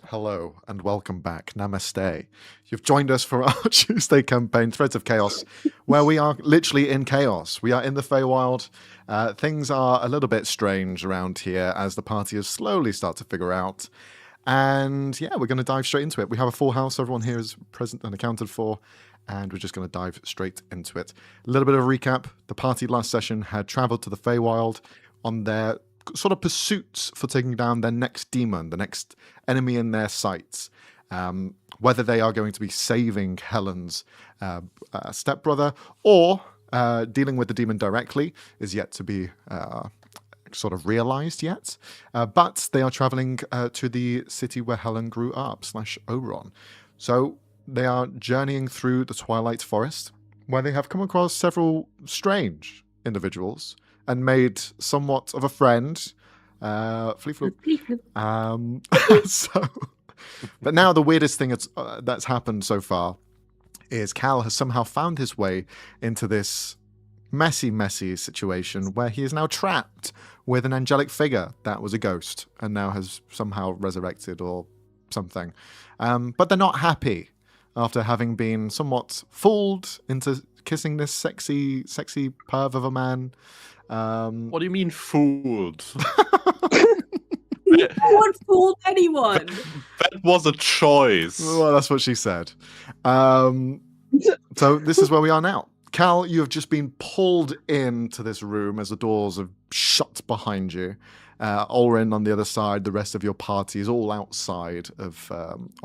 Hello and welcome back. Namaste. You've joined us for our Tuesday campaign, Threads of Chaos, where we are literally in chaos. We are in the Feywild. Things are a little bit strange around here as the party has slowly started to figure out. And yeah, we're going to dive straight into it. We have a full house. Everyone here is present and accounted for. And we're just going to dive straight into it. A little bit of a recap. The party last session had traveled to the Feywild on their sort of pursuits for taking down their next demon, the next enemy in their sights. Whether they are going to be saving Helen's stepbrother or dealing with the demon directly is yet to be sort of realized yet. But they are traveling to the city where Helen grew up, / Oberon. So they are journeying through the Twilight Forest, where they have come across several strange individuals and made somewhat of a friend. Fleet Floop. But now the weirdest thing that's happened so far is Cal has somehow found his way into this messy situation where he is now trapped with an angelic figure that was a ghost and now has somehow resurrected or something. But they're not happy after having been somewhat fooled into kissing this sexy perv of a man. What do you mean fooled? No one fooled anyone. That was a choice. Well, that's what she said. So this is where we are now. Cal, you have just been pulled into this room as the doors have shut behind you. Ulrin on the other side, the rest of your party is all outside of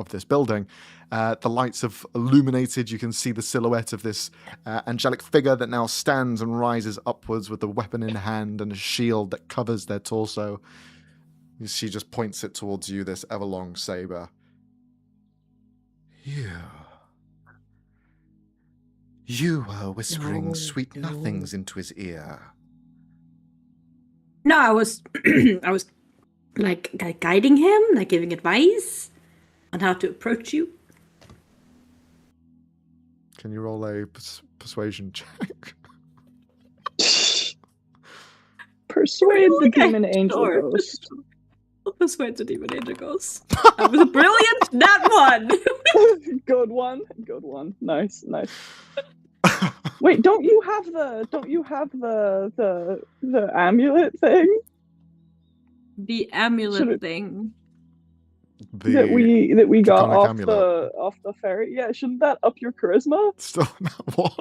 this building. The lights have illuminated. You can see the silhouette of this angelic figure that now stands and rises upwards with a weapon in hand and a shield that covers their torso. She just points it towards you, this everlong saber. You were whispering sweet nothings into his ear. No, I was like guiding him, like giving advice on how to approach you. Can you roll a persuasion check? Persuade the demon angel ghost. I'll persuade the demon angel ghost. That was a brilliant that one. Good one. Nice. Wait, don't you have the amulet thing? The amulet thing. That we got amulet. off the ferry. Yeah, shouldn't that up your charisma? Still not one.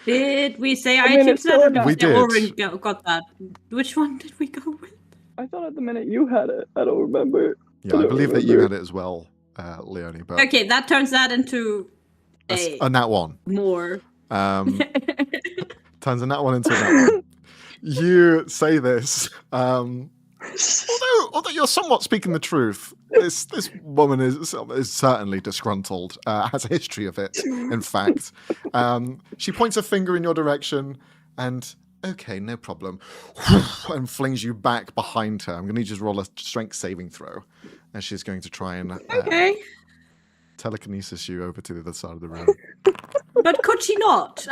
Did we say I mean, items that? We did. Already got that. Which one did we go with? I thought at the minute you had it. I don't remember. Yeah, I believe that you had it as well, Leonie. But Okay, that turns that into a nat one. More. Turns a nat one into a nat one. You say this. Although you're somewhat speaking the truth, this woman is certainly disgruntled. Has a history of it, in fact. She points a finger in your direction and, okay, no problem, and flings you back behind her. I'm going to need you to roll a strength saving throw. And she's going to try and telekinesis you over to the other side of the room. But could she not?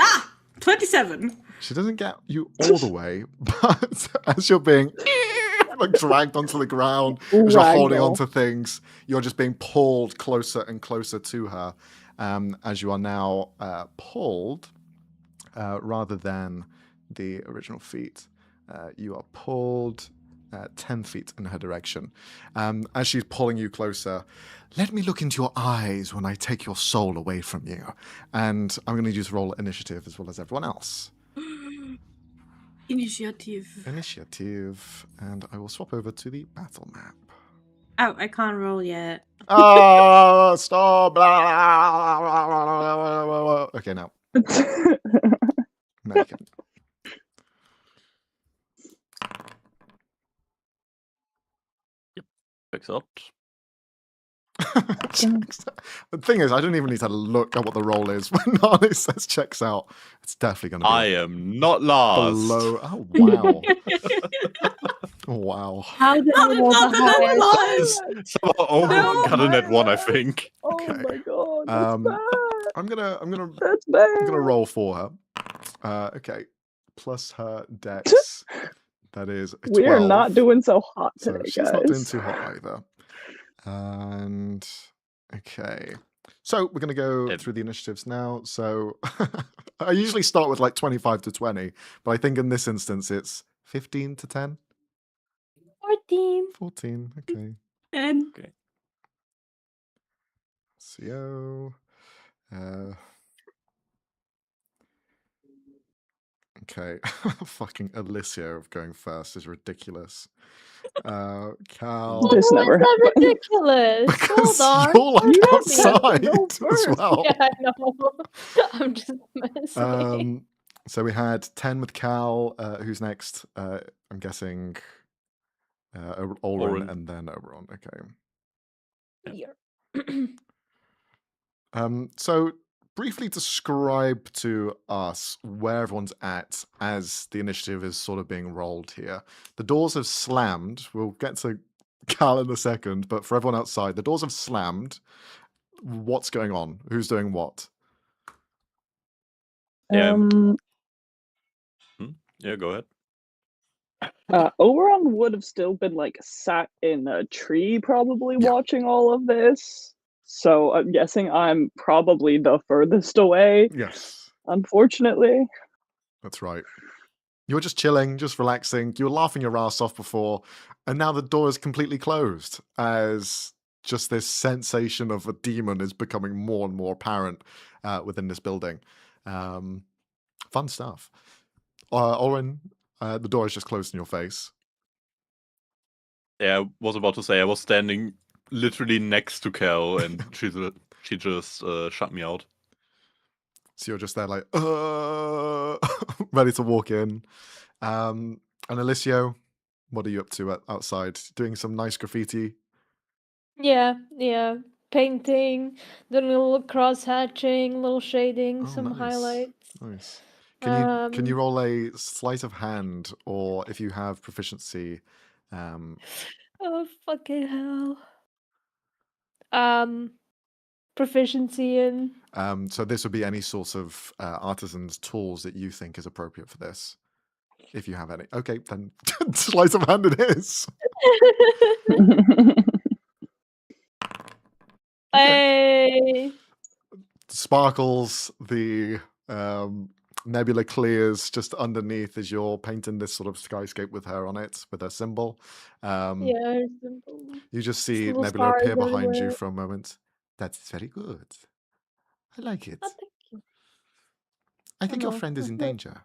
27. She doesn't get you all the way, but as you're being dragged onto the ground, as you're holding onto things, you're just being pulled closer and closer to her. As you are now pulled, rather than the original feet, you are pulled 10 feet in her direction. As she's pulling you closer, let me look into your eyes when I take your soul away from you. And I'm going to need you to roll initiative as well as everyone else. Initiative. And I will swap over to the battle map. Oh, I can't roll yet. Oh, stop. Okay, now. Now you can. Picks up. The thing is, I don't even need to look at what the roll is. When Nani says checks out, it's definitely going to be I am not last. below. Oh, wow. Wow. How did I roll the highest? Got a net one, I think. Oh Okay. my god, that's bad. I'm gonna That's bad. I'm gonna roll for her. Okay, plus her dex. That is 12. We are not doing so hot So today, she's guys. not doing too hot either. And okay. So we're going to go through the initiatives now. So I usually start with like 25 to 20, but I think in this instance it's 15 to 10. 14. 14, okay. And Okay. CO. Okay. Fucking Alicia going first is ridiculous. Cal. This never Why is that happened. ridiculous? Because Hold on. you're like You have to outside go as first. well. Yeah, I know. I'm just messing. So we had 10 with Cal. Who's next? I'm guessing Olrin Oren. and then Oberon. Okay. Here. So briefly describe to us where everyone's at as the initiative is sort of being rolled here. The doors have slammed. We'll get to Cal in a second, but for everyone outside, the doors have slammed. What's going on? Who's doing what? Yeah. Yeah, go ahead. Oberon would have still been like sat in a tree, probably watching all of this. So I'm guessing I'm probably the furthest away. Yes, Unfortunately. that's right. You were just chilling, just relaxing. You were laughing your ass off before, and now the door is completely closed as just this sensation of a demon is becoming more and more apparent within this building. Fun stuff. Oren, the door is just closed in your face. Yeah, I was about to say I was standing literally next to Cal, and she just shut me out. So you're just there like, ready to walk in. And Alicio, what are you up to outside? Doing some nice graffiti? Yeah. Painting, doing a little cross hatching, little shading, Oh, some nice. highlights. Nice. Can you roll a sleight of hand, or if you have proficiency? Oh fucking hell. Proficiency in. So this would be any sort of artisan's tools that you think is appropriate for this, if you have any. Okay, then sleight of hand it is. Hey. Sparkles, the nebula clears just underneath as you're painting this sort of skyscape with her on it, with her symbol. Yeah, simple. You just see Little Nebula stars appear behind you everywhere. for a moment. That's very good. I like it. Oh, thank you. I think your know. friend is in danger.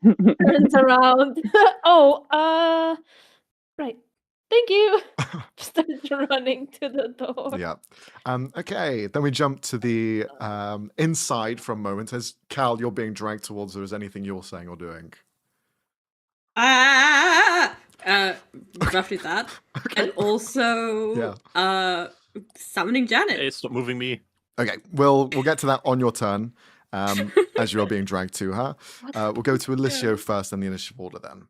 Turns around. Right. Thank you. Starts running to the door. Yeah. Okay, then we jump to the inside for a moment. As Cal, you're being dragged towards her. Is anything you're saying or doing? Roughly that. Okay. And also summoning Janet. Hey, stop moving me. Okay, we'll get to that on your turn. As you are being dragged to her. We'll go to Alicio first in the initiative order then.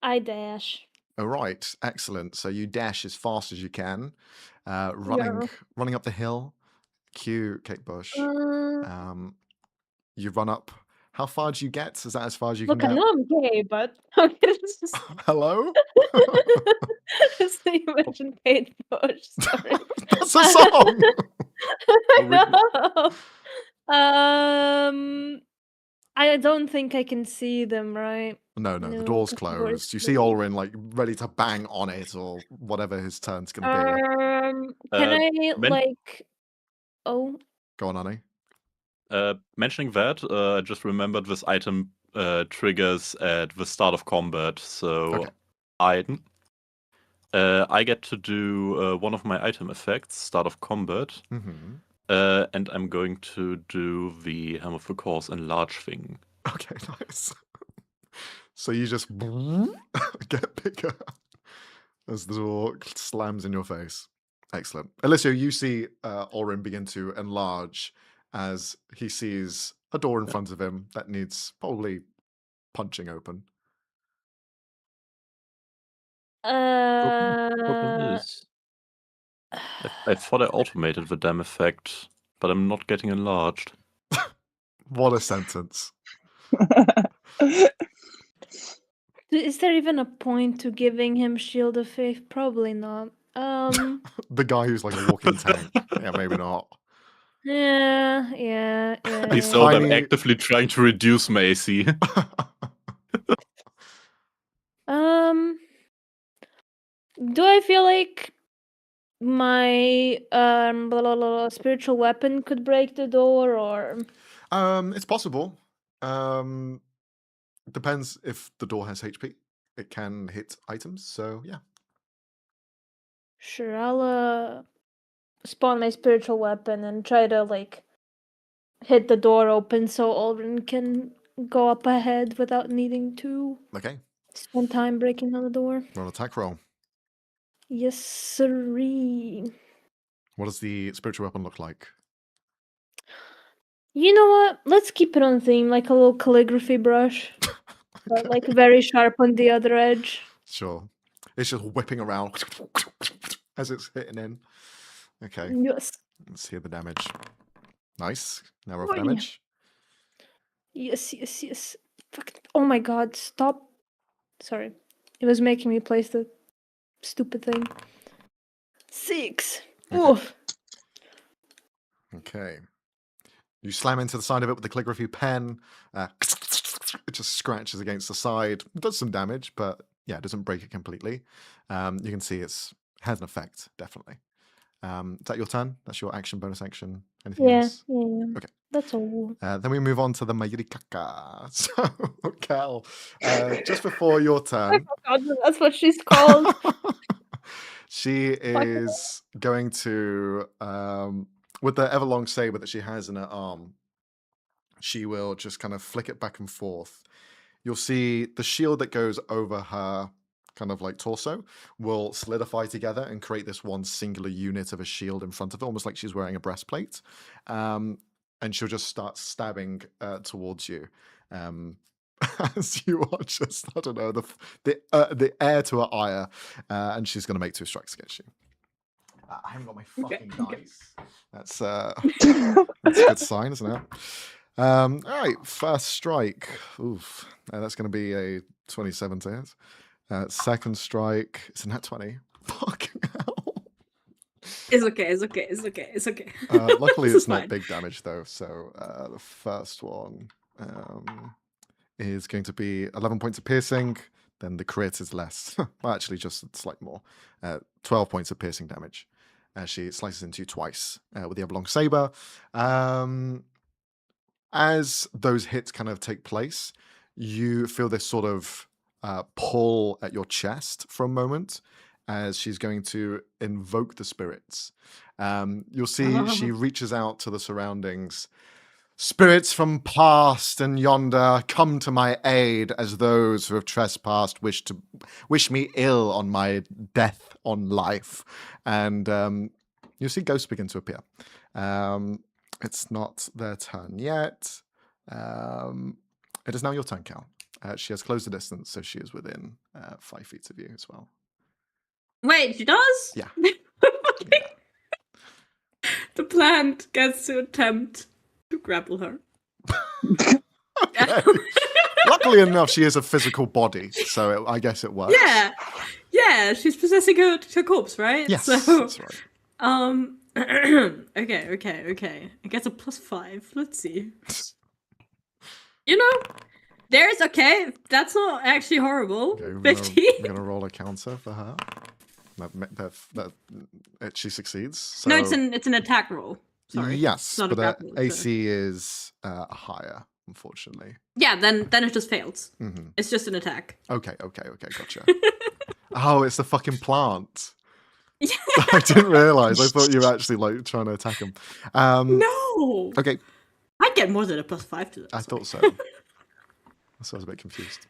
I dash. All right, excellent. So you dash as fast as you can, running up the hill. Cue Kate Bush. You run up. How far do you get? Is that as far as you Look, can I get? know I'm gay, but it's just Hello? just that you mentioned Kate Bush. Sorry. That's a song. No. I don't think I can see them, right? No, the No, door's 'cause the door's closed. You see closed. Olrin like ready to bang on it or whatever his turn's gonna Can I men- Oh, be. Go on, Annie. Mentioning that, I just remembered this item triggers at the start of combat. So I get to do one of my item effects, start of combat, and I'm going to do the Helm of the Course enlarge thing. Okay, nice. So you just get bigger as the door slams in your face. Excellent. Alicio, you see Olrin begin to enlarge as he sees a door in front of him that needs probably punching open. Problem is, I thought I automated the damn effect, but I'm not getting enlarged. What a sentence. Is there even a point to giving him Shield of Faith? Probably not. The guy who's like a walking tank. Yeah, maybe not. Yeah. I saw them Tiny- actively trying to reduce Macy. Do I feel like my spiritual weapon could break the door, or It's possible. Depends if the door has HP. It can hit items, so yeah. sure, I'll spawn my spiritual weapon and try to like hit the door open so Aldrin can go up ahead without needing to Okay, spend time breaking down the door. roll an attack roll. Yes, sirree. What does the spiritual weapon look like? You know what? Let's keep it on theme, like a little calligraphy brush, but like very sharp on the other edge. Sure. It's just whipping around as it's hitting in. Okay, Yes. let's hear the damage. Nice. Now roll Oh, for yeah. damage. Yes. Fuck. Oh my god, stop. Sorry. It was making me place the stupid thing. 6. Okay. Oof. Okay. You slam into the side of it with the calligraphy pen. It just scratches against the side. It does some damage, but yeah, it doesn't break it completely. You can see it has an effect, definitely. Is that your turn? That's your action, bonus action. Anything Yeah. else? Okay. That's all. Then we move on to the Mayurikaka. So, Cal, just before your turn, God, that's what she's called. she is going to, with the everlong saber that she has in her arm, she will just kind of flick it back and forth. You'll see the shield that goes over her kind of like torso will solidify together and create this one singular unit of a shield in front of her, almost like she's wearing a breastplate. And she'll just start stabbing towards you. As you are just, I don't know, the heir to her ire, and she's going to make 2 strikes against you. I haven't got my fucking dice. That's a good sign, isn't it? All right, first strike. Oof, that's going to be a 27 to hit. Second strike, it's a nat 20. Fucking hell. It's okay. Luckily, This it's is not fine. big damage though. So the first one is going to be 11 points of piercing. Then the crit is less. Well, actually, just slightly more. 12 points of piercing damage. She slices into you twice with the oblong saber. As those hits kind of take place, you feel this sort of pull at your chest for a moment as she's going to invoke the spirits. You'll see she reaches out to the surroundings. Spirits from past and yonder, come to my aid as those who have trespassed wish me ill on my death on life. And you'll see ghosts begin to appear. It's not their turn yet. It is now your turn, Cal. She has closed the distance, so she is within 5 feet of you as well. Wait, she does? Yeah. The plant gets to attempt to grapple her. Okay. Luckily enough, she is a physical body, so I guess it works. Yeah, she's possessing her corpse, right? Yes, So, that's right. okay. I guess a +5. Let's see. You know, that's not actually horrible. Okay, 50. we're gonna roll a counter for her. She succeeds. So... No, it's an attack roll. Sorry. Yes, not a but grapple, so- AC is higher, unfortunately. Yeah, then it just fails. Mm-hmm. It's just an attack. Okay, gotcha. Oh, it's the fucking plant. Yeah. I didn't realize. I thought you were actually like trying to attack him. No. Okay, I'd get more than a +5 to that. I sorry. thought so. So I was a bit confused.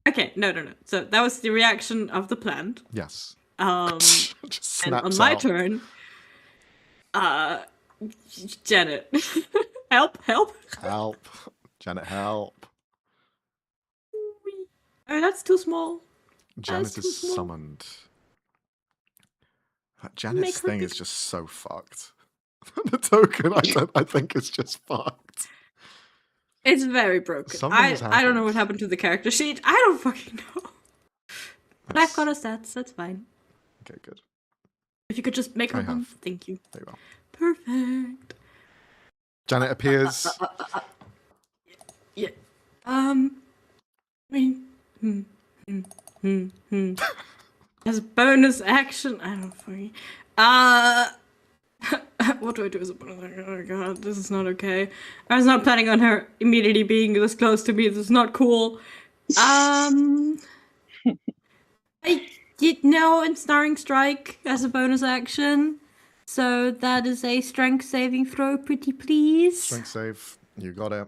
Okay, no. So that was the reaction of the plant. Yes. Just and snaps on my out. turn, Janet, help! Help, Janet, help. Oh, that's too small. Janet too is small. summoned. Janet's Make her thing big. is just so fucked. The token, I think, is just fucked. It's very broken. Something I has don't know happened. what happened to the character sheet. I don't fucking know. But I've got a stats. That's fine. Okay, good. If you could just make I her one, have. thank you. There you are. Perfect. Janet appears. Yeah. I mean, As a bonus action, I don't fucking. What do I do as a bonus action? Oh god, this is not okay. I was not planning on her immediately being this close to me. This is not cool. I did know Ensnaring Strike as a bonus action. So that is a strength saving throw, pretty please. Strength save. You got it.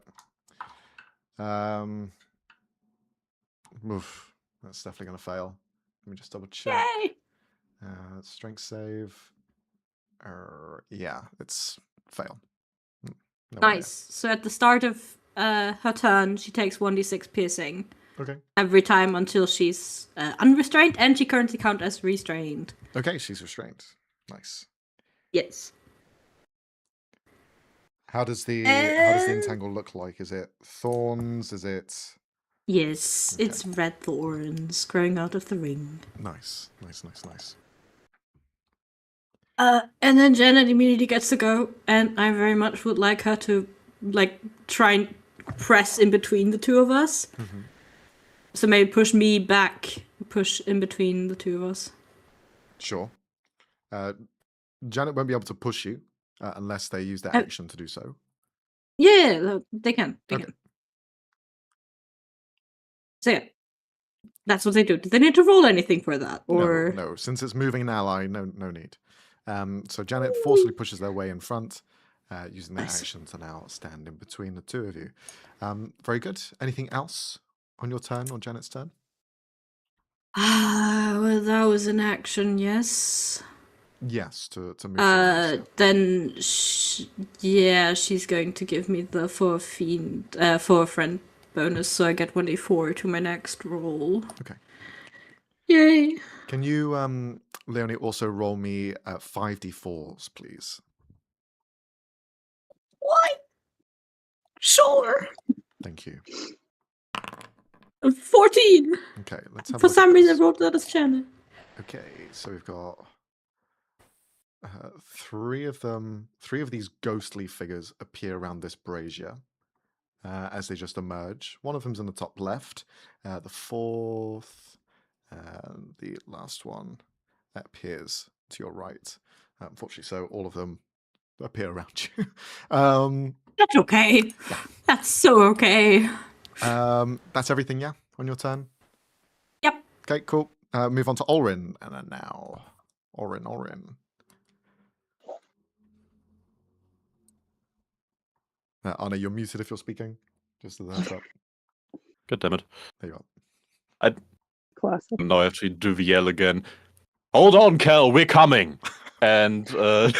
Oof. That's definitely going to fail. Let me just double check. Yay! Strength save. Yeah, it's fail. No Nice. So at the start of her turn, she takes 1d6 piercing. Okay. Every time until she's unrestrained, and she currently counts as restrained. Okay, she's restrained. Nice. Yes. How does the entangle look like? Is it thorns? Is it Yes, Okay. it's red thorns growing out of the ring. nice? Nice. And then Janet immediately gets to go, and I very much would like her to try and press in between the two of us. Mm-hmm. So maybe push me back, push in between the two of us. Sure. Janet won't be able to push you unless they use their Oh. action to do so. Yeah, they can. They Okay. can. So yeah, that's what they do. Do they need to roll anything for that, or No. Since it's moving an ally, no need. So Janet forcefully pushes their way in front, using their Nice. action to now stand in between the two of you. Very good. Anything else on your turn, on Janet's turn? well, that was an action, yes. Yes, to move forwards. Then she's going to give me the for friend bonus, so I get 1d4 to my next roll. Okay. Yay! Can you, Leonie, also roll me 5d4s, please? What? Sure. Thank you. 14. Okay, let's have a For look some at reason, I this. rolled that as Janet. Okay, so we've got three of these ghostly figures appear around this brazier as they just emerge. One of them's in the top left, the fourth, the last one appears to your right. Unfortunately, so all of them appear around you. That's okay. Yeah. That's so okay. That's everything, yeah, on your turn? Yep. Okay, cool. Move on to Olrin, and then now Olrin. Anna, you're muted if you're speaking. Just as a heads up. God damn it. There you are. Classic. Now I have to do the yell again. Hold on, Kel, we're coming. And I'm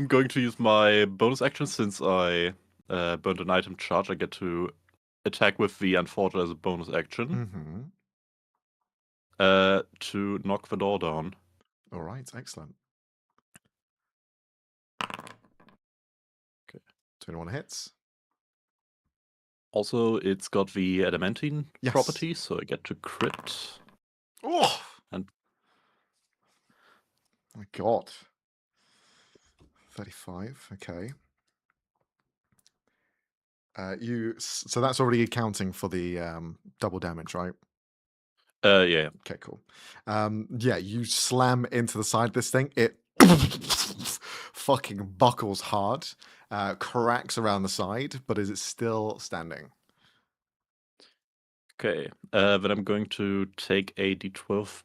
going to use my bonus action since I burned an item charge. I get to attack with the Unfortunate as a bonus action Mm-hmm. to knock the door down. All right, excellent. Okay, 21 hits. Also, it's got the adamantine Yes. property, so I get to crit. Oh! And- My God. 35, okay. So that's already accounting for the double damage, right? Yeah. Okay, cool. Yeah, you slam into the side of this thing. It fucking buckles hard, cracks around the side, but is it still standing? Okay. Then I'm going to take a d12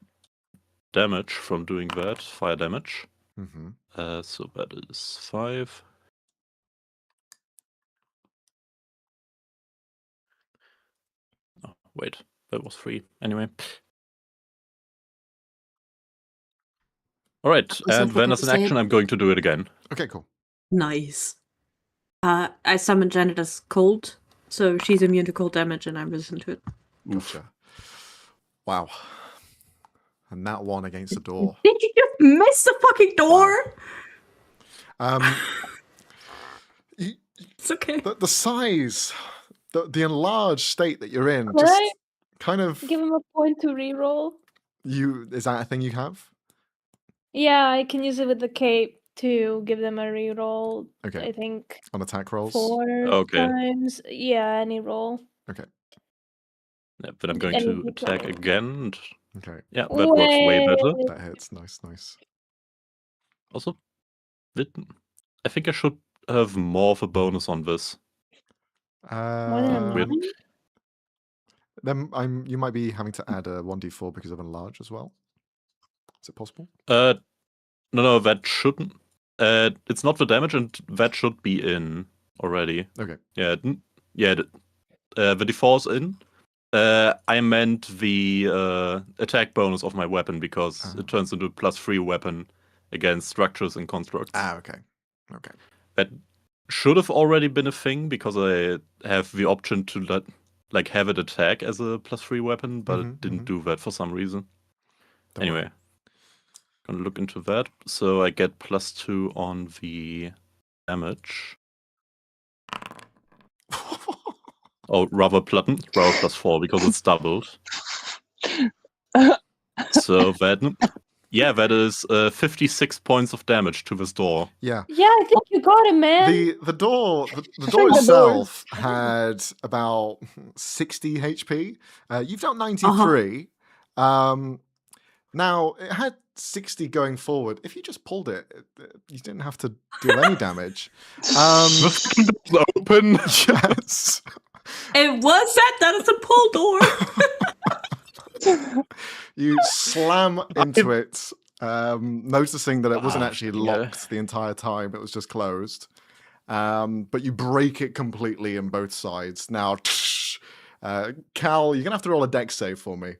damage from doing that, fire damage. Mm-hmm. So that is 5. Oh, wait. That was 3. Anyway. Alright, That was and not what then I as an said. action, I'm going to do it again. Okay, cool. Nice. I summoned Janet as cold, so she's immune to cold damage, and I'm resistant to it. Oof. Gotcha. Wow. And that one against the door. Did you just miss the fucking door? It's okay. The size, the enlarged state that you're in, Can just I kind of give him a point to reroll? is that a thing you have? Yeah, I can use it with the cape to give them a reroll. Okay. I think On attack rolls. 4 Okay. times. Yeah, any roll. Okay. Yeah, but I'm going Any to D20. attack again. And Okay. yeah, that works way better. Wait. That hits. Nice. Also, I think I should have more of a bonus on this. More than a Weird. 9? Then you might be having to add a 1d4 because of enlarge as well. Is it possible? No, that shouldn't. It's not the damage, and that should be in already. Okay. Yeah, the default's in. I meant the attack bonus of my weapon because it turns into a +3 weapon against structures and constructs. Okay. That should have already been a thing because I have the option to have it attack as a +3 weapon, but it didn't do that for some reason. Don't Anyway, worry. gonna look into that. So I get +2 on the damage. Oh, rather +4 because it's doubled. So that is 56 points of damage to this door. Yeah. Yeah, I think you got it, man. The door The door. itself had about 60 HP. You've done 93. Now it had 60 going forward. If you just pulled it, you didn't have to do any damage. The door's open. Yes. It was set that it's a pull door. You slam into it, noticing that it wasn't actually locked the entire time. It was just closed. But you break it completely in both sides. Now, Cal, you're going to have to roll a dex save for me.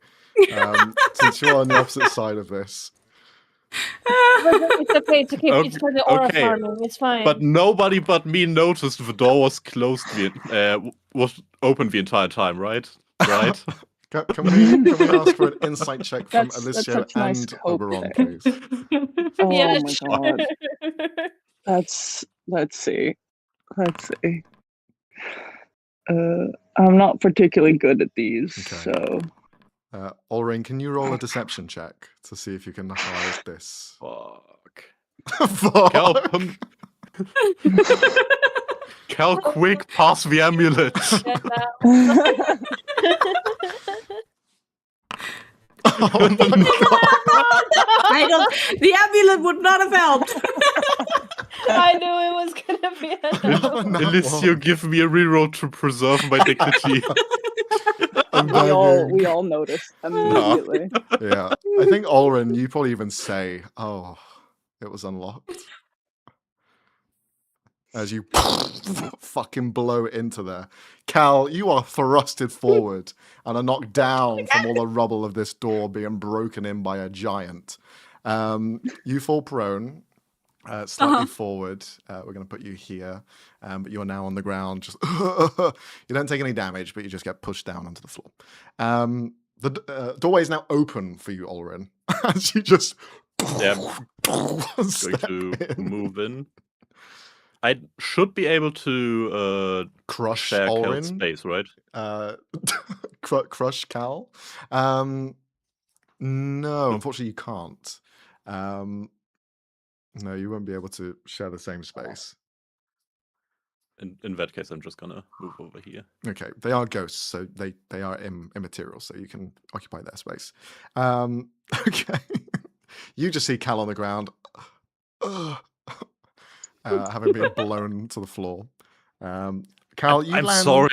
Since you're on the opposite side of this. It's okay. It's for the aura Okay. farming. It's fine. But nobody but me noticed the door was closed. Was open the entire time, right? Right. Can we ask for an insight check from That's Alicia such nice and cope Oberon, there. please? Oh Yeah, my sure. god. Let's see. I'm not particularly good at these, Okay. so Ulrine, can you roll a deception check to see if you can hide this? Fuck. Fuck. Cal, quick, pass the amulet. Oh my God. The amulet would not have helped. I knew it was gonna be another. No, Alicia, give me a reroll to preserve my dignity. we all noticed immediately. Yeah, I think Ulrine, you probably even say, "Oh, it was unlocked," as you fucking blow into there. Cal, you are thrusted forward and are knocked down from all the rubble of this door being broken in by a giant. You fall prone, slightly forward. We're going to put you here, but you are now on the ground. Just you don't take any damage, but you just get pushed down onto the floor. The doorway is now open for you, Ulrine, as you just Going to move in. I should be able to crush share Cal's Ulrine. space, right? Crush Cal. No, unfortunately you can't. No, you won't be able to share the same space. In that case, I'm just gonna move over here. Okay, they are ghosts, so they are immaterial, so you can occupy their space. Okay, you just see Cal on the ground, having been blown to the floor. Cal, you I'm land... sorry.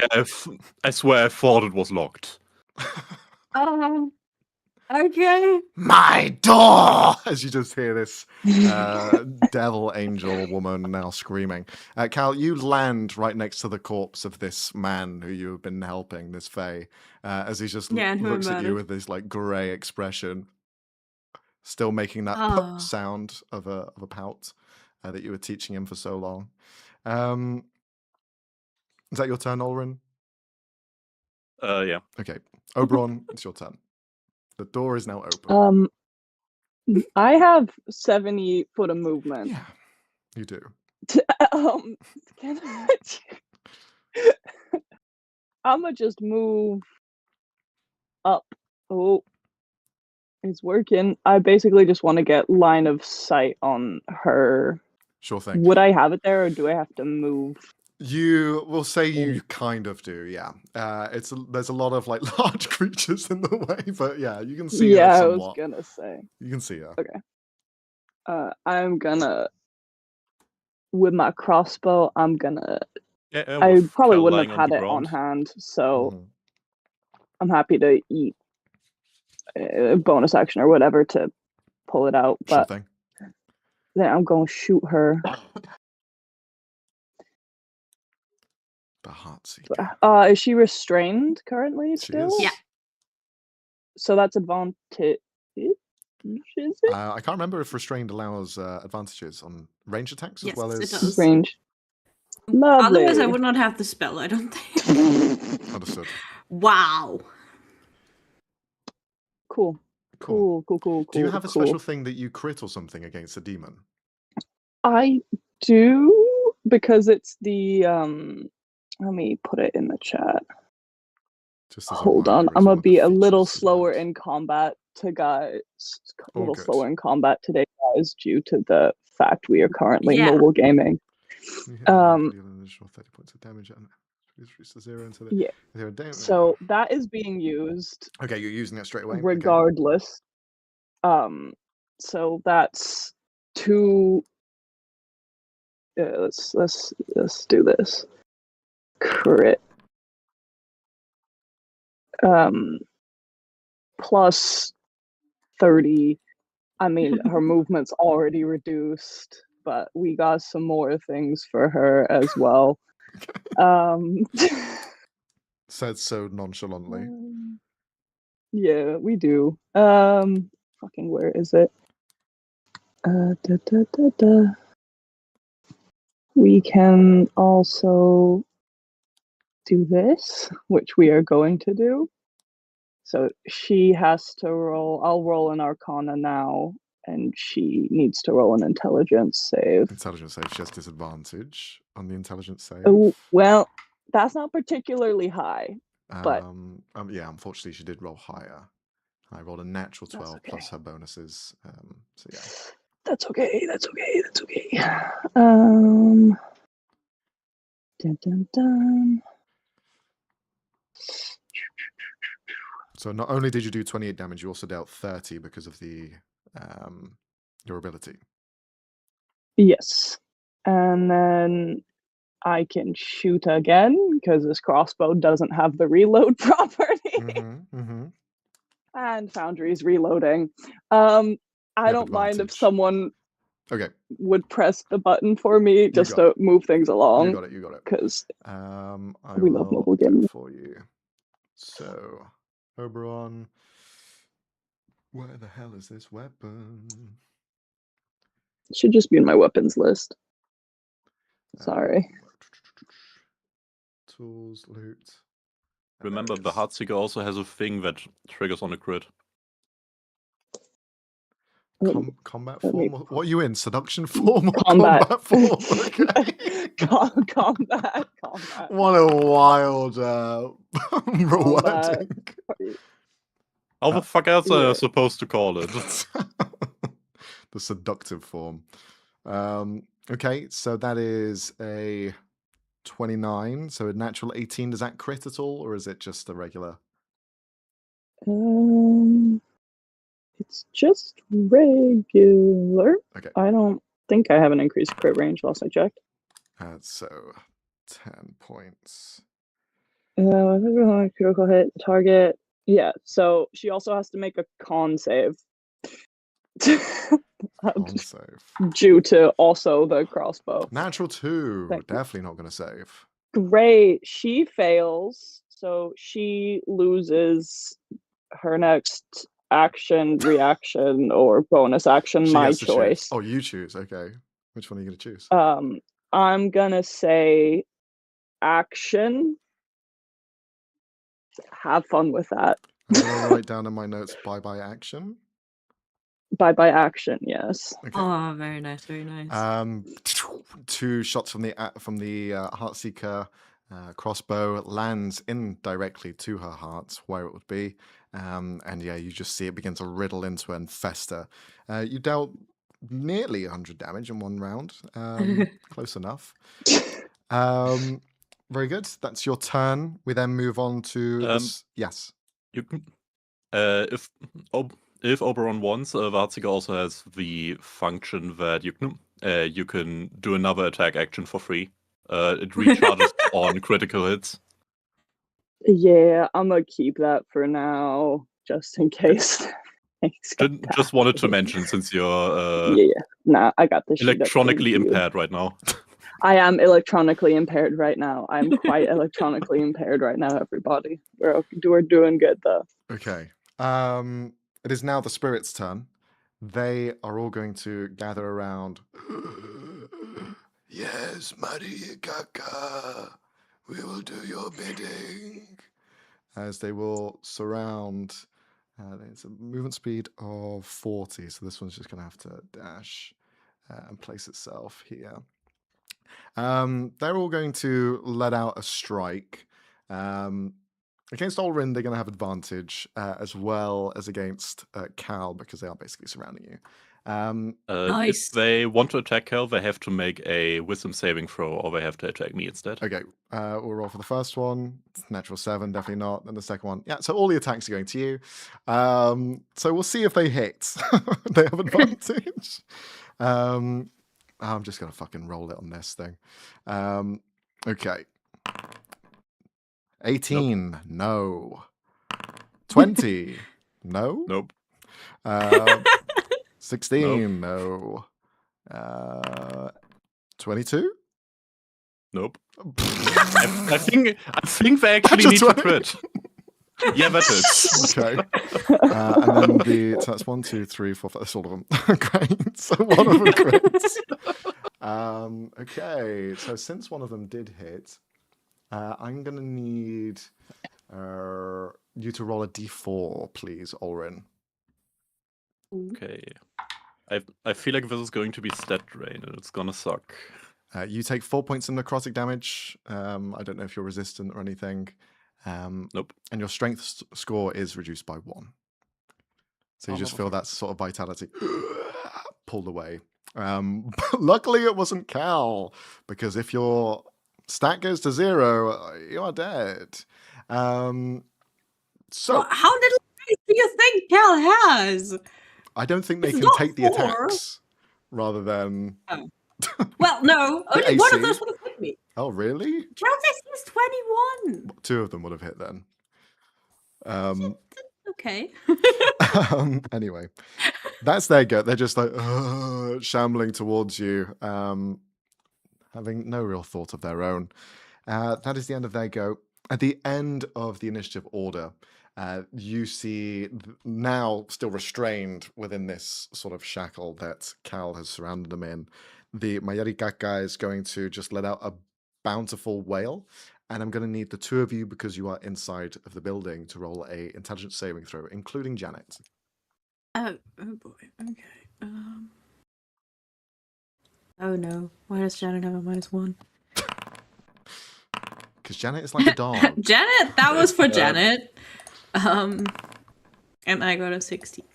I swear I thought it was locked. Okay. My door! As you just hear this devil angel woman now screaming. Cal, you land right next to the corpse of this man who you've been helping, this Fae, as he just looks at you with this like grey expression, still making that sound of a pout that you were teaching him for so long. Is that your turn, Ulrine? Yeah. Okay. Oberon, it's your turn. The door is now open. I have 70 foot of movement. Yeah, you do. Can I'ma just move up. Oh, it's working. I basically just want to get line of sight on her. Sure thing. Would I have it there, or do I have to move? You will say you kind of do, yeah. There's a lot of like large creatures in the way, but yeah, you can see her Yeah, I somewhat. was gonna say. You can see her. Okay. I'm gonna, with my crossbow, I'm gonna. Yeah, I with probably Cal wouldn't lying have on had the it on ground. hand, so Mhm. I'm happy to eat a bonus action or whatever to pull it out. Sure But thing. then I'm gonna shoot her. The Heartseeker. Is she restrained currently She still? is. Yeah. So that's advantage. Is it? I can't remember if restrained allows advantages on range attacks as Yes, well it as does. Range. Otherwise, I Lovely. would not have the spell, I don't think. understood. Wow. Cool. Cool. Cool. Do you have a cool. special thing that you crit or something against a demon? I do, because it's the let me put it in the chat. Just as a Hold on, reminder, I'm it's gonna one of the be a little features slower around. in combat to guys. A All little good. slower in combat today, guys, due to the fact we are currently Yeah. mobile gaming. You hit them, you can deal an additional 30 points of damage and reduce to 0 until Yeah. zero damage. So that is being used Okay, you're using it straight away. Okay. regardless. So that's 2. Let's do this. Crit. Plus 30. I mean, her movement's already reduced, but we got some more things for her as well. Said so nonchalantly. Yeah, we do. Fucking where is it? We can also do this, which we are going to do. So she has to roll. I'll roll an Arcana now, and she needs to roll an Intelligence save. Intelligence save, she has disadvantage on the intelligence save. Oh, well, that's not particularly high, but yeah, unfortunately, she did roll higher. I rolled a natural 12 okay. plus her bonuses. So yeah. That's okay. Dun. So not only did you do 28 damage, you also dealt 30 because of the your ability. Yes, and then I can shoot again because this crossbow doesn't have the reload property. And Foundry's reloading. I don't mind if advantage. someone would press the button for me just to move things along. You got it. Because we love will mobile do gaming it for you. So, Oberon, where the hell is this weapon? It should just be in my weapons list. Sorry. Tools, loot. Remember, the Heartseeker also has a thing that triggers on a crit. Combat form? What are you in? Seduction form or combat form? Okay. Combat. What a wild wording. How the fuck else are you supposed to call it? The seductive form. Okay, so that is a 29. So a natural 18. Does that crit at all, or is it just a regular? It's just regular. Okay. I don't think I have an increased crit range last I checked. So 10 points. Critical hit target. Yeah, so she also has to make a con save. Con save. Due to also the crossbow. Natural 2. Definitely not going to save. Great. She fails, so she loses her next action, reaction, or bonus action. My choice. Oh, you choose. Okay. Which one are you going to choose? I'm going to say action. Have fun with that. I'm going to write down in my notes bye-bye action. by action, yes. Okay. Oh, very nice, very nice. 2 shots from the Heartseeker crossbow lands indirectly to her heart, where it would be. And yeah, you just see it begin to riddle into her and fester. You dealt nearly 100 damage in one round. Close enough. Very good. That's your turn. We then move on to this. Yes. You can, if Oberon wants, Warziger also has the function that you can do another attack action for free. It recharges on critical hits. Yeah, I'm gonna keep that for now, just in case. Just wanted to mention, since you're Yeah, nah, I got this. electronically impaired right now. I am electronically impaired right now. I'm quite electronically impaired right now, everybody. We're doing good though. Okay. It is now the spirits' turn. They are all going to gather around. Yes, Maria Kaka, we will do your bidding. As they will surround. It's a movement speed of 40, so this one's just going to have to dash and place itself here. They're all going to let out a strike. Against Olrin, they're going to have advantage, as well as against Cal, because they are basically surrounding you. Nice. If they want to attack Cal, they have to make a wisdom saving throw, or they have to attack me instead. Okay, we'll roll for the first one. Natural 7, definitely not. And the second one, yeah. So all the attacks are going to you. So we'll see if they hit. They have advantage. I'm just gonna fucking roll it on this thing. Okay. 18, nope. No. 20, no. Nope. 16, nope. No. 22. Nope. I think they actually need to crit. Yeah, that is. Okay. And then so that's 1, 2, 3, 4, 5. That's all of them. Great. So one of them crits. Okay. So since one of them did hit, I'm gonna need you to roll a d4, please, Olrin. Okay. I feel like this is going to be stat drain, and it's gonna suck. You take 4 points of necrotic damage. I don't know if you're resistant or anything. Nope. And your strength score is reduced by 1. So you just feel that sort of vitality pulled away. Luckily, it wasn't Cal, because if your stat goes to 0, you are dead. So Well, how little do you think Cal has? I don't think they It's can not take the 4. attacks rather than. Well, no, The only one of AC? those would have hit me. Oh, really? Cal's AC is 21. 2 of them would have hit then. Okay. Anyway, that's their go. They're just like shambling towards you, having no real thought of their own. That is the end of their go. At the end of the initiative order, you see now still restrained within this sort of shackle that Cal has surrounded them in. The Mayarikaka is going to just let out a bountiful wail, and I'm going to need the 2 of you, because you are inside of the building, to roll a intelligence saving throw, including Janet. Oh boy. Okay. Oh no. Why does Janet have a -1? Because Janet is like a dog. Janet, that was for Janet. And I got a 16.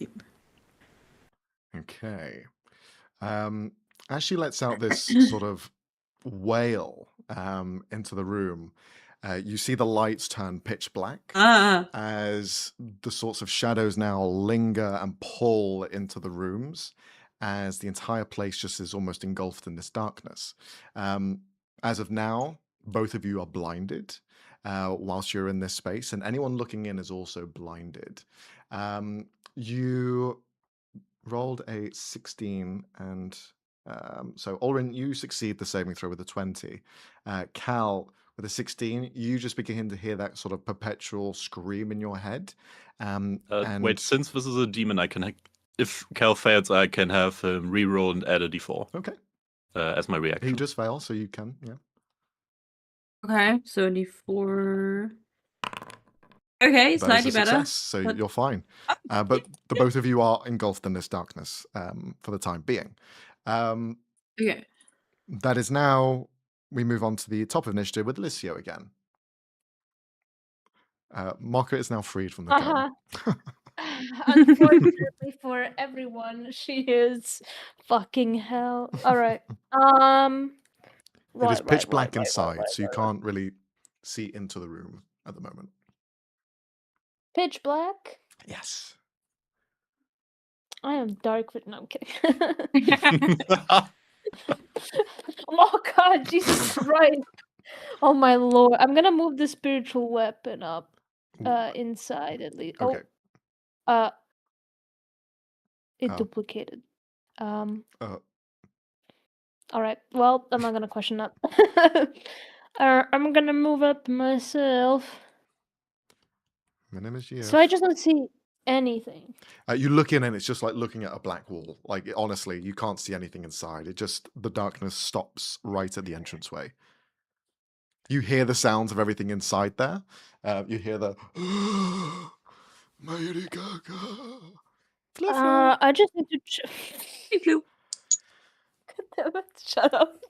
Okay. As she lets out this sort of wail into the room, you see the lights turn pitch black as the sorts of shadows now linger and pull into the rooms, as the entire place just is almost engulfed in this darkness. As of now, both of you are blinded whilst you're in this space, and anyone looking in is also blinded. You rolled a 16, and so Olrin, you succeed the saving throw with a 20. Cal, with a 16, you just begin to hear that sort of perpetual scream in your head. And wait, since this is a demon, if Cal fails, I can have him reroll and add a d4. Okay. As my reaction. He just fails, so you can, yeah. Okay, so D4. Okay, That slightly is a better. success, so you're fine. But the both of you are engulfed in this darkness for the time being. Okay. That is now, we move on to the top of initiative with Licio again. Marco is now freed from the gun. Unfortunately for everyone, she is fucking hell. All right. It is pitch black right, inside, so you can't really see into the room at the moment. Pitch black. Yes. I am dark. No, I'm kidding. Oh God, Jesus Christ! Oh my Lord! I'm gonna move the spiritual weapon up, inside at least. Okay. It Oh. duplicated. Uh, All right. Well, I'm not gonna question that. I'm gonna move up myself. my name is Gio. So I just don't see anything. You look in and it's just like looking at a black wall. Like, honestly, you can't see anything inside. It just, the darkness stops right at the entranceway. You hear the sounds of everything inside there. You hear the Lady Gaga. I just need to. God damn it, shut up.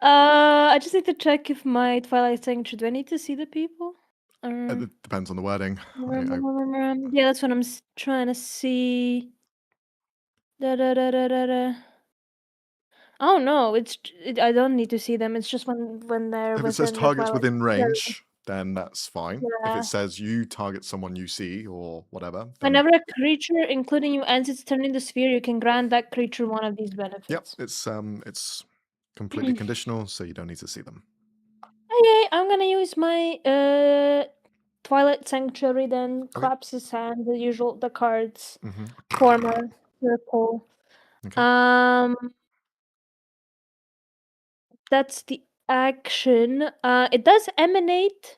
I just need to check if my Twilight Sanctuary. Do I need to see the people? It depends on the wording. Yeah, that's what I'm trying to see. Oh no, I don't need to see them. It's just when they're If within it says the targets Twilight within Sanctuary. range, then that's fine. If Yeah. it says you target someone you see or whatever, then Whenever a creature, including you, ends its turn in the sphere, you can grant that creature one of these benefits. yep, it's completely conditional, so you don't need to see them. Okay, I'm gonna use my Twilight Sanctuary then. Okay. Claps his hand, the cards. Mm-hmm. Former, purple. Okay. That's the action. It does emanate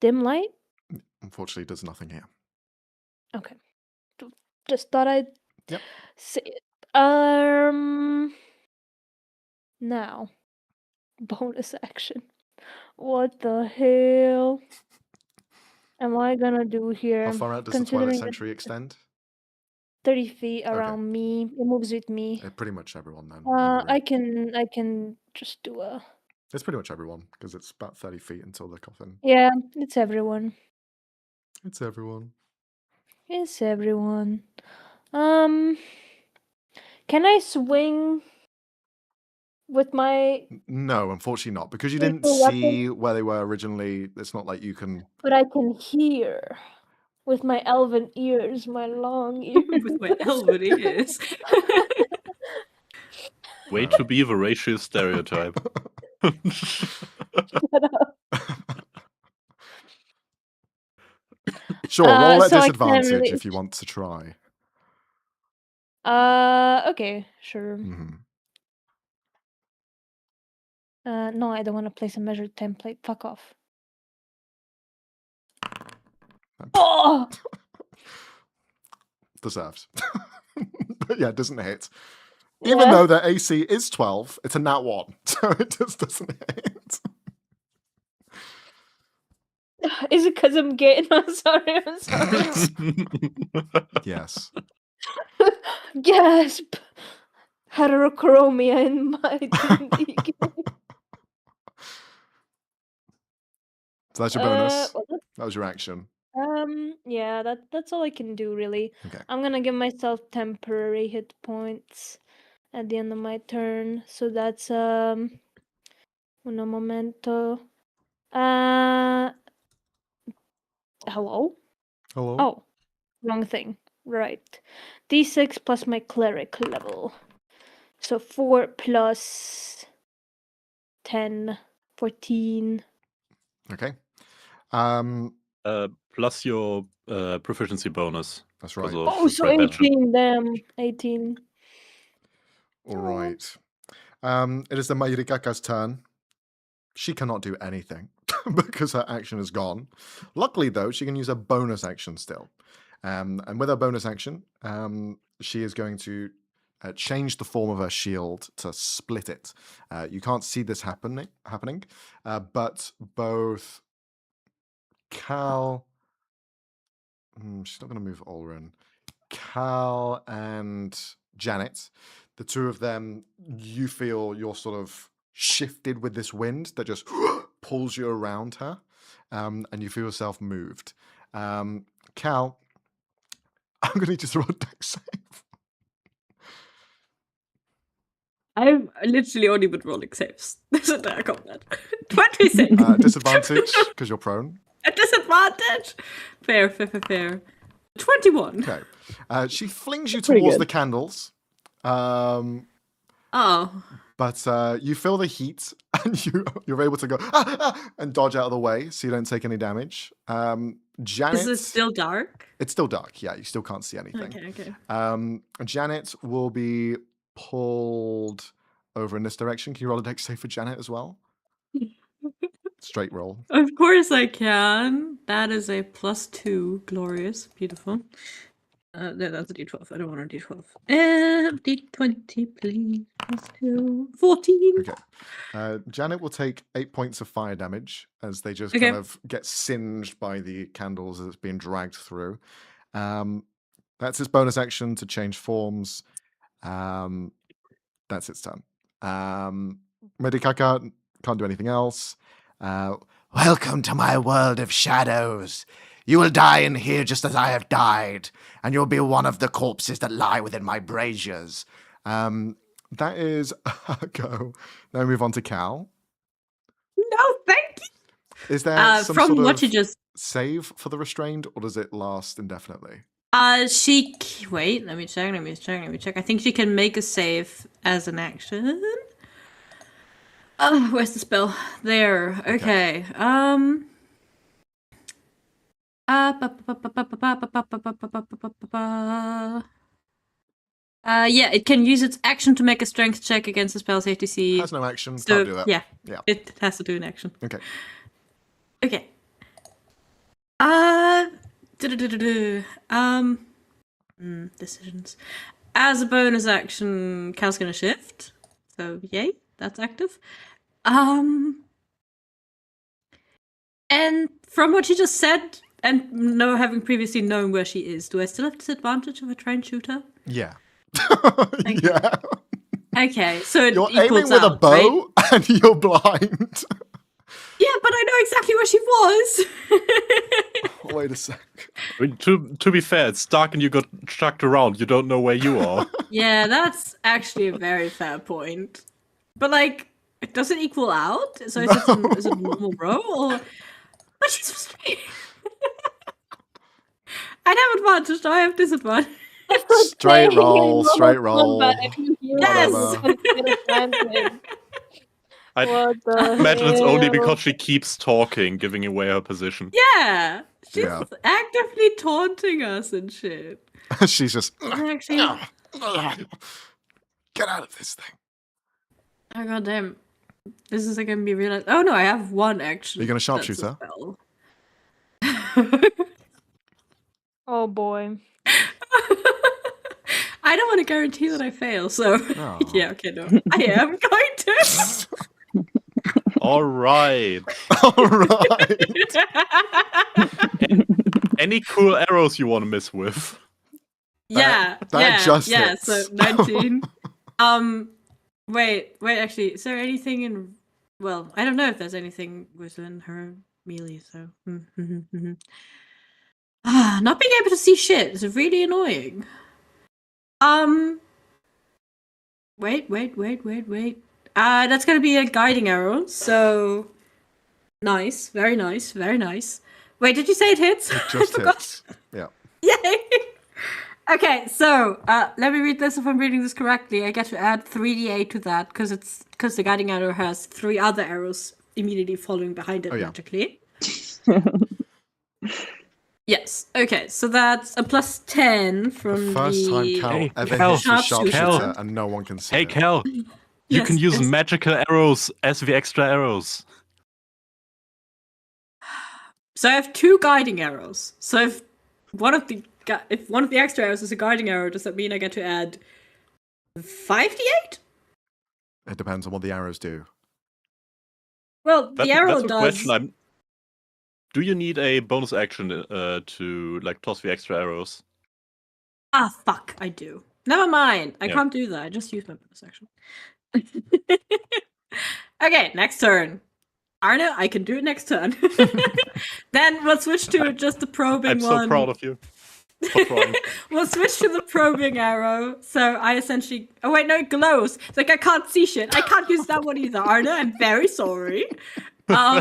dim light. Unfortunately, it does nothing here. Okay. Just thought I'd Yep. say it. Now, bonus action. What the hell am I gonna do here? How far out does the Twilight Considering Sanctuary extend? 30 feet around me. It moves with me. Pretty much everyone then. I can just do a. It's pretty much everyone because it's about 30 feet until the coffin. Yeah, it's everyone. It's everyone. It's everyone. Can I swing with my? No, unfortunately not, because you With didn't the weapon? see where they were originally. It's not like you can. But I can hear with my elven ears, my long ears. With my elven ears. Way to be the racial stereotype. Shut up. Sure, roll at so I can't disadvantage really- if you want to try. Okay, sure. Mm-hmm. No, I don't want to place a measured template. Fuck off. Oh! Deserved. But yeah, it doesn't hit. Even Yeah. though their AC is 12, it's a nat 1, so it just doesn't hit. Is it because I'm gay? No, I'm sorry. Yes. Gasp! Heterochromia in my D&D game. So that's your bonus. Well, That was your action. yeah, that's all I can do really. Okay. I'm gonna give myself temporary hit points at the end of my turn. So that's un momento. Hello? Hello? Oh, wrong thing. Right. D6 plus my cleric level. So 4 plus 10, 14. Okay. Plus your proficiency bonus. That's right. Oh, so 18, damn. 18. All right. It is the Mayurikaka's turn. She cannot do anything because her action is gone. Luckily, though, she can use a bonus action still. And with her bonus action, she is going to change the form of her shield to split it. You can't see this happening, but both Cal. She's not going to move Olrin. Cal and Janet, the two of them, you feel you're sort of shifted with this wind that just pulls you around her, and you feel yourself moved. Cal, I'm going to need you to roll a dex save. I've literally only been rolling saves this entire combat. 26. Disadvantage because you're prone. A disadvantage. Fair. 21. Okay. She flings you Pretty towards good. the candles. Oh. But you feel the heat, and you're able to go and dodge out of the way, so you don't take any damage. Janet, Is it still dark? it's still dark. Yeah, you still can't see anything. Okay. Janet will be pulled over in this direction. Can you roll a dex save for Janet as well? Straight roll. Of course I can. That is a +2. Glorious. Beautiful. No, that's a D12. I don't want a D12. D20, please. +2. 14. Okay. Janet will take 8 points of fire damage as they just Okay. kind of get singed by the candles as it's being dragged through. That's its bonus action to change forms. That's its turn. Medikaka can't do anything else. Welcome to my world of shadows. You will die in here just as I have died, and you'll be one of the corpses that lie within my braziers. That is a go. Now we move on to Cal. No, thank you. Is there some From sort what of you just save for the restrained, or does it last indefinitely? wait, let me check. I think she can make a save as an action. Oh, where's the spell? There. Okay. Yeah, it can use its action to make a strength check against the spell safety DC. Has no action. So, Can't do that. yeah, Yeah. it has to do an action. Okay. Okay. Decisions. As a bonus action, Cal's gonna shift. So yay, that's active. And from what you just said, and having previously known where she is, do I still have disadvantage if I try and shoot her? Yeah. Yeah. Okay, so it You're equals aiming with a out, right? bow and you're blind. Yeah, but I know exactly where she was. Wait a sec. I mean, to be fair, it's dark and you got chucked around. You don't know where you are. Yeah, that's actually a very fair point. But like, does it equal out? So is it a normal row or? But she's frustrating. I have advantage. Do I have disadvantage? Straight roll, straight roll. Yes. I What the imagine it's only hell? because she keeps talking, giving away her position. Yeah, she's Yeah. actively taunting us and shit. She's just Actually, get out of this thing. oh goddamn, this is gonna be real. Oh no, I have one actually. Are you gonna That's sharpshoot a her? spell. Oh boy. I don't want to guarantee that I fail, so Oh. yeah, okay, no, I am going to. All right. All right. Any cool arrows you want to miss with? Yeah, that just yeah. hits. So 19. Wait. Actually, is there anything in? Well, I don't know if there's anything within her melee. So, not being able to see shit is really annoying. Wait. That's gonna be a guiding arrow. So, nice, very nice. Wait, did you say it hits? It just I forgot. hits. Yeah. Yay! Okay, so let me read this. If I'm reading this correctly, I get to add 3d8 to that because the guiding arrow has 3 other arrows immediately following behind it Oh, yeah. magically. Yes. Okay, so that's a +10 from The first time the. Cal Hey, ever Cal. hits with Sharpshooter. sharpshooter and no one can see Hey, it. Cal, you Yes, can use yes. magical arrows as the extra arrows. So I have 2 guiding arrows. So if one of the extra arrows is a guiding arrow, does that mean I get to add 5d8? It depends on what the arrows do. Well, the arrow that's a does. question do you need a bonus action to like toss the extra arrows? Ah, fuck, I do. Never mind. I Yeah. can't do that. I just used my bonus action. Okay, next turn. Arna, I can do it next turn. Then we'll switch to just the probing I'm one. so proud of you. For trying. We'll switch to the probing arrow. So I essentially. Oh wait, no, it glows. It's like I can't see shit. I can't use that one either, Arna. I'm very sorry. I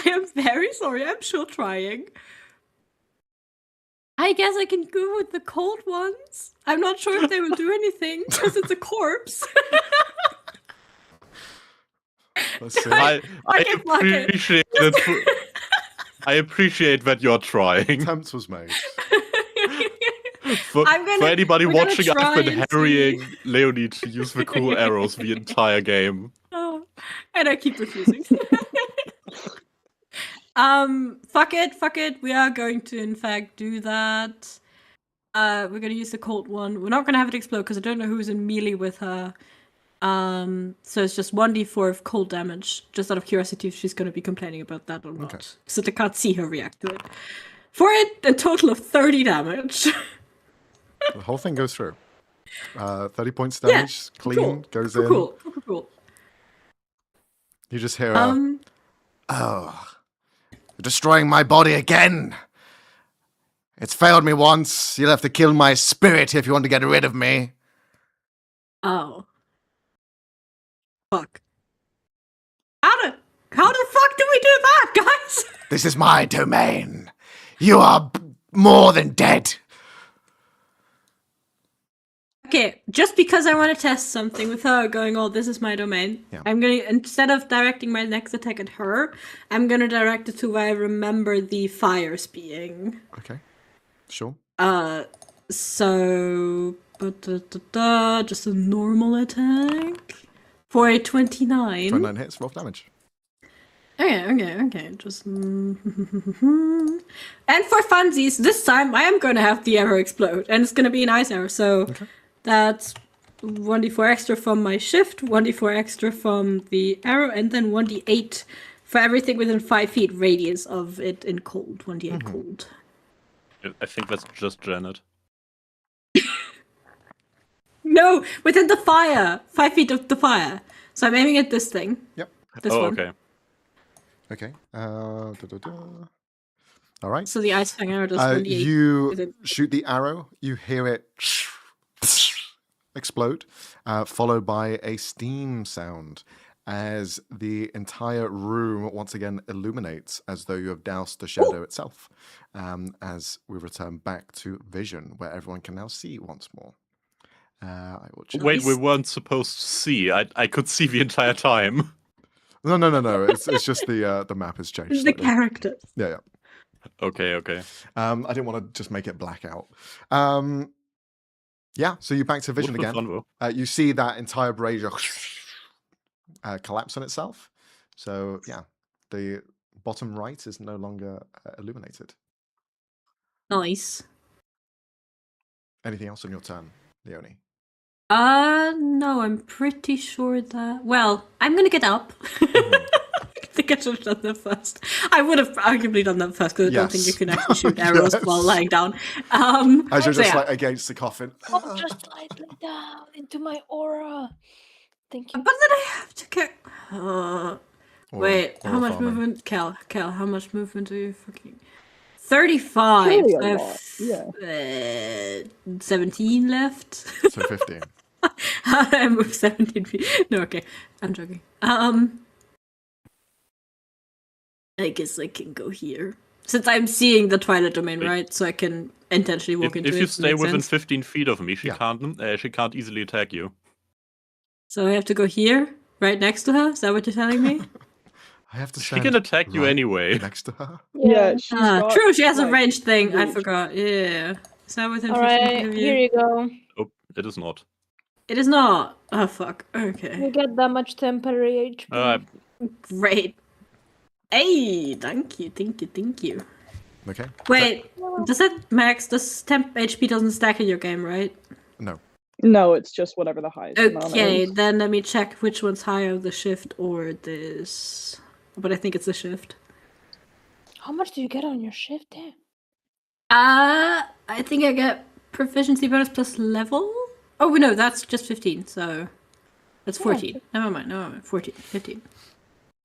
am very sorry. I'm still trying. I guess I can go with the cold ones. I'm not sure if they will do anything because it's a corpse. Let's see. I can block it. appreciate it. I appreciate that you're trying. Attempt was made. For anybody we're gonna watching, I've try been and harrying Leonie to use the cool arrows the entire game. Oh, and I keep refusing. Fuck it. We are going to, in fact, do that. We're gonna use the cold one. We're not gonna have it explode because I don't know who's in melee with her. So it's just 1d4 of cold damage. Just out of curiosity if she's gonna be complaining about that or not. Okay. So I can't see her react to it. For a total of 30 damage. The whole thing goes through. 30 points damage, clean, goes in. Cool. You just hear oh, you're destroying my body again. It's failed me once. You'll have to kill my spirit if you want to get rid of me. Oh. Fuck. How the fuck do we do that, guys? This is my domain. You are more than dead. Okay, just because I want to test something without going, oh, this is my domain, Yeah. I'm gonna, instead of directing my next attack at her, I'm gonna direct it to where I remember the fires being. Okay, sure. So, just a normal attack for a 29. 29 hits, roll damage. Okay, just... And for funsies, this time I am gonna have the arrow explode, and it's gonna be an ice arrow, so... Okay. That's 1d4 extra from my shift, 1d4 extra from the arrow, and then 1d8 for everything within 5 feet radius of it in cold. 1d8 cold. I think that's just Janet. No! Within the fire! 5 feet of the fire. So I'm aiming at this thing. Yep. This Oh, one. okay. Okay. All right. So the ice fang arrow does 1d8. You shoot the arrow. You hear it explode, followed by a steam sound as the entire room once again illuminates as though you have doused the shadow itself. As we return back to vision, where everyone can now see once more. I will check. Wait, we weren't supposed to see. I could see the entire time. No. It's just the map has changed. The Slightly. characters. Yeah. Okay. I didn't want to just make it black out. Yeah, so you're back to vision Would be again. fun, though. You see that entire brazier collapse on itself. So, yeah, the bottom right is no longer illuminated. Nice. Anything else on your turn, Leonie? No, I'm pretty sure that... Well, I'm gonna get up. I think I should have done that first. I would have arguably done that first because I don't think you can actually shoot arrows while lying down. As you're just yeah. like against the coffin. Oh, just slightly down into my aura. Thank you. But then I have to get... wait, how or much farming. movement? Cal, how much movement do you fucking... 35. Really a I lot, yeah. 17 left. So 15. I moved 17 feet. No, okay. I'm joking. I guess I can go here. Since I'm seeing the Twilight Domain, right? So I can intentionally walk into it. If you stay makes within sense. 15 feet of me, she Yeah. can't easily attack you. So I have to go here, right next to her? Is that what you're telling me? I have to She stand can attack you right anyway. next to her. Yeah, she's got, True, she has a like, ranged thing. I reach. forgot. Yeah. Is that within 15 feet Alright, of here you? you go. Oh, it is not. It is not. Oh, fuck. You Okay. get that much temporary HP. Great. Hey, thank you. Okay. Wait, does temp HP doesn't stack in your game, right? No. No, it's just whatever the highest amount Okay, is. then let me check which one's higher, the shift or this. But I think it's the shift. How much do you get on your shift there? I think I get proficiency bonus plus level. Oh no, that's just 15. So that's 14. Never mind. 14, 15.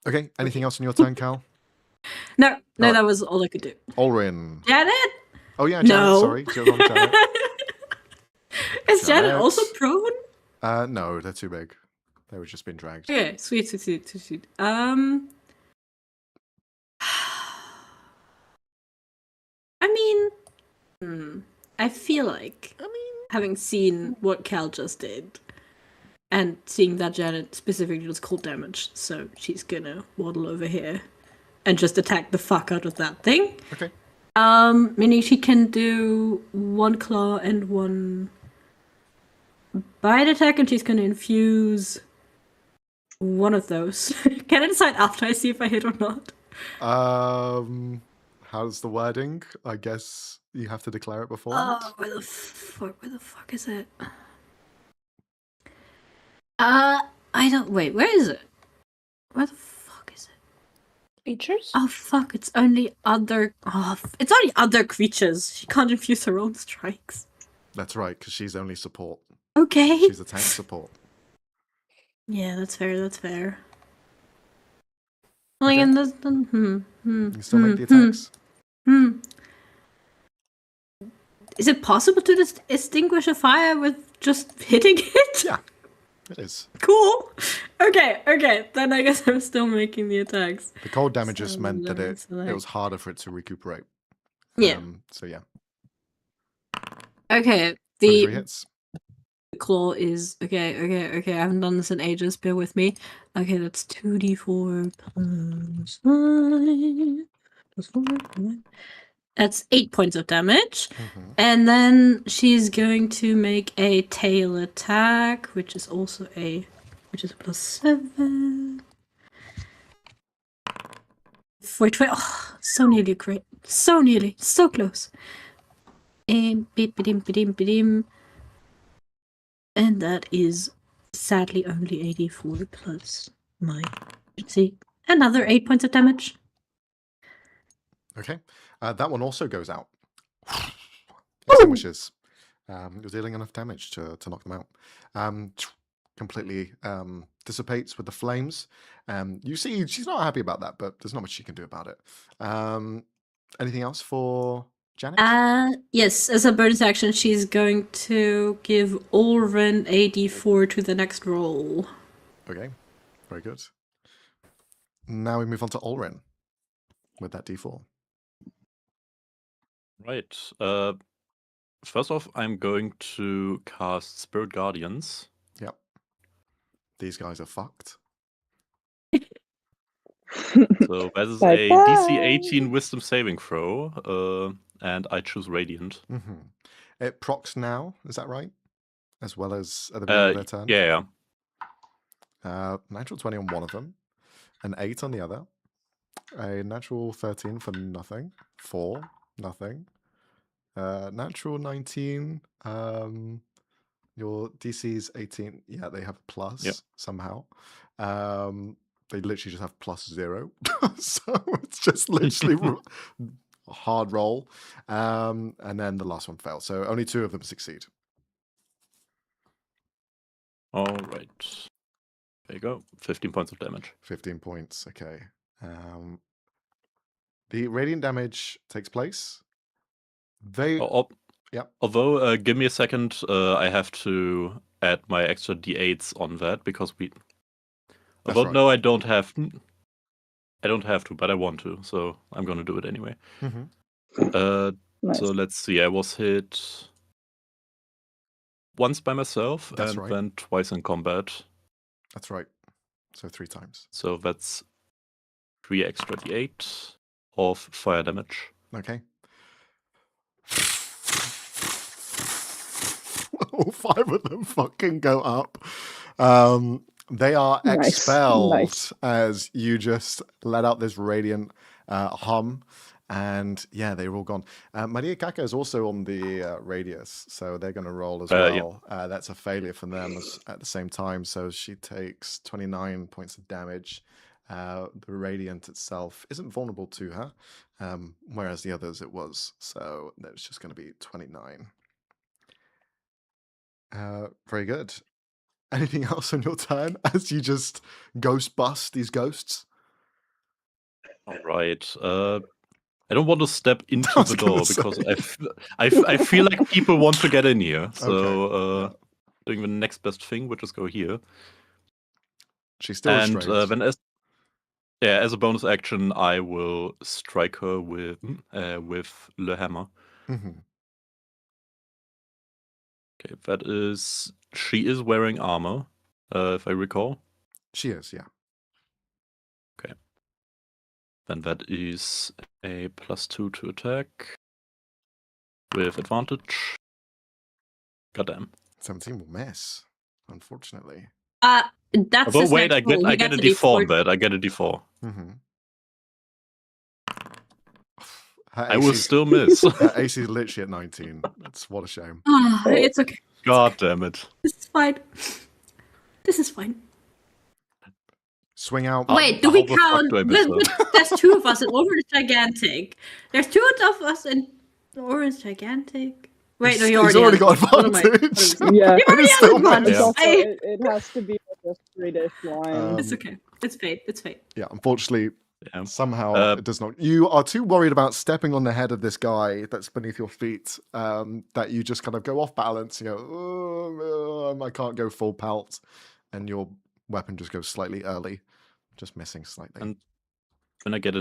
Okay, anything else on your turn, Cal? No, Alright. that was all I could do. Olrin. Janet? Oh yeah, Janet, No. sorry. Janet. Is Janet Janet. also prone? No, they're too big. They were just being dragged. Okay, sweet. I mean, I feel like, having seen what Cal just did, and seeing that Janet specifically does cold damage, so she's gonna waddle over here and just attack the fuck out of that thing. Okay. Meaning she can do 1 claw and 1 bite attack, and she's gonna infuse one of those. Can I decide after I see if I hit or not? How's the wording? I guess you have to declare it before. Oh, where the fuck is it? I don't. Wait, where is it? Where the fuck is it? Features? Oh fuck! It's only other. It's only other creatures. She can't infuse her own strikes. That's right, because she's only support. Okay. She's a tank support. Yeah, that's fair. Like, and this, You still make the attacks? Is it possible to extinguish a fire with just hitting it? Yeah, it is. Cool. Okay. Then I guess I'm still making the attacks. The cold damage just meant that it select. was harder for it to recuperate. Yeah. So yeah. Okay. 23 The hits. claw is okay. I haven't done this in ages. Bear with me. Okay, that's 2d4 plus 5 plus 4. That's 8 points of damage. And then she's going to make a tail attack, which is also a plus 7. Wait. Oh, so nearly great. So nearly. So close. And that is sadly only 84 plus my see. Another 8 points of damage. Okay. That one also goes out. Extinguishes. You're dealing enough damage to knock them out. Completely dissipates with the flames. You see, she's not happy about that, but there's not much she can do about it. Anything else for Janet? Yes, as a bonus action, she's going to give Ulrin a d4 to the next roll. Okay, very good. Now we move on to Ulrin with that d4. Right. First off, I'm going to cast Spirit Guardians. Yep. These guys are fucked. So that is Bye a bye. DC 18 Wisdom saving throw, and I choose Radiant. It procs now, is that right? As well as at the beginning of their turn? Yeah. Natural 20 on one of them, an 8 on the other, a natural 13 for nothing, 4, nothing, natural 19, your DC's 18, yeah, they have a plus somehow. They literally just have plus 0, so it's just literally a hard roll, and then the last one fails, so only 2 of them succeed. All right. There you go. 15 points of damage. 15 points, okay. The radiant damage takes place. Although, give me a second. I have to add my extra d8s on that because we. Although no, I don't have. I don't have to, but I want to, so I'm gonna do it anyway. Nice. So let's see. I was hit once by myself, and then twice in combat. That's right. So 3 times. So that's 3 extra d8 of fire damage. Okay. All 5 of them fucking go up. They are Nice, expelled nice. as you just let out this radiant hum. And yeah, they're all gone. Maria Kaka is also on the radius, so they're going to roll as well. Yeah. That's a failure for them at the same time, so she takes 29 points of damage. The radiant itself isn't vulnerable to her, whereas the others it was. So that's just going to be 29. Very good. Anything else on your turn as you just ghost bust these ghosts? All right. I don't want to step into I was the gonna door say. because I feel like people want to get in here. So Okay, doing the next best thing, which is go here. She's still And restrained. then as a bonus action, I will strike her with the hammer. Mhm. Okay, she is wearing armor, if I recall. She is, yeah. Okay. Then that is a +2 to attack with advantage. Goddamn. 17 will miss, unfortunately. That's Although his wait, next I roll. He get a gets D4 bet. I get a D4. Mm-hmm. I will still miss. Her AC is literally at 19. That's what a shame. It's okay. God damn it. This is fine. This is fine. Swing out. Wait, do we how the fuck count? do I miss There's two of us in Orange Gigantic. There's two of us in Orange Gigantic. Wait, no, He's already got What am I- advantage. Yeah. You already It's have still advantage. It's Yeah. also, it has to be a straight-ish line. It's okay. It's fate. It's fate. Yeah, unfortunately, Yeah. somehow it does not. You are too worried about stepping on the head of this guy that's beneath your feet that you just kind of go off balance. You go, I can't go full pelt. And your weapon just goes slightly early, just missing slightly. And then I get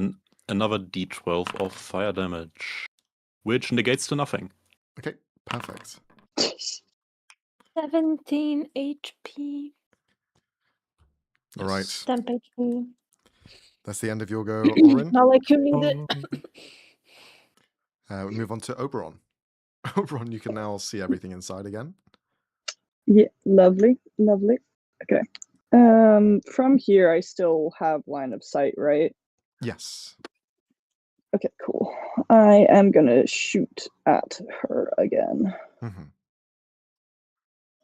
another D12 of fire damage, which negates to nothing. Okay, perfect. 17 HP. All right. Yes. 10 HP. That's the end of your go, Orin. Not like you need it. We move on to Oberon. Oberon, you can now see everything inside again. Yeah, lovely. Okay. From here, I still have line of sight, right? Yes. Okay, cool. I am gonna shoot at her again. Mm-hmm.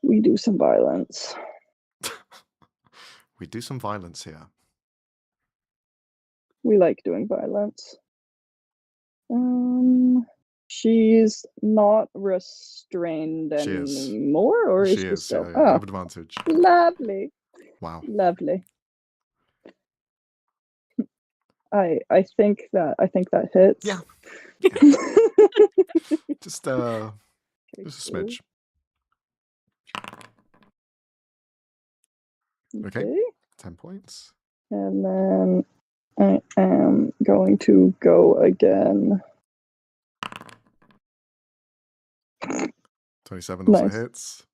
We do some violence. We do some violence here. We like doing violence. She's not restrained She is. anymore, or is She she is. still? Yeah, you Oh, have advantage. lovely, Wow. lovely. I think that hits. Yeah. Just a smidge. Okay. 10 points. And then I am going to go again. 27 also Nice. hits.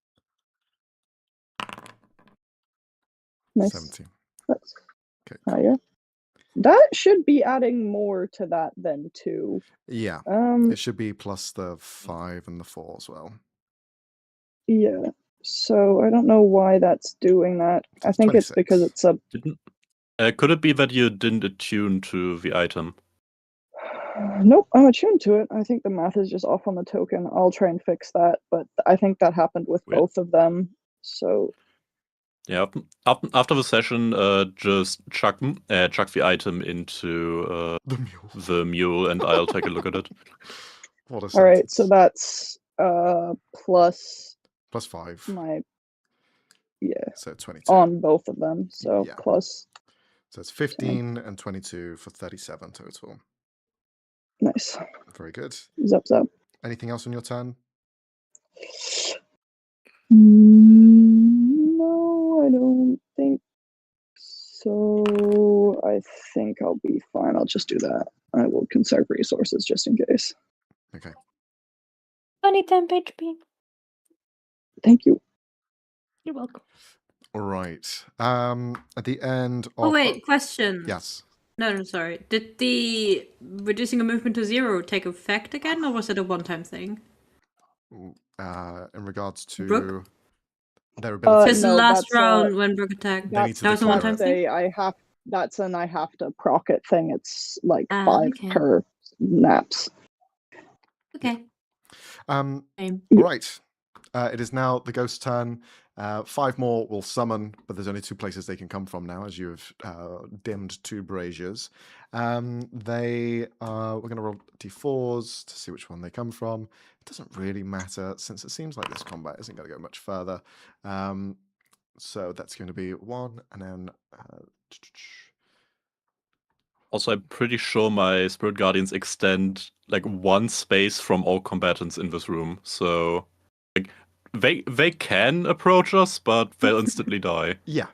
Nice. 17. That's Okay. Cool. higher. That should be adding more to that than 2. Yeah. It should be plus the 5 and the 4 as well. Yeah. So I don't know why that's doing that. I That's think 26. it's because it's a. Could it be that you didn't attune to the item? Nope, I'm attuned to it. I think the math is just off on the token. I'll try and fix that, but I think that happened with Weird. both of them. So Yeah. After the session, just chuck the item into The mule. the mule, and I'll take a look at it. What a all right, sentence. so that's plus Plus 5. my So 22. on both of them. So Yeah. plus So it's 15 and 22 for 37 total. nice. Very good. Zap zap. Anything else on your turn? No, I don't think so. I think I'll be fine. I'll just do that. I will conserve resources just in case. Okay. 20 HP. Thank you. You're welcome. All right. At the end of. Oh wait, question. Yes. No, sorry. Did the reducing a movement to 0 take effect again, or was it a one-time thing? In regards to. Brooke? Their ability. It's the No, last that's, round when Brook attacked. They need to That was a declare one-time it. thing? I have that's an I have to proc it thing. It's like Ah, 5 okay. per naps. Okay. Um, Same. right. It is now the ghost's turn. 5 more will summon, but there's only 2 places they can come from now, as you've dimmed 2 braziers. We're going to roll d4s to see which one they come from. It doesn't really matter, since it seems like this combat isn't going to go much further. So that's going to be 1, and then... Also, I'm pretty sure my Spirit Guardians extend like 1 space from all combatants in this room. So like, they can approach us, but they'll instantly die. Yeah.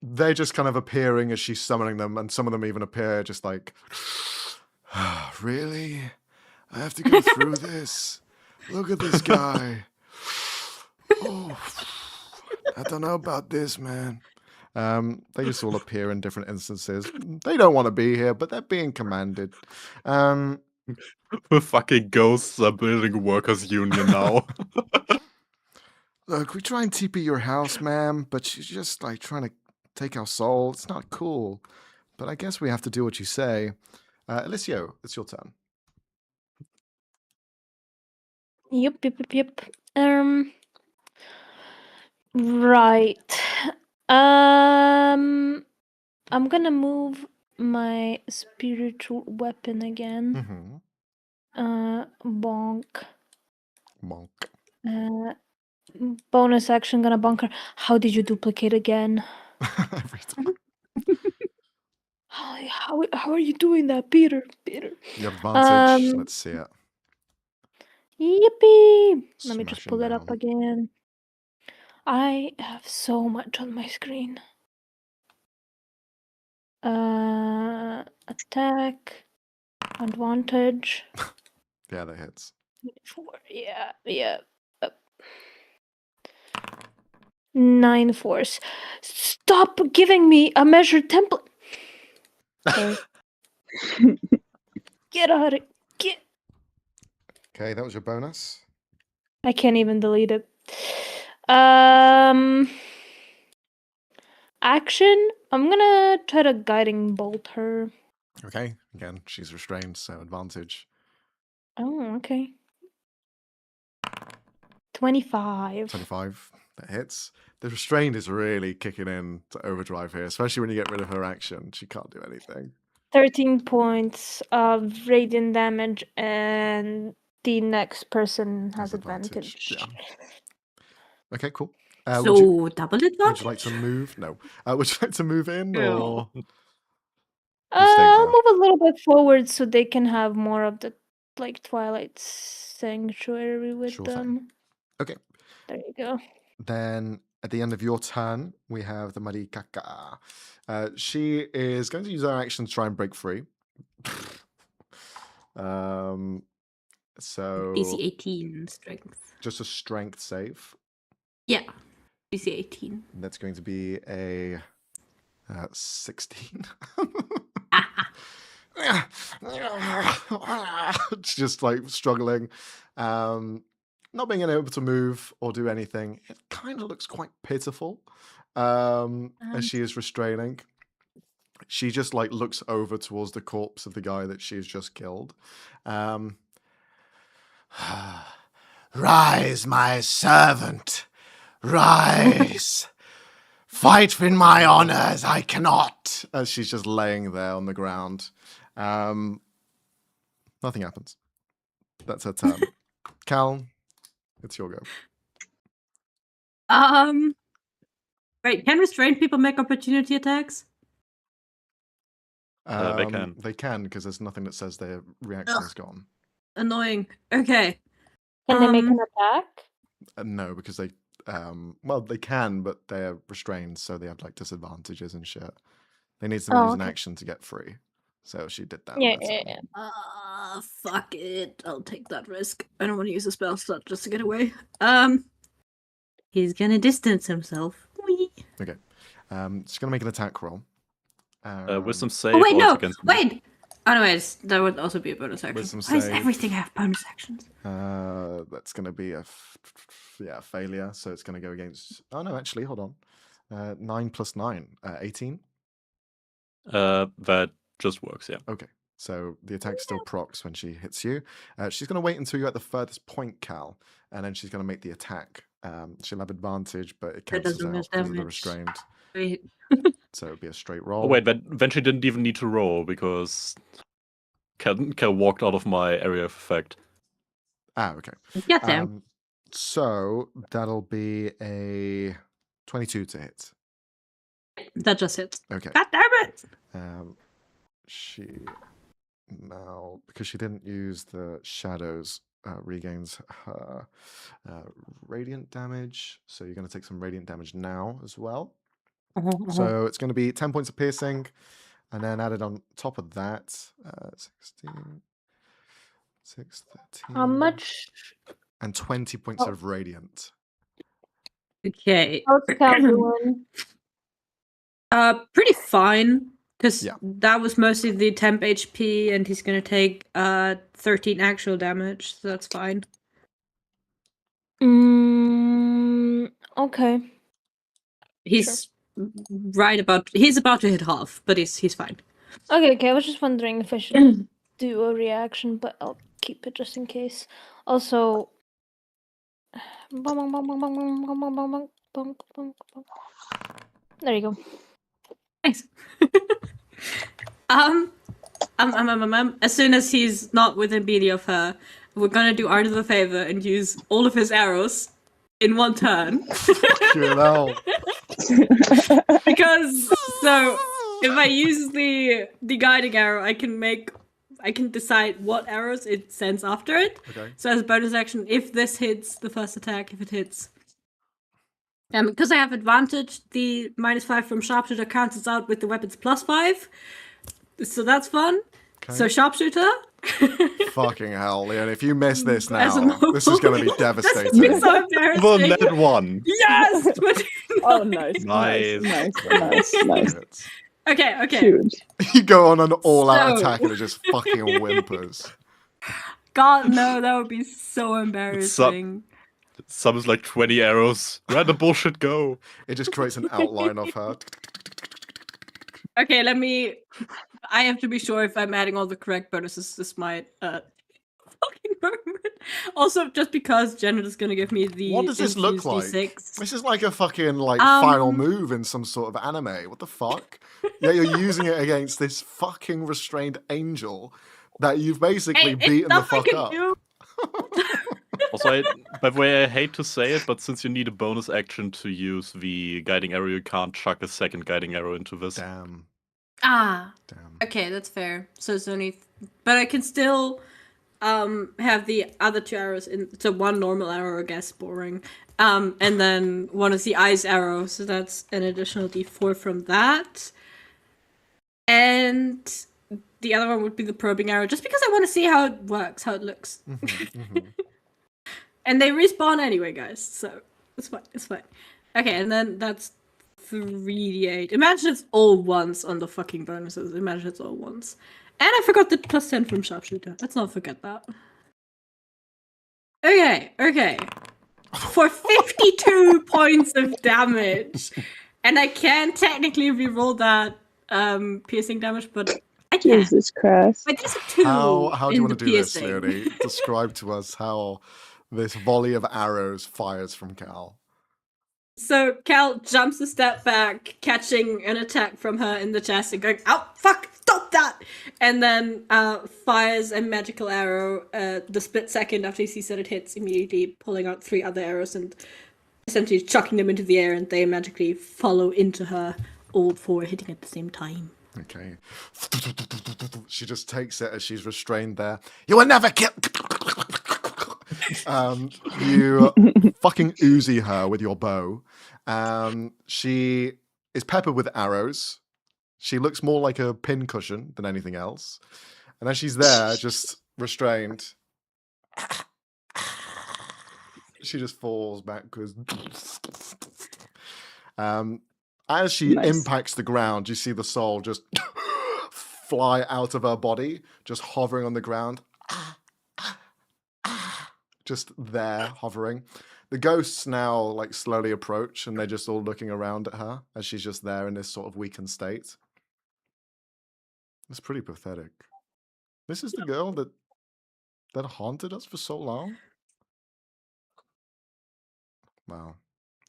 They're just kind of appearing as she's summoning them, and some of them even appear just like, really? I have to go through this? Look at this guy. Oh, I don't know about this, man. They just all appear in different instances. They don't want to be here, but they're being commanded. The fucking ghosts are building a workers' union now. Look, we try and TP your house, ma'am, but she's just like trying to take our soul. It's not cool. But I guess we have to do what you say. Alicio, it's your turn. Yep. Right. I'm gonna move my spiritual weapon again. Bonk. Monk. Bonus action, gonna bunker. How did you duplicate again? Every time. How are you doing that, Peter? You have advantage. Let's see it. Yippee! Let me just Smashing pull it up down. again. I have so much on my screen. Attack, advantage. Yeah, that hits. 4, yeah. 9 force. Stop giving me a measured template. Sorry. Get out of get. Okay, that was your bonus. I can't even delete it. Action. I'm gonna try to guiding bolt her. Okay, again, she's restrained, so advantage. Oh, okay. 25. 25, that hits. The restrained is really kicking in to overdrive here, especially when you get rid of her action. She can't do anything. 13 points of radiant damage, and the next person has advantage. Yeah. Okay, cool. So double would advantage? you like to move? No. Would you like to move in, No. or I'll there? move a little bit forward so they can have more of the like Twilight Sanctuary with Sure them. thing. Okay. There you go. Then at the end of your turn, we have the Marikaka. She is going to use her action to try and break free. So DC 18 strength. just a strength save. Yeah. DC 18. That's going to be a 16. It's just like struggling, not being able to move or do anything. It kind of looks quite pitiful as she is restraining. She just like looks over towards the corpse of the guy that she has just killed. Rise, my servant, rise. Fight in my honor as I cannot. As she's just laying there on the ground. Nothing happens. That's her turn. Cal, it's your go. Right, can restrained people make opportunity attacks? They can. They can, because there's nothing that says their reaction is gone. Annoying. Okay. Can they make an attack? No, because they well, they can, but they're restrained, so they have like disadvantages and shit. They need to use an action to get free. So she did that. Yeah. Fuck it. I'll take that risk. I don't want to use a spell slot just to get away. He's gonna distance himself. Whee. Okay. She's gonna make an attack roll. Wisdom save. Oh wait, no! Against Wait! Oh no, wait, that would also be a bonus action. Wisdom Why does save. everything have bonus actions? That's gonna be a yeah, failure. So it's going to go against. Oh no, actually, hold on. 9 plus 9, 18. That just works. Yeah. Okay, so the attack still procs when she hits you. She's going to wait until you're at the furthest point, Cal, and then she's going to make the attack. She'll have advantage, but it cancels doesn't out miss because of the damage. restrained. Wait. So it'd be a straight roll. Oh wait, then she didn't even need to roll because Cal walked out of my area of effect. Ah, okay. Get him. So that'll be a 22 to hit. That just hits. Okay. God damn it! She now, because she didn't use the shadows, regains her radiant damage. So you're going to take some radiant damage now as well. So it's going to be 10 points of piercing, and then added on top of that, 16, 6, 13. How much? And 20 points of radiant. Okay. How's Cal doing? Pretty fine. Because Yeah. that was mostly the temp HP, and he's gonna take 13 actual damage, so that's fine. Okay. He's he's about to hit half, but he's fine. Okay. I was just wondering if I should do a reaction, but I'll keep it just in case. Also, there you go. Nice. As soon as he's not within BD of her, we're gonna do Art of the Favor and use all of his arrows in one turn. You know. Because so if I use the guiding arrow, I can decide what arrows it sends after it. Okay. So as a bonus action, if this hits the first attack, if it hits. Because I have advantage, the -5 from sharpshooter cancels out with the weapon's +5. So that's fun. Okay. So sharpshooter. Fucking hell, Leon. If you miss this As a now, this is going to be It's devastating. so embarrassing. The net one. Yes! Oh, nice. Nice. Okay. Huge. You go on an all-out So- attack and it just fucking whimpers. God, no, that would be so embarrassing. Some is like 20 arrows. Where'd the bullshit go? It just creates an outline of her. Okay, I have to be sure if I'm adding all the correct bonuses. This might fucking moment. Also, just because Janet is gonna give me the What does this look infused like? D6. This is like a fucking final move in some sort of anime. What the fuck? Yeah, you're using it against this fucking restrained angel that you've basically beaten the fuck up. Also, by the way, I hate to say it, but since you need a bonus action to use the guiding arrow, you can't chuck a second guiding arrow into this. Damn. Ah, Damn. okay, that's fair. So it's only, but I can still have the other 2 arrows in. So one normal arrow, I guess, boring. And then one is the ice arrow, so that's an additional D4 from that. And the other one would be the probing arrow, just because I want to see how it works, how it looks. And they respawn anyway, guys. So it's fine. It's fine. Okay, and then that's 3d8. Imagine it's all ones on the fucking bonuses. Imagine it's all ones. And I forgot the +10 from sharpshooter. Let's not forget that. Okay. For 52 points of damage. And I can technically reroll that piercing damage, but I can't. Jesus Christ. But there's a 2 How do you in want the to do this, piercing. Leonie? Describe to us how this volley of arrows fires from Cal. So Cal jumps a step back, catching an attack from her in the chest and going, "Ow, fuck, stop that!" And then fires a magical arrow the split second after he sees that it hits, immediately pulling out 3 other arrows and essentially chucking them into the air, and they magically follow into her, all 4 hitting at the same time. Okay. She just takes it as she's restrained there. You will never kill. You fucking Uzi her with your bow. She is peppered with arrows. She looks more like a pincushion than anything else. And as she's there, just restrained, she just falls backwards. As she impacts the ground, you see the soul just fly out of her body, just hovering on the ground. Just there, hovering. The ghosts now like slowly approach, and they're just all looking around at her as she's just there in this sort of weakened state. It's pretty pathetic. This is the girl that haunted us for so long. Wow.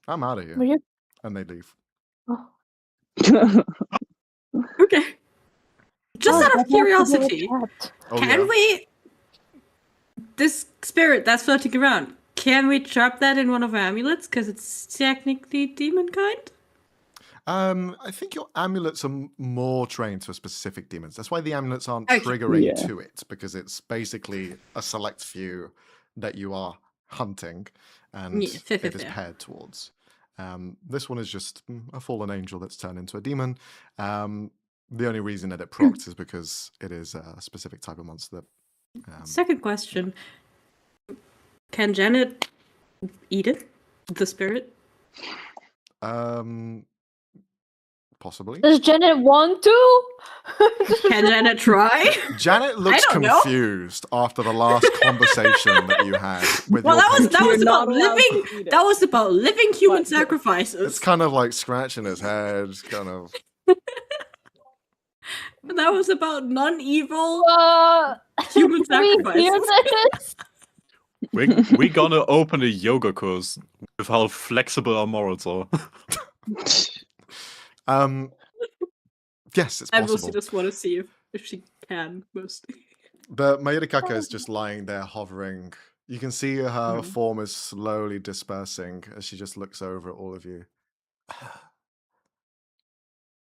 I'm out of here. Were you? And they leave. Oh. Okay. Just out of curiosity, Oh, can yeah. we... This spirit that's floating around, can we trap that in one of our amulets? Because it's technically demon kind? I think your amulets are more trained to specific demons. That's why the amulets aren't Okay. triggering Yeah. to it, because it's basically a select few that you are hunting, and Yeah, fair, it is fair. paired towards. This one is just a fallen angel that's turned into a demon. The only reason that it procs is because it is a specific type of monster. Second question. Can Janet eat it? The spirit? Possibly. Does Janet want to? Can Janet try? Janet looks don't know. confused after the last conversation that you had with Well, your that was patron. You're about not allowed to living. eat it. That was about living human But- sacrifices. It's kind of like scratching his head, kind of. That was about non-evil can human we hear sacrifices. this? We're gonna open a yoga course with how flexible our morals are. Yes, it's I mostly possible. just want to see if she can, mostly. The Mayurikaka is just lying there hovering. You can see her form is slowly dispersing as she just looks over at all of you.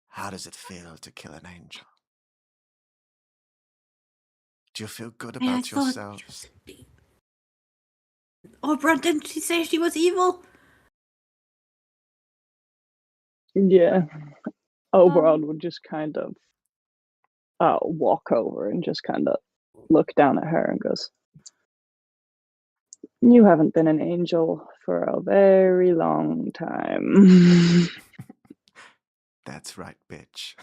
How does it feel to kill an angel? Do you feel good I about thought yourselves? Oh, Brent, didn't she say she was evil? Yeah. Oberon would just kind of walk over and just kind of look down at her and goes, "You haven't been an angel for a very long time." That's right, bitch.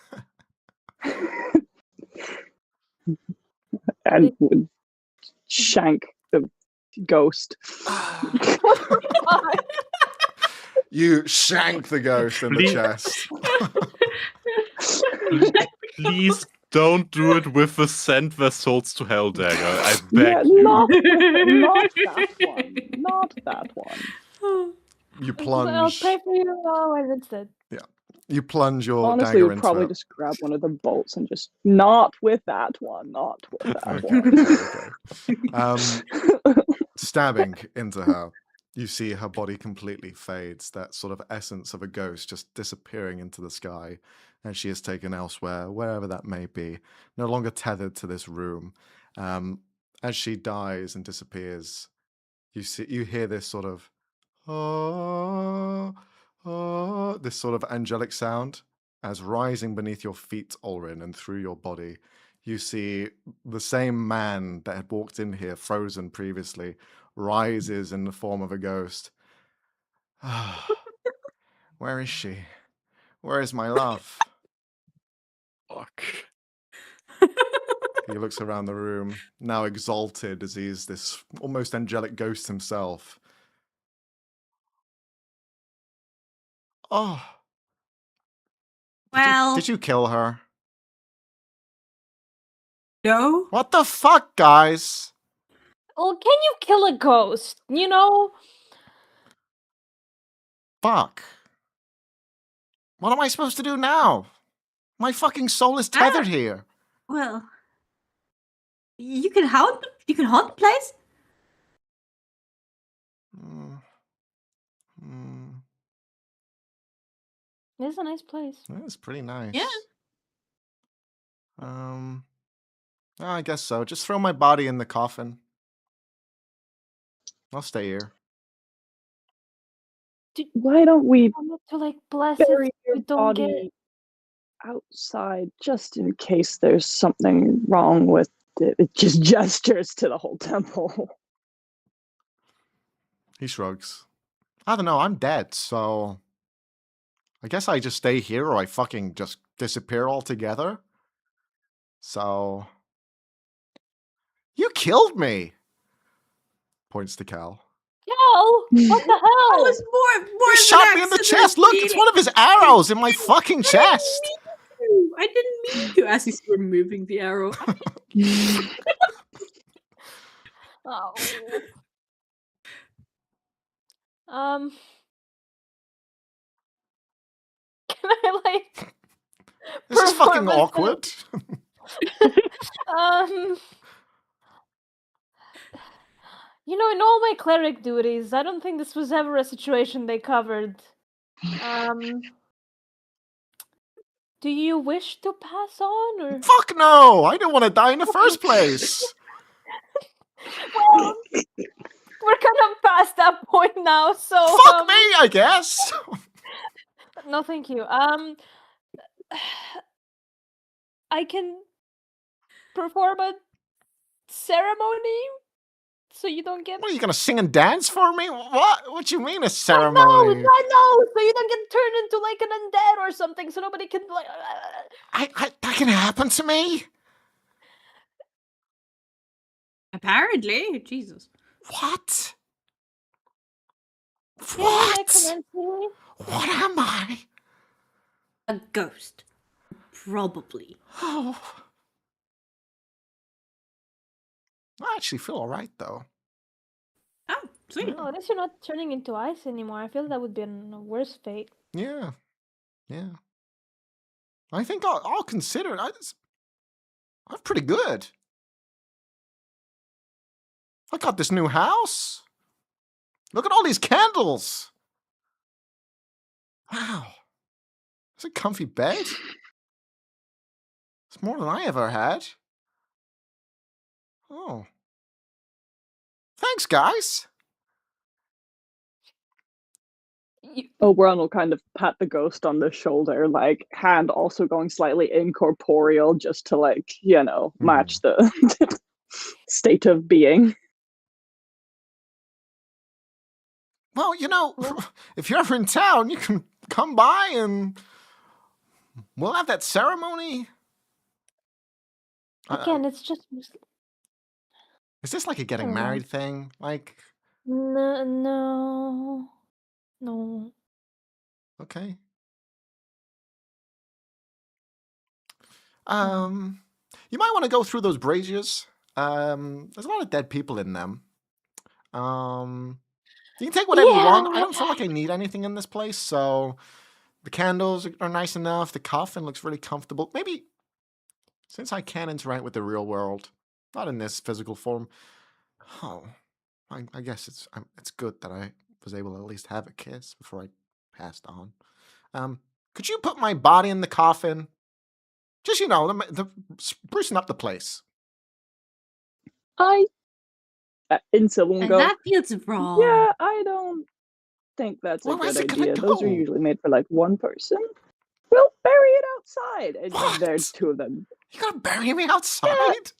And would shank the ghost. You shank the ghost in the Please. chest. Please don't do it with the send their souls to hell dagger. I Yeah, beg you. not that one. Not that one. You I'll plunge. pray for you always instead. You plunge your Honestly, dagger would into probably it. just grab one of the bolts and just not with that one. Not with that Okay. Stabbing into her, you see her body completely fades, that sort of essence of a ghost just disappearing into the sky, and she is taken elsewhere, wherever that may be, no longer tethered to this room. As she dies and disappears, you hear this sort of this sort of angelic sound as rising beneath your feet, Ulrin, and through your body. You see the same man that had walked in here, frozen previously, rises in the form of a ghost. Where is she? Where is my love? Fuck. He looks around the room, now exalted as he's this almost angelic ghost himself. Oh. Well, Did you kill her? no. What the fuck, guys? Well, can you kill a ghost? You know? Fuck. What am I supposed to do now? My fucking soul is tethered here. Well, you can haunt. You can haunt the place. It's a nice place. That's pretty nice. Yeah. I guess so. Just throw my body in the coffin. I'll stay here. Why don't we I'm not to like bless bury it. your You don't get. body outside just in case there's something wrong with it? It just gestures to the whole temple. He shrugs. I don't know. I'm dead, so I guess I just stay here or I fucking just disappear altogether. So you killed me. Points to Cal. Cal, what the That hell? was more He than shot me in the accident, chest. Look, it's Phoenix. one of his arrows in my fucking chest. I didn't mean to. As he's removing the arrow. Oh. Can I like? This is fucking performance awkward. You know, in all my cleric duties, I don't think this was ever a situation they covered. Do you wish to pass on, or? Fuck no! I didn't want to die in the first place. Well, we're kind of past that point now, so. Fuck me, I guess. No, thank you. I can perform a ceremony, so you don't get. What, are you gonna sing and dance for me? What? What you mean a I ceremony? know, so you don't get turned into like an undead or something, so nobody can like. That can happen to me? Apparently, Jesus. What? Yeah, What? necromancy. What am I? A ghost. Probably. Oh. I actually feel alright though. Oh, sweet. Oh, at least you're not turning into ice anymore. I feel that would be a worse fate. Yeah. Yeah. I think I'll consider it. I'm pretty good. I got this new house. Look at all these candles. Wow. It's a comfy bed. It's more than I ever had. Oh. Thanks, guys. Oberon will kind of pat the ghost on the shoulder, like hand also going slightly incorporeal just to like, match the state of being. Well, if you're ever in town, you can come by and we'll have that ceremony. Again, it's just. Is this like a getting married thing? Like. No. Okay. You might want to go through those braziers. There's a lot of dead people in them. You can take whatever you want. I don't feel like I need anything in this place, so the candles are nice enough. The coffin looks really comfortable. Maybe since I can interact with the real world, not in this physical form. Oh, I guess it's good that I was able to at least have a kiss before I passed on. Could you put my body in the coffin? Just, the sprucing up the place. Insa won't go. That feels wrong. Yeah, I don't think that's a good idea. Those are usually made for like one person. We'll bury it outside. And What? there's two of them. You gonna bury me outside?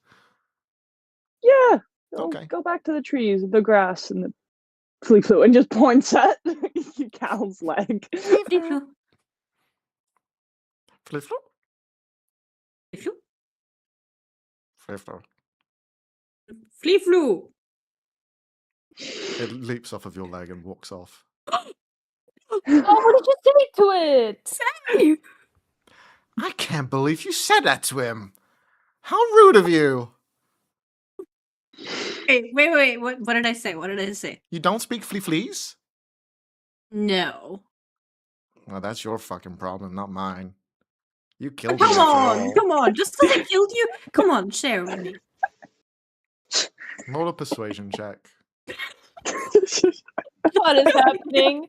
Yeah. Okay. Go back to the trees, the grass, and the flea and just points at Cal's leg. Flea-flu. Flip-flop? Flea-flu. Flip-flop. Flea-flu. It leaps off of your leg and walks off. Oh, what did you say to it? Say. I can't believe you said that to him. How rude of you. Hey, wait. What did I say? What did I say? You don't speak fleas? No. Well, that's your fucking problem, not mine. You killed me. Come on. Just because I killed you? Come on, share with me. Roll a persuasion check. What is happening?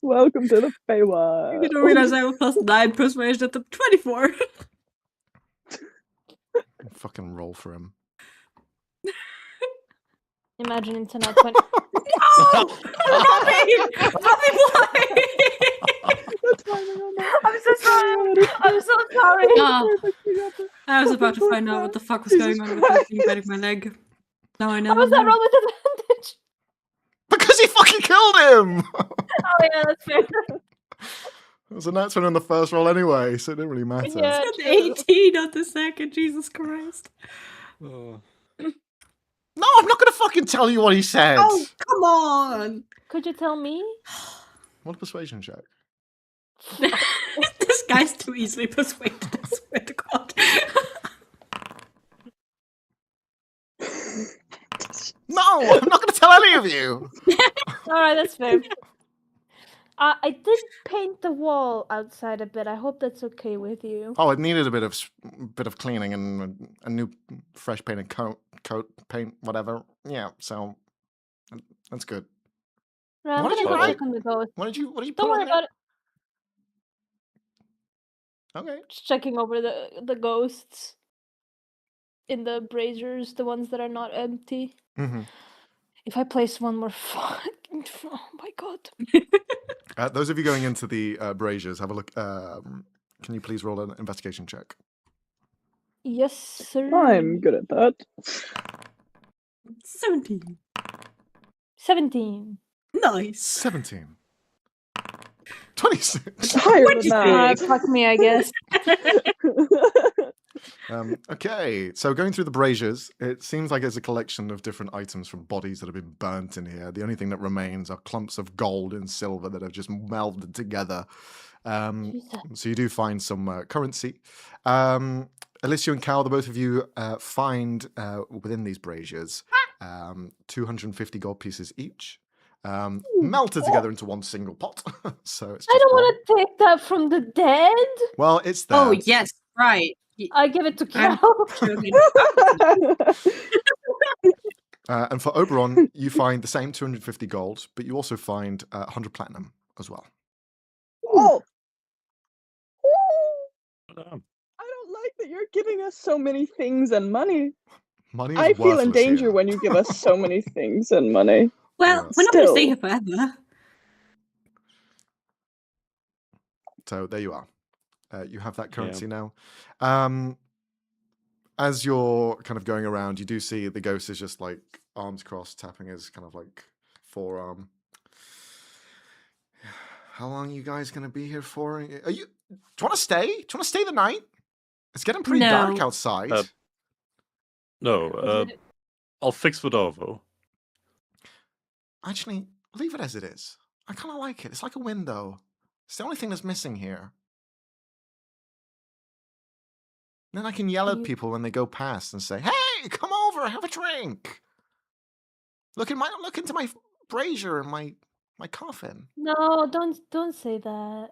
Welcome to the Feywild. You don't realize I have a +9 persuasion at the 24. Fucking roll for him. Imagine it's not 20. No! Robbie, why? I'm so sorry. I'm so sorry. Oh, I was about to find out what the fuck was going on with that thing biting my leg. Now I know. How was that roll with advantage? Because he fucking killed him! Oh yeah, that's fair. It was a nat 1 on the first roll anyway, so it didn't really matter. Yeah. It's 18 on the second, Jesus Christ. Oh. No, I'm not going to fucking tell you what he said. Oh, come on! Could you tell me? What a persuasion check. This guy's too easily persuaded, I swear to God. No, I'm not going to tell any of you. Alright, that's fair. I did paint the wall outside a bit. I hope that's okay with you. Oh, it needed a bit of cleaning and a new fresh painted coat, paint, whatever. Yeah, so that's good. Right, I'm What did gonna you go write? check on the ghost. What did you put Don't on worry there? about it. Okay. Just checking over the ghosts in the braziers, the ones that are not empty. Mm-hmm. If I place one more fucking... Oh my god. Those of you going into the braziers, have a look. Can you please roll an investigation check? Yes, sir. I'm good at that. 17. 17. Nice. 17. 26. Higher What'd than you that. Fuck me, I guess. Okay, so going through the braziers, it seems like it's a collection of different items from bodies that have been burnt in here. The only thing that remains are clumps of gold and silver that have just melded together. Jesus. So you do find some currency. Alicia and Cal, the both of you find within these braziers 250 gold pieces each. Melted together into one single pot. So it's just I don't gold. want to take that from the dead. Well, it's there. Oh, yes, right. I give it to I'm Cal. joking. And for Oberon, you find the same 250 gold, but you also find 100 platinum as well. Oh! Um, I don't like that you're giving us so many things and money. Money is I feel in worthless danger here. when you give us so many things and money. Well, Yeah. we're not going to stay Still. here forever. So there you are. You have that Yeah. currency now. As you're kind of going around, you do see the ghost is just like arms crossed, tapping his kind of like forearm. How long are you guys going to be here for? Do you want to stay? Do you want to stay the night? It's getting pretty dark No. outside. No, I'll fix Vodovo. Actually, leave it as it is. I kind of like it. It's like a window. It's the only thing that's missing here. Then I can yell at people when they go past and say, "Hey, come over, have a drink. Look into my brazier and my coffin." No, don't say that.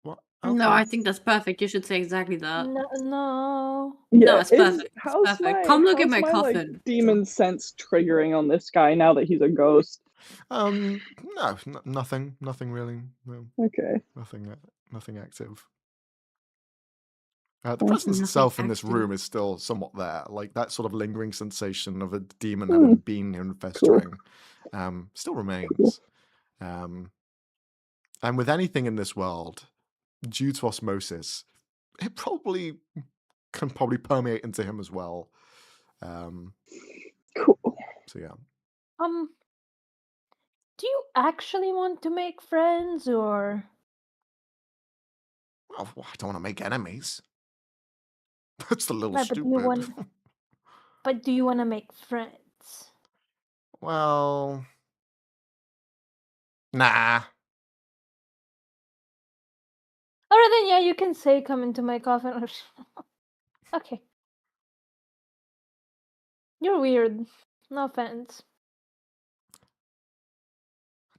What? No, I think that's perfect. You should say exactly that. No. No, it's perfect. It's How's perfect. my, Come look at how's my like, coffin. demon sense triggering on this guy now that he's a ghost? No, nothing really. No, Okay. nothing active. The Okay. presence Nothing itself in this active. room is still somewhat there, like that sort of lingering sensation of a demon Hmm. having been here and festering, still remains. And with anything in this world, due to osmosis, it can probably permeate into him as well. Cool. So yeah. Do you actually want to make friends, or? Well, I don't want to make enemies. That's a little Right, but do you stupid. want- But do you want to make friends? Well, nah. Alright then, yeah, you can say come into my coffin. Okay. You're weird. No offense.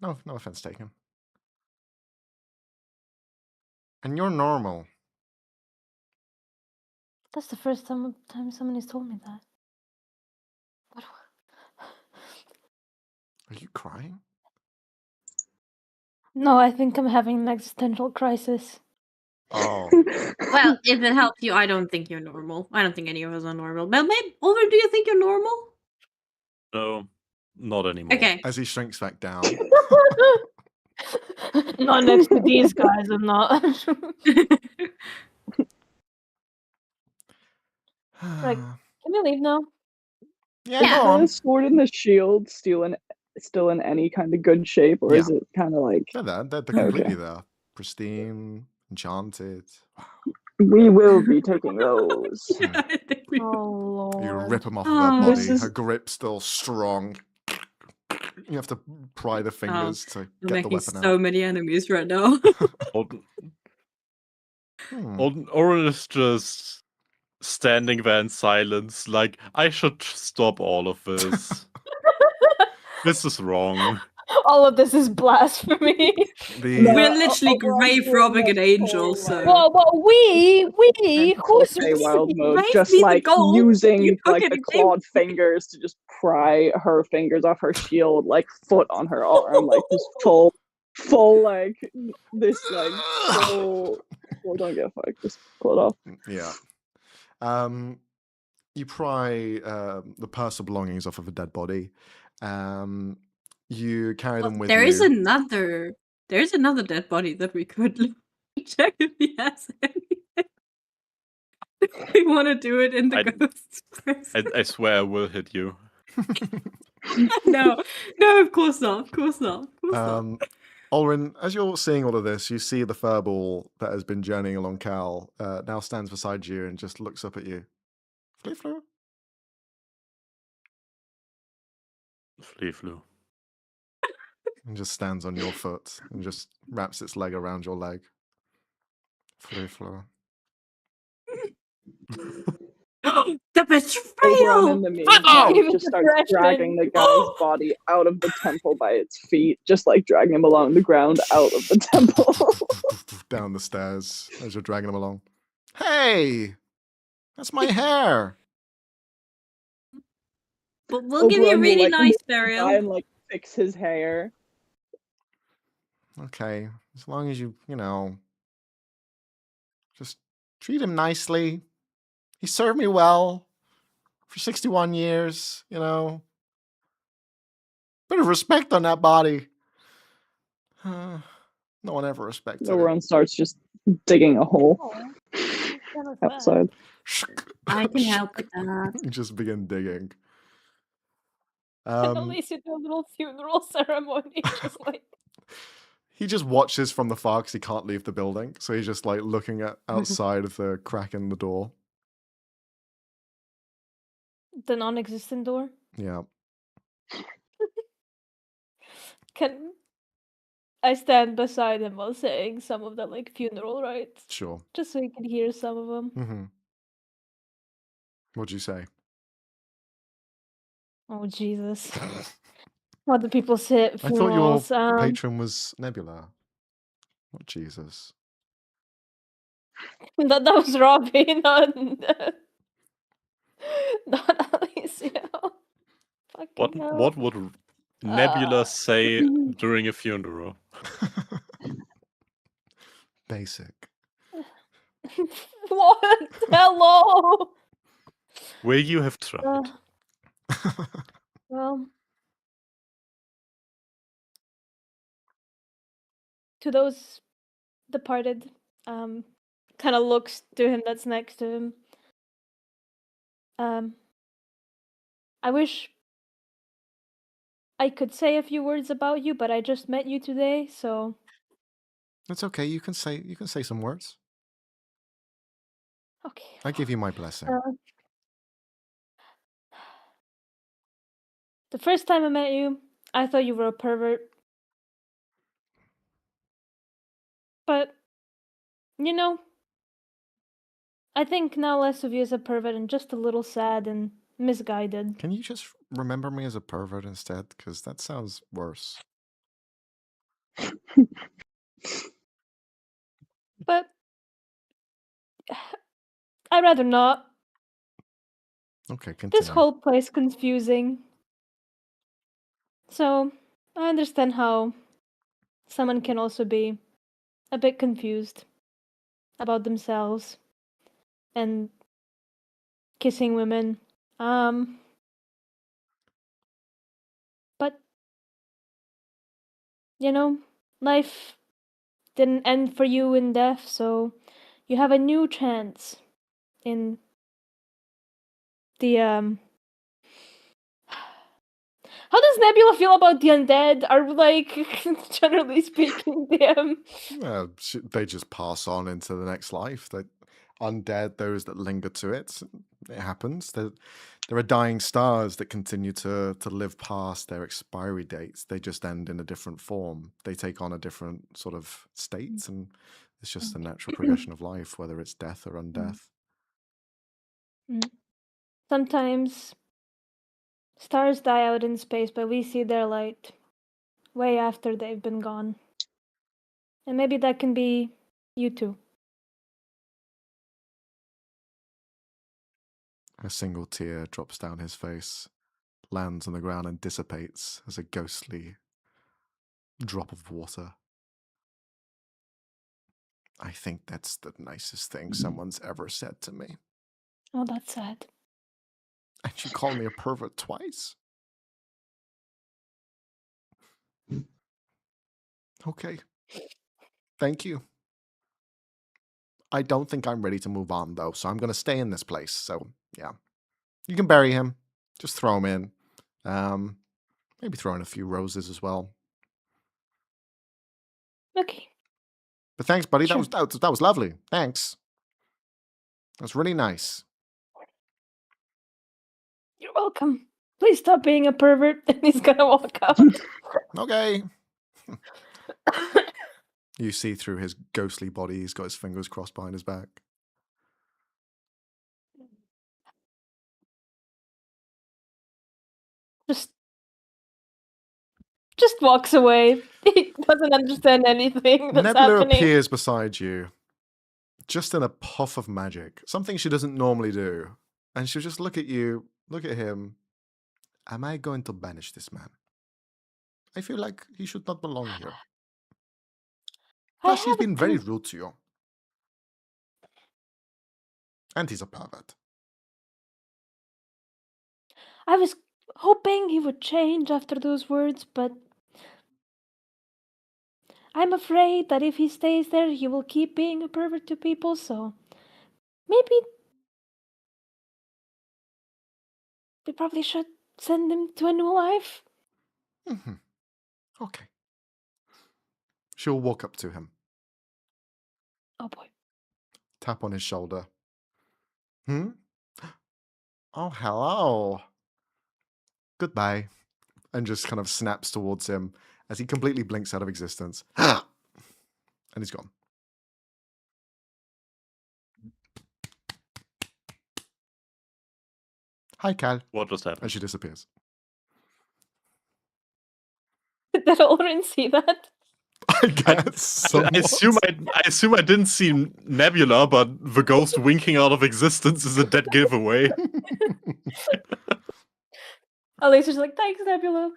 No offense taken. And you're normal. That's the first time someone has told me that. What? Are you crying? No, I think I'm having an existential crisis. Oh. Well, if it helps you, I don't think you're normal. I don't think any of us are normal. But maybe, Oliver, do you think you're normal? No, not anymore. Okay. As he shrinks back down. Not next to these guys, I'm not. Right. Can we leave now? Yeah, Yeah. go Are on. the sword and the shield still in any kind of good shape, or is it kind of like They're completely there. Pristine, enchanted. Wow. we will be taking those? I think Oh You lord. rip them off of her Oh, body. This is- Her grip's still strong. You have to pry the fingers to I'm get the making weapon so out. many enemies right now. Oren is just standing there in silence, like, I should stop all of this. This is wrong. All of this is blasphemy. The We're literally Oberon's grave doing robbing this an angel, whole, so. Well, we, who's Feywild mode, Raise just me the like gold, using you like fucking the clawed fingers to just pry her fingers off her shield, like foot on her arm, like just full like this like full. Well, don't get fucked. Just pull it off. Yeah. You pry the personal belongings off of a dead body. You carry them with There you. is another. There's another dead body that we could check if he has anything. We want to do it in the I- ghost person. I swear I will hit you. No, of course not. Of course not. Of course not. Olrin, as you're seeing all of this, you see the furball that has been journeying along Cal now stands beside you and just looks up at you. Flee-flu? Flee-flu. And just stands on your foot and just wraps its leg around your leg. Flee-flu. The Oberon betrayal! in the Oh! meantime just starts dragging the guy's body out of the temple by its feet, just like dragging him along the ground out of the temple. Down the stairs as you're dragging him along. Hey! That's my hair! But we'll give you a Oberon will, really like, nice try burial. and like fix his hair. Okay, as long as you know, just treat him nicely. He served me well for 61 years, you know. Bit of respect on that body. No one ever respected it. Oberon starts just digging a hole outside. I can help with that. You just begin digging. At least you do a little funeral ceremony, just like. He just watches from the far because he can't leave the building. So he's just like looking at outside of the crack in the door. The non-existent door. Yeah. Can I stand beside him while saying some of the like funeral rites, Sure. just so he can hear some of them? Mm-hmm. What'd you say? Oh Jesus! What do people say at I thought your funerals? patron was Nebula. Not Jesus. That was Robbie, not Alicia. Fucking hell. What would Nebula say during a funeral? Basic. What? Hello. Will you have tried? Well, to those departed, kind of looks to him that's next to him. I wish I could say a few words about you, but I just met you today, so That's okay. You can say some words. okay. I give you my blessing. The first time I met you, I thought you were a pervert. But, you know, I think now less of you as a pervert and just a little sad and misguided. Can you just remember me as a pervert instead? Because that sounds worse. But I'd rather not. Okay, continue. This whole place confusing. So, I understand how someone can also be a bit confused about themselves and kissing women. But you know, life didn't end for you in death, so you have a new chance in the How does Nebula feel about the undead? Are like generally speaking them? They just pass on into the next life. That undead, those that linger to it, it happens. There are dying stars that continue to live past their expiry dates. They just end in a different form. They take on a different sort of state, and it's just the natural progression of life, whether it's death or undeath. Sometimes stars die out in space, but we see their light way after they've been gone. And maybe that can be you too. A single tear drops down his face, lands on the ground, and dissipates as a ghostly drop of water. I think that's the nicest thing someone's ever said to me. Oh, that's sad. And she called me a pervert twice. Okay. Thank you. I don't think I'm ready to move on, though, so I'm going to stay in this place. So, yeah. You can bury him. Just throw him in. Maybe throw in a few roses as well. Okay. But thanks, buddy. Sure. That was lovely. Thanks. That's really nice. You're welcome. Please stop being a pervert. And he's gonna walk out. Okay. You see through his ghostly body, he's got his fingers crossed behind his back. Just walks away. He doesn't understand anything that's Nebula happening. appears beside you, just in a puff of magic, something she doesn't normally do. And she'll just look at you, look at him. Am I going to banish this man? I feel like he should not belong here. Plus, he's been very rude to you. And he's a pervert. I was hoping he would change after those words, but I'm afraid that if he stays there, he will keep being a pervert to people, so maybe we probably should send him to a new life. Mm-hmm. Okay. She'll walk up to him, Oh boy. tap on his shoulder. Oh, hello. Goodbye. And just kind of snaps towards him as he completely blinks out of existence. And he's gone. Hi, Cal. What just happened? And she disappears. Did Ulrin see that? I guess. I assume I didn't see Nebula, but the ghost winking out of existence is a dead giveaway. Alicia's like, thanks, Nebula.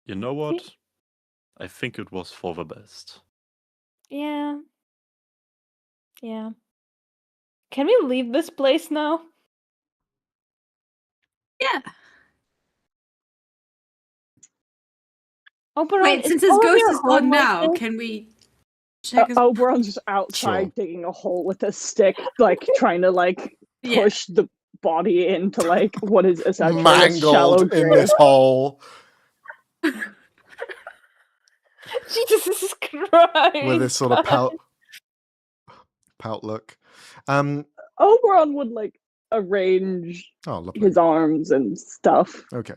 You know what? I think it was for the best. Yeah. Yeah. Can we leave this place now? Yeah. Oberon, Wait, since his all of ghost your is gone now, homework can we check his... Oberon's just outside Sure. digging a hole with a stick, like trying to like Yeah. push the body into like what is essentially a shallow Mangled in grave. this hole Jesus Christ. with this sort of pout look. Oberon would like arrange Oh, lovely. his arms and stuff. Okay.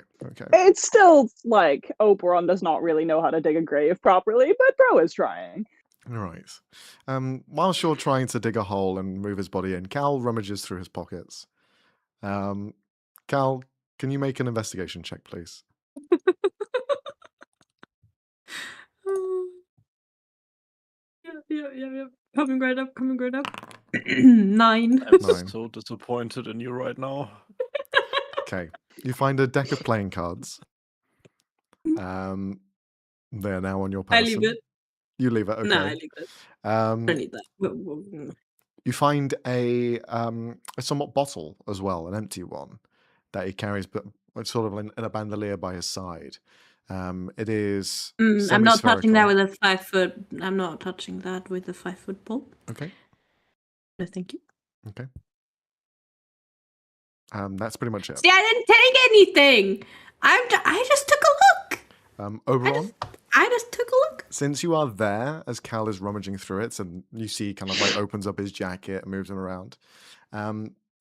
It's still like Oberon does not really know how to dig a grave properly, but bro is trying. All right. Whilst you're trying to dig a hole and move his body in, Cal rummages through his pockets. Cal, can you make an investigation check, please? Yeah. Coming right up. 9. I'm 9. so disappointed in you right now. Okay. You find a deck of playing cards. They're now on your person. I leave it. You leave it, okay. Nah, I leave it. I don't need that. You find a somewhat bottle as well, an empty one, that he carries, but it's sort of in a bandolier by his side. It is. I'm not touching that semi-spherical. with a 5 foot. I'm not touching that with a 5 foot pole. Okay. No, thank you. Okay. That's pretty much it. See, I didn't take anything. I just took a look. Oberon, I just took a look. Since you are there, as Cal is rummaging through it, and you see kind of like opens up his jacket and moves him around,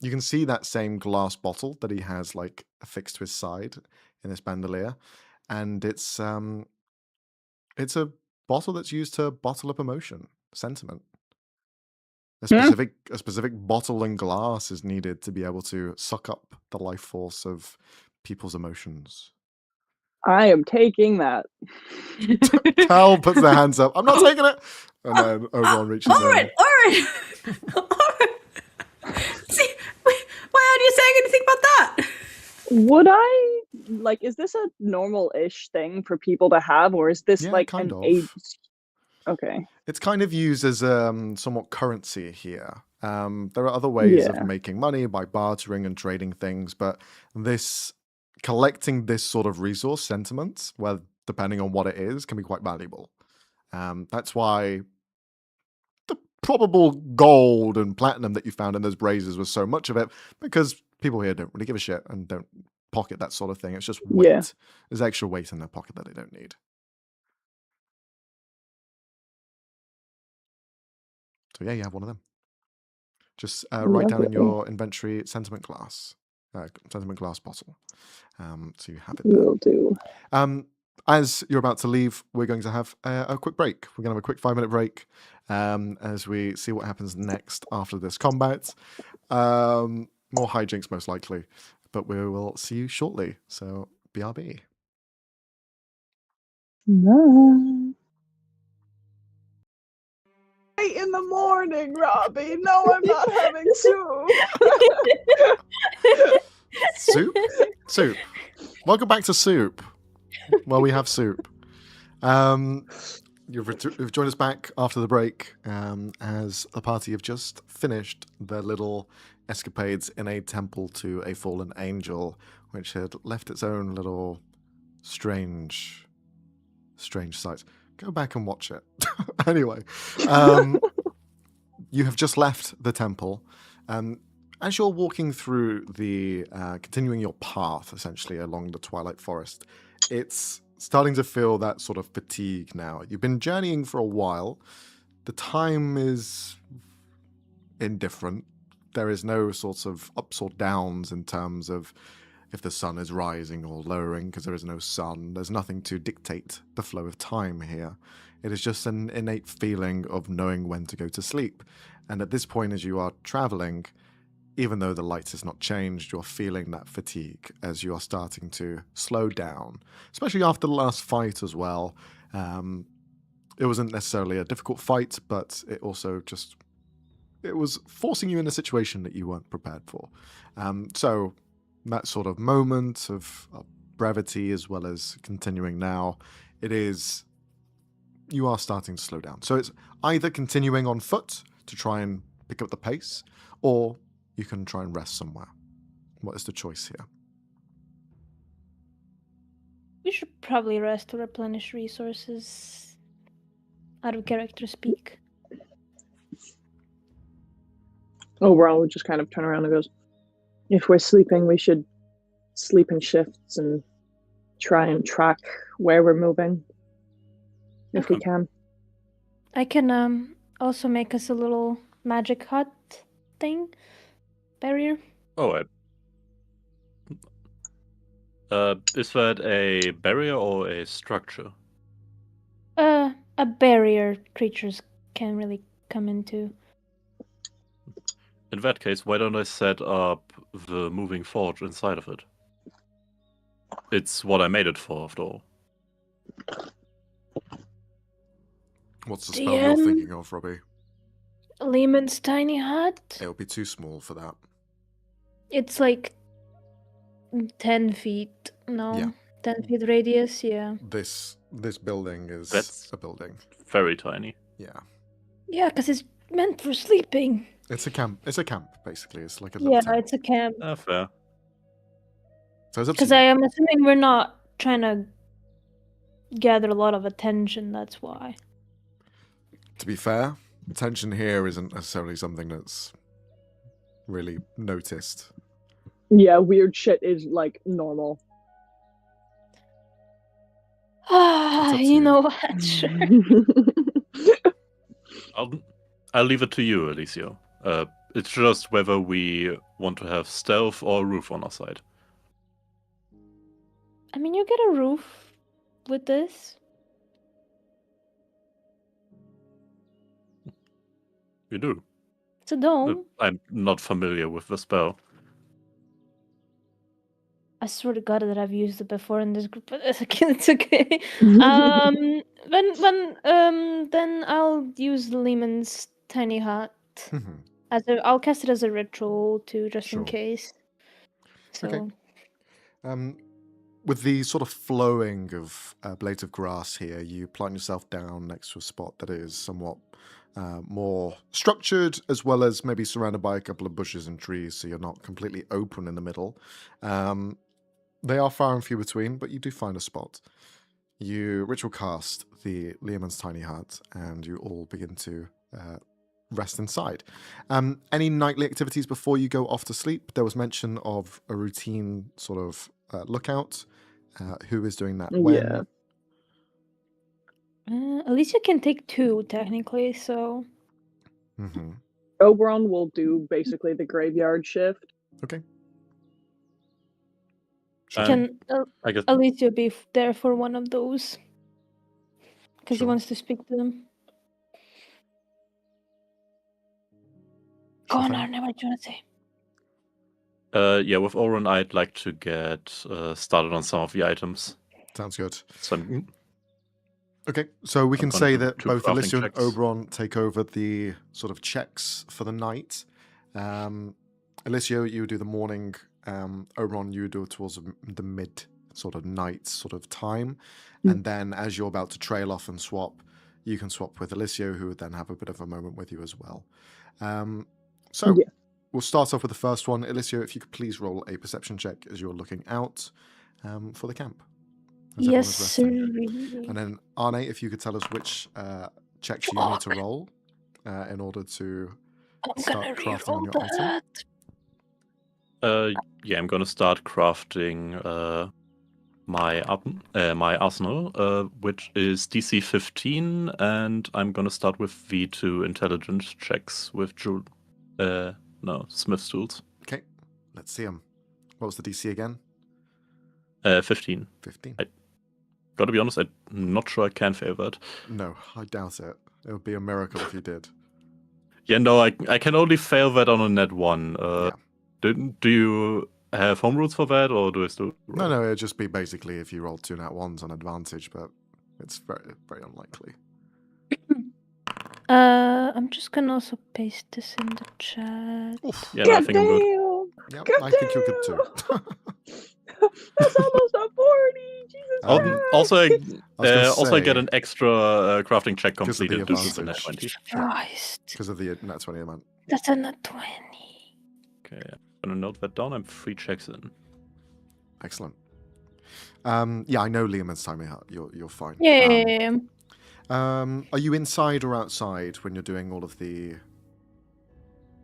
you can see that same glass bottle that he has like affixed to his side in this bandolier, and it's a bottle that's used to bottle up emotion, sentiment. A specific bottle and glass is needed to be able to suck up the life force of people's emotions. I am taking that. Cal puts their hands up. I'm not taking it. And then Oberon reaches in. All right. See, why aren't you saying anything about that? Would I like? Is this a normal-ish thing for people to have, or is this like kind an of. age? Okay. It's kind of used as somewhat currency here. There are other ways of making money by bartering and trading things, but collecting this sort of resource, sentiment, well, depending on what it is, can be quite valuable. That's why the probable gold and platinum that you found in those braziers was so much of it, because people here don't really give a shit and don't pocket that sort of thing. It's just weight. Yeah. There's extra weight in their pocket that they don't need. So yeah, you have one of them. Just write down in your inventory sentiment glass bottle. So you have it there. Will do. As you're about to leave, we're going to have a quick break. We're going to have a quick 5-minute break as we see what happens next after this combat. More hijinks, most likely. But we will see you shortly. So, BRB. No. In the morning, Robbie. No, I'm not having soup. Soup. Welcome back to Soup. Well, we have soup. You've joined us back after the break as the party have just finished their little escapades in a temple to a fallen angel, which had left its own little strange sight. Go back and watch it. Anyway, you have just left the temple. As you're walking through continuing your path, essentially, along the Twilight Forest, it's starting to feel that sort of fatigue now. You've been journeying for a while. The time is indifferent. There is no sorts of ups or downs in terms of if the sun is rising or lowering, because there is no sun. There's nothing to dictate the flow of time here. It is just an innate feeling of knowing when to go to sleep. And at this point, as you are traveling, even though the light has not changed, you're feeling that fatigue as you are starting to slow down, especially after the last fight as well. It wasn't necessarily a difficult fight, but it also it was forcing you in a situation that you weren't prepared for. So that sort of moment of brevity, as well as continuing now, you are starting to slow down. So it's either continuing on foot to try and pick up the pace, or you can try and rest somewhere. What is the choice here? We should probably rest to replenish resources. Out of character speak. Overall, we just kind of turn around and goes, if we're sleeping, we should sleep in shifts and try and track where we're moving, if we can. I can also make us a little magic hut thing. Barrier. Oh, is that a barrier or a structure? A barrier creatures can really come into. In that case, why don't I set up the moving forge inside of it? It's what I made it for, after all. What's the spell you're thinking of, Robbie? Lehman's tiny hut? It'll be too small for that. It's like 10 feet. No, Yeah. 10 feet radius, yeah. This building is a building. Very tiny. Yeah. Yeah, because it's meant for sleeping. It's a camp. It's a camp, basically. It's like a little tent. It's a camp. Fair. So it's up to Because you. I am assuming we're not trying to gather a lot of attention, that's why. To be fair, attention here isn't necessarily something that's really noticed. Yeah, weird shit is like normal. Ah, up to you you. know what? Sure. I'll leave it to you, Alicio. It's just whether we want to have stealth or roof on our side. I mean, you get a roof with this. You do. It's a dome. I'm not familiar with the spell. I swear to God that I've used it before in this group, but it's okay. Then I'll use Lehman's tiny hat. Mhm. I'll cast it as a ritual too, just Sure. in case. So Okay. With the sort of flowing of blades of grass here, you plant yourself down next to a spot that is somewhat more structured, as well as maybe surrounded by a couple of bushes and trees, so you're not completely open in the middle. They are far and few between, but you do find a spot. You ritual cast the Leomund's tiny hut, and you all begin to rest inside. Any nightly activities before you go off to sleep? There was mention of a routine sort of lookout. Who is doing that when? Yeah. Alicia can take 2 technically, so Mm-hmm. Oberon will do basically the graveyard shift. Okay. can I guess Alicia be there for one of those? Because he Sure. wants to speak to them. Go Sure on, thing. Arne, what do you want to say? yeah, with Oren, I'd like to get started on some of the items. Sounds good. So I'm, Okay, so we I'm can gonna say do that 2 both crafting Alicia and checks. Oberon take over the sort of checks for the night. Alicia, you do the morning. Oberon, you do it towards the mid sort of night sort of time. And then as you're about to trail off and swap, you can swap with Alicia, who would then have a bit of a moment with you as well. So Yeah. we'll start off with the first one. Alicia, if you could please roll a perception check as you're looking out for the camp. As everyone Yes, is sir. resting. And then Arne, if you could tell us which checks you need to roll in order to I'm start gonna crafting on reroll your item. that. yeah, I'm gonna start crafting my arsenal, which is DC 15, and I'm gonna start with V2 intelligence checks with Smith's tools. Okay, let's see them. What was the DC again? 15. 15. Gotta be honest, I'm not sure I can fail that. No, I doubt it. It would be a miracle if you did. Yeah, no, I can only fail that on a net 1. Yeah. Do you have home rules for that, or do I still roll? No, it'd just be basically if you roll 2 nat 1s on advantage, but it's very, very unlikely. I'm just gonna also paste this in the chat. Oof. Yeah, no, I think I'm good. Yep, God I think you're good too. That's almost a 40. Jesus Christ. Also, I was gonna I get say, an extra crafting check 'cause of the completed due to the net advantage. 20. Christ. because of the nat 20 amount. That's a nat 20. Okay, I'm gonna note that down. I'm 3 checks in. Excellent. Yeah, I know Liam's timing out. You're fine. Yeah. Are you inside or outside when you're doing all of the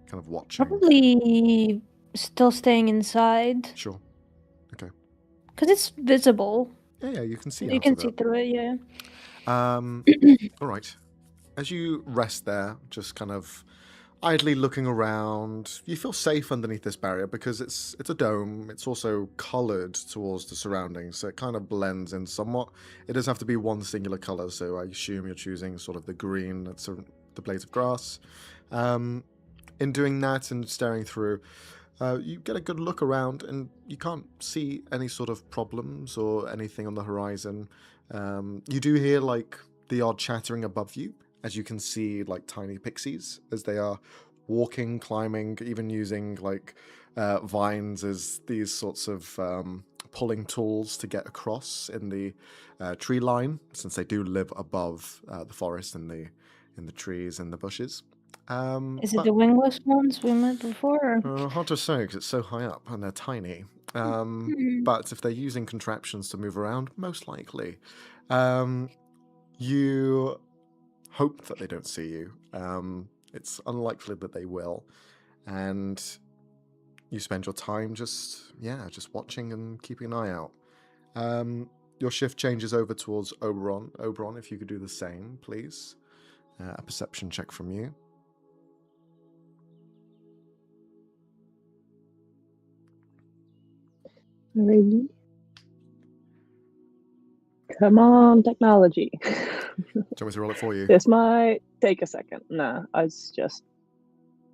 kind of watching? Probably still staying inside. Sure. Because it's visible. Yeah, you can see. You out can of see it. through it, yeah. All right. As you rest there, just kind of idly looking around, you feel safe underneath this barrier because it's a dome. It's also coloured towards the surroundings, so it kind of blends in somewhat. It does have to be one singular colour, so I assume you're choosing sort of the green that's the blades of grass. In doing that and staring through, you get a good look around, and you can't see any sort of problems or anything on the horizon. You do hear like the odd chattering above you, as you can see like tiny pixies as they are walking, climbing, even using like vines as these sorts of pulling tools to get across in the tree line, since they do live above the forest and in the trees and the bushes. Is it the wingless ones we met before? Hard to say because it's so high up and they're tiny. But if they're using contraptions to move around, most likely. You hope that they don't see you. It's unlikely that they will. And you spend your time just watching and keeping an eye out. your shift changes over towards Oberon. Oberon, if you could do the same, please. A perception check from you. Really? Come on, technology. Do you want me to roll it for you? This might take a second. Nah, it's just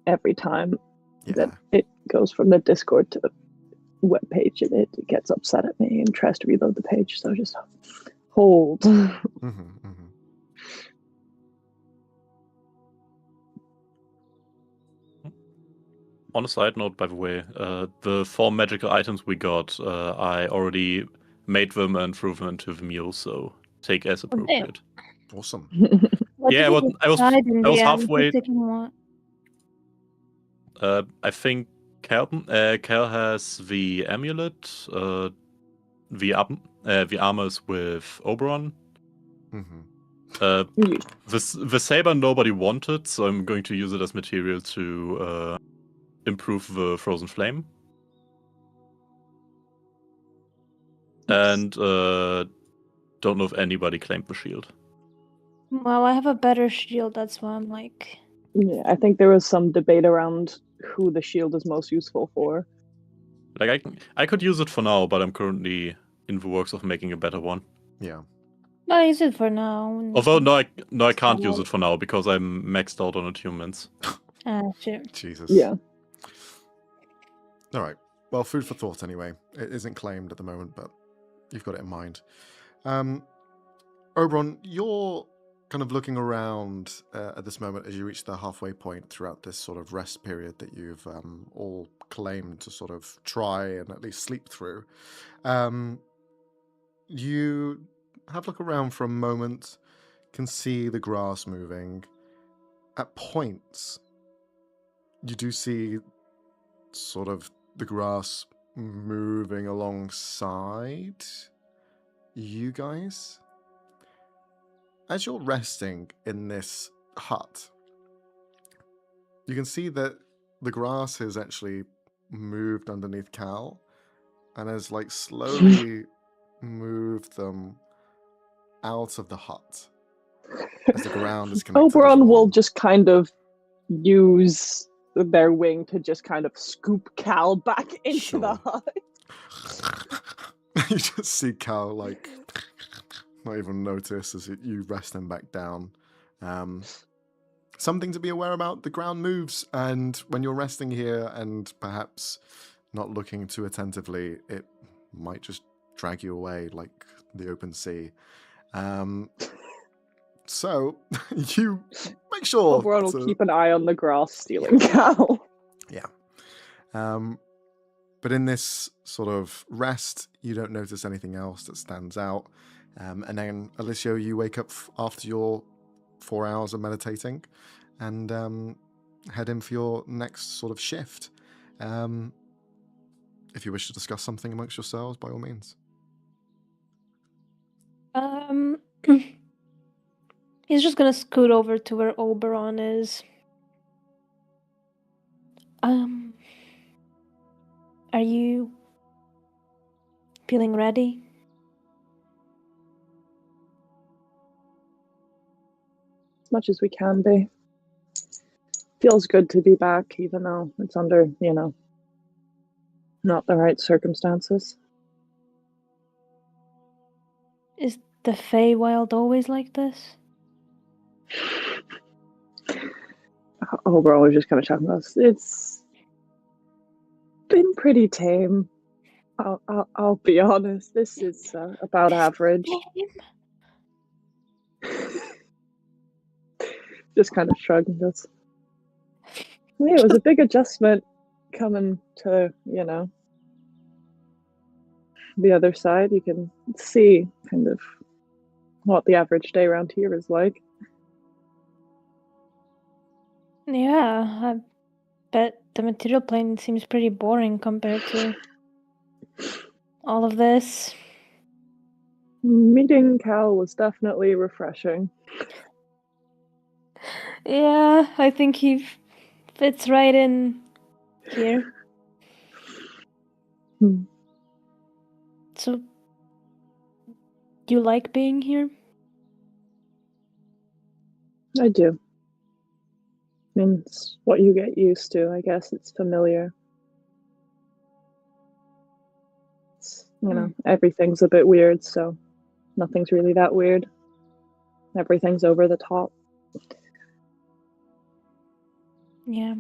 every time that it goes from the Discord to the webpage, it gets upset at me and tries to reload the page. So just hold. On a side note, by the way, the 4 magical items we got, I already made them and threw them into the mule, so take as appropriate. Awesome. Yeah, well, I was halfway. I think Cal has the amulet, the armors with Oberon. The saber nobody wanted, so I'm going to use it as material to improve the frozen flame. And don't know if anybody claimed the shield. Well, I have a better shield, that's why I'm like... Yeah, I think there was some debate around who the shield is most useful for. Like, I could use it for now, but I'm currently in the works of making a better one. Yeah. I'll use it for now. Although, no, I can't use it for now, because I'm maxed out on attunements. Sure. Jesus. Yeah. All right. Well, food for thought anyway. It isn't claimed at the moment, but you've got it in mind. Oberon, you're kind of looking around at this moment as you reach the halfway point throughout this sort of rest period that you've all claimed to sort of try and at least sleep through. You have a look around for a moment, can see the grass moving. At points, you do see sort of the grass moving alongside you guys. As you're resting in this hut, you can see that the grass has actually moved underneath Cal and has like slowly moved them out of the hut as the ground is connected. Oberon will just kind of use their wing to just kind of scoop Cal back into the hut. You just see Cal like not even notice as you rest him back down. Something to be aware about, the ground moves, and when you're resting here and perhaps not looking too attentively, it might just drag you away like the open sea. So you make sure Oberon will keep an eye on the grass stealing Cal. Yeah. But in this sort of rest, you don't notice anything else that stands out. And then, Alicia, you wake up after your 4 hours of meditating and head in for your next sort of shift. If you wish to discuss something amongst yourselves, by all means. He's just gonna scoot over to where Oberon is. Are you feeling ready? As much as we can be. Feels good to be back, even though it's under, not the right circumstances. Is the Feywild always like this? Overall, we're just kind of talking about it's been pretty tame. I'll be honest. This is about average. Just kind of shrugging this. Yeah, it was a big adjustment coming to, the other side. You can see kind of what the average day around here is like. Yeah, I bet the material plane seems pretty boring compared to all of this. Meeting Cal was definitely refreshing. Yeah, I think he fits right in here. So, Do you like being here? I do. I mean, it's what you get used to, I guess. It's familiar. It's, everything's a bit weird, so nothing's really that weird. Everything's over the top. Yeah.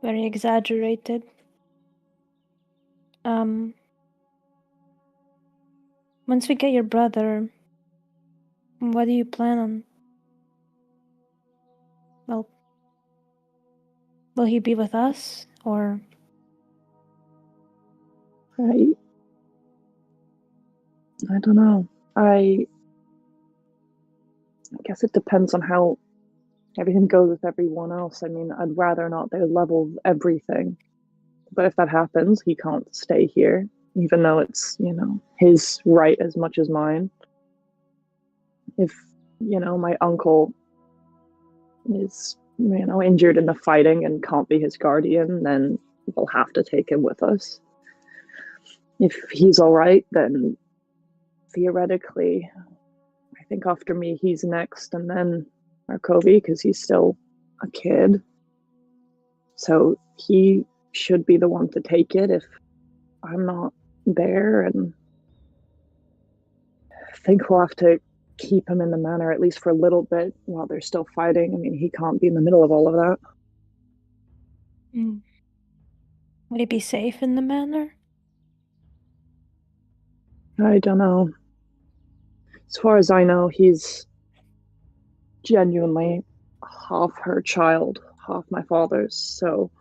Very exaggerated. Once we get your brother, what do you plan on? Well, will he be with us, or? I don't know. I guess it depends on how everything goes with everyone else. I mean, I'd rather not they level everything. But if that happens, he can't stay here, even though it's, his right as much as mine. If, my uncle is, injured in the fighting and can't be his guardian, then we'll have to take him with us. If he's all right, then theoretically, I think after me, he's next, and then Markovi, because he's still a kid. So he should be the one to take it if I'm not there, and I think we'll have to keep him in the manor at least for a little bit while they're still fighting. I mean, he can't be in the middle of all of that. Would he be safe in the manor? I don't know. As far as I know, he's genuinely half her child, half my father's, so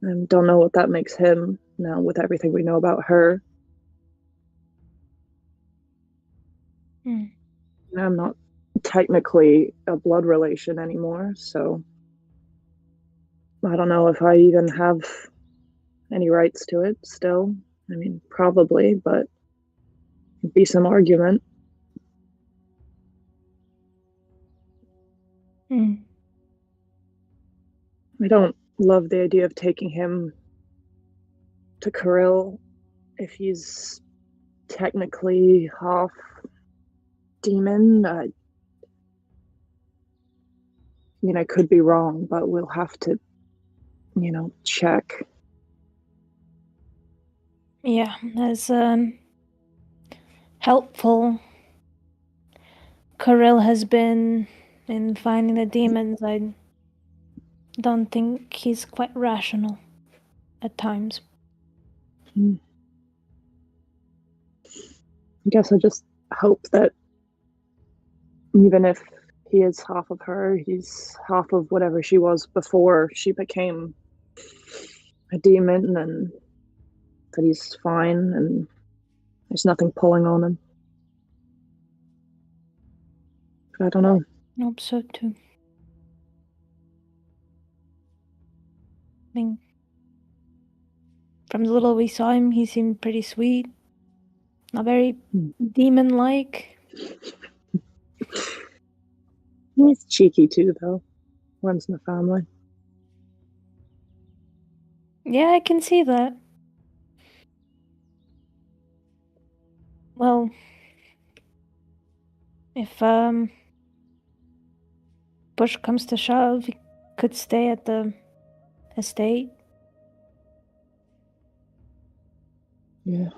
I don't know what that makes him now with everything we know about her. I'm not technically a blood relation anymore, so I don't know if I even have any rights to it still. I mean, probably, but it'd be some argument. I don't love the idea of taking him to Kirill if he's technically half demon. I mean, I could be wrong, but we'll have to, check. Yeah, as helpful Kirill has been in finding the demons, I don't think he's quite rational at times. I guess I just hope that even if he is half of her, he's half of whatever she was before she became a demon, and that he's fine and there's nothing pulling on him. I don't know. I hope so too. I mean, from the little we saw him, he seemed pretty sweet. Not very demon-like. He's cheeky too, though. Runs in the family. Yeah, I can see that. Well, if push comes to shove, he could stay at the estate. Yeah.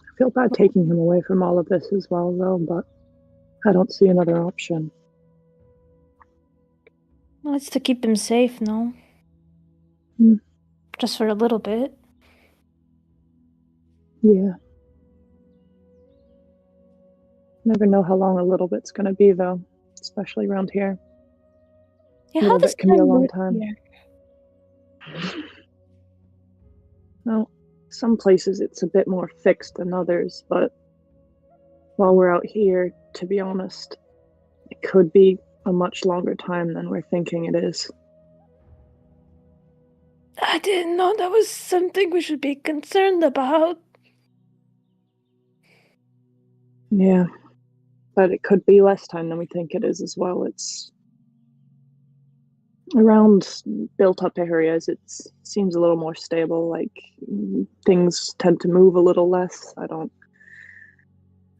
I feel bad taking him away from all of this as well, though, but I don't see another option. Well, it's to keep him safe, no? Just for a little bit. Yeah. Never know how long a little bit's gonna be, though, especially around here. Yeah, A little bit can be a long time. Here? Well, some places it's a bit more fixed than others, but while we're out here, to be honest, it could be a much longer time than we're thinking it is. I didn't know that was something we should be concerned about. Yeah, but it could be less time than we think it is as well. It's around built-up areas. It seems a little more stable. Like things tend to move a little less. I don't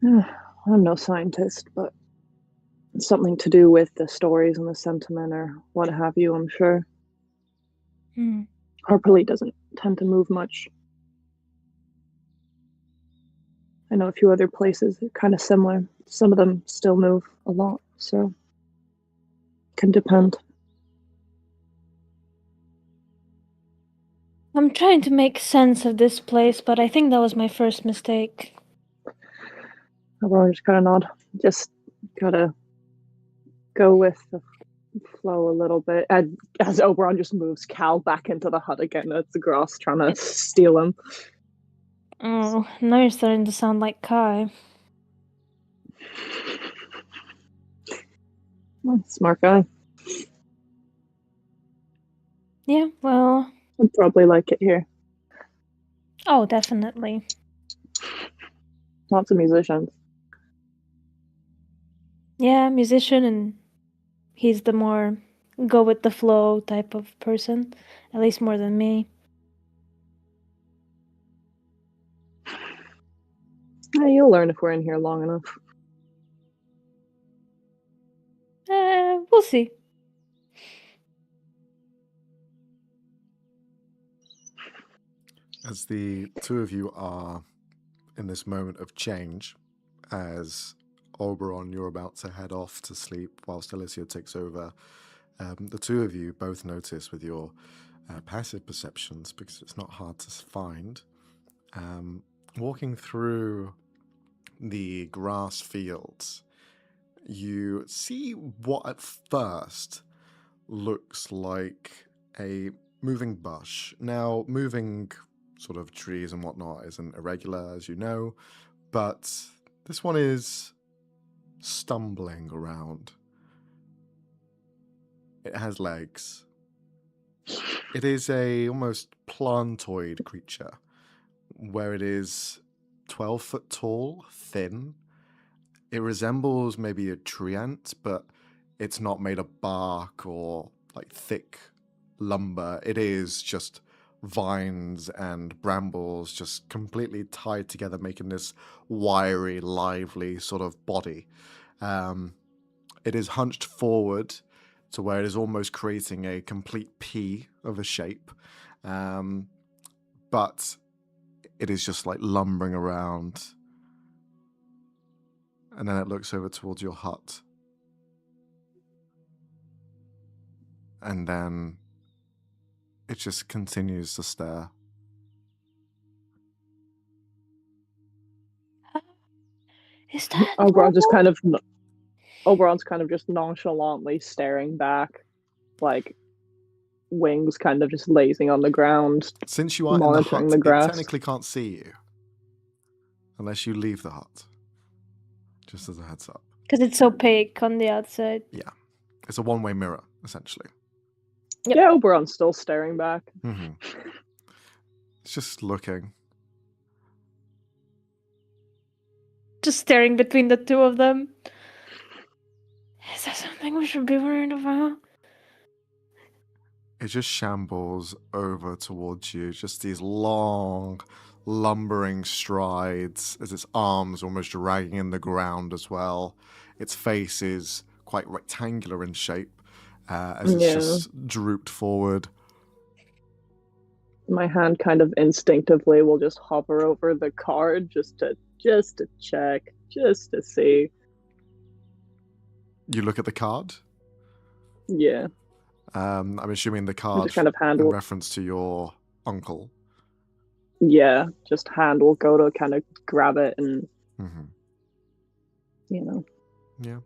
I'm no scientist, but it's something to do with the stories and the sentiment or what have you, I'm sure. Harperley doesn't tend to move much. I know a few other places that are kind of similar. Some of them still move a lot, so it can depend. I'm trying to make sense of this place, but I think that was my first mistake. Oberon just kind of nod. Just gotta go with the flow a little bit. And as Oberon just moves Cal back into the hut again, it's the Gross trying to steal him. Oh, now you're starting to sound like Kai. Well, smart guy. Yeah, well... I'd probably like it here. Oh, definitely. Lots of musicians. Yeah, musician, and he's the more go with the flow type of person. At least more than me. You'll learn if we're in here long enough. We'll see. As the two of you are in this moment of change, as Oberon, you're about to head off to sleep whilst Alicia takes over, the two of you both notice with your passive perceptions, because it's not hard to find, walking through the grass fields, you see what at first looks like a moving bush. Now, moving sort of trees and whatnot isn't irregular, as you know, but this one is stumbling around. It has legs. It is a almost plantoid creature, where it is 12 foot tall, thin. It resembles maybe a tree ant, but it's not made of bark or like thick lumber. It is just vines and brambles just completely tied together, making this wiry, lively sort of body. It is hunched forward to where it is almost creating a complete P of a shape. But it is just like lumbering around. And then it looks over towards your hut. And then it just continues to stare. Is that Oberon's kind of just nonchalantly staring back, like wings kind of just lazing on the ground. Since you are in monitoring the hut, the grass. it technically can't see you. Unless you leave the hut. Just as a heads up. Because it's opaque on the outside. Yeah. It's a one-way mirror, essentially. Yep. Yeah, Oberon's still staring back. Mm-hmm. It's just looking. Just staring between the two of them. Is there something we should be worried about? It just shambles over towards you. Just these long, lumbering strides as its arms almost dragging in the ground as well. Its face is quite rectangular in shape as it's just drooped forward. My hand kind of instinctively will just hover over the card just to check, just to see. You look at the card? Yeah. I'm assuming the card just kind of hand in will, reference to your uncle. Yeah, just hand will go to kind of grab it and, you know. Yeah.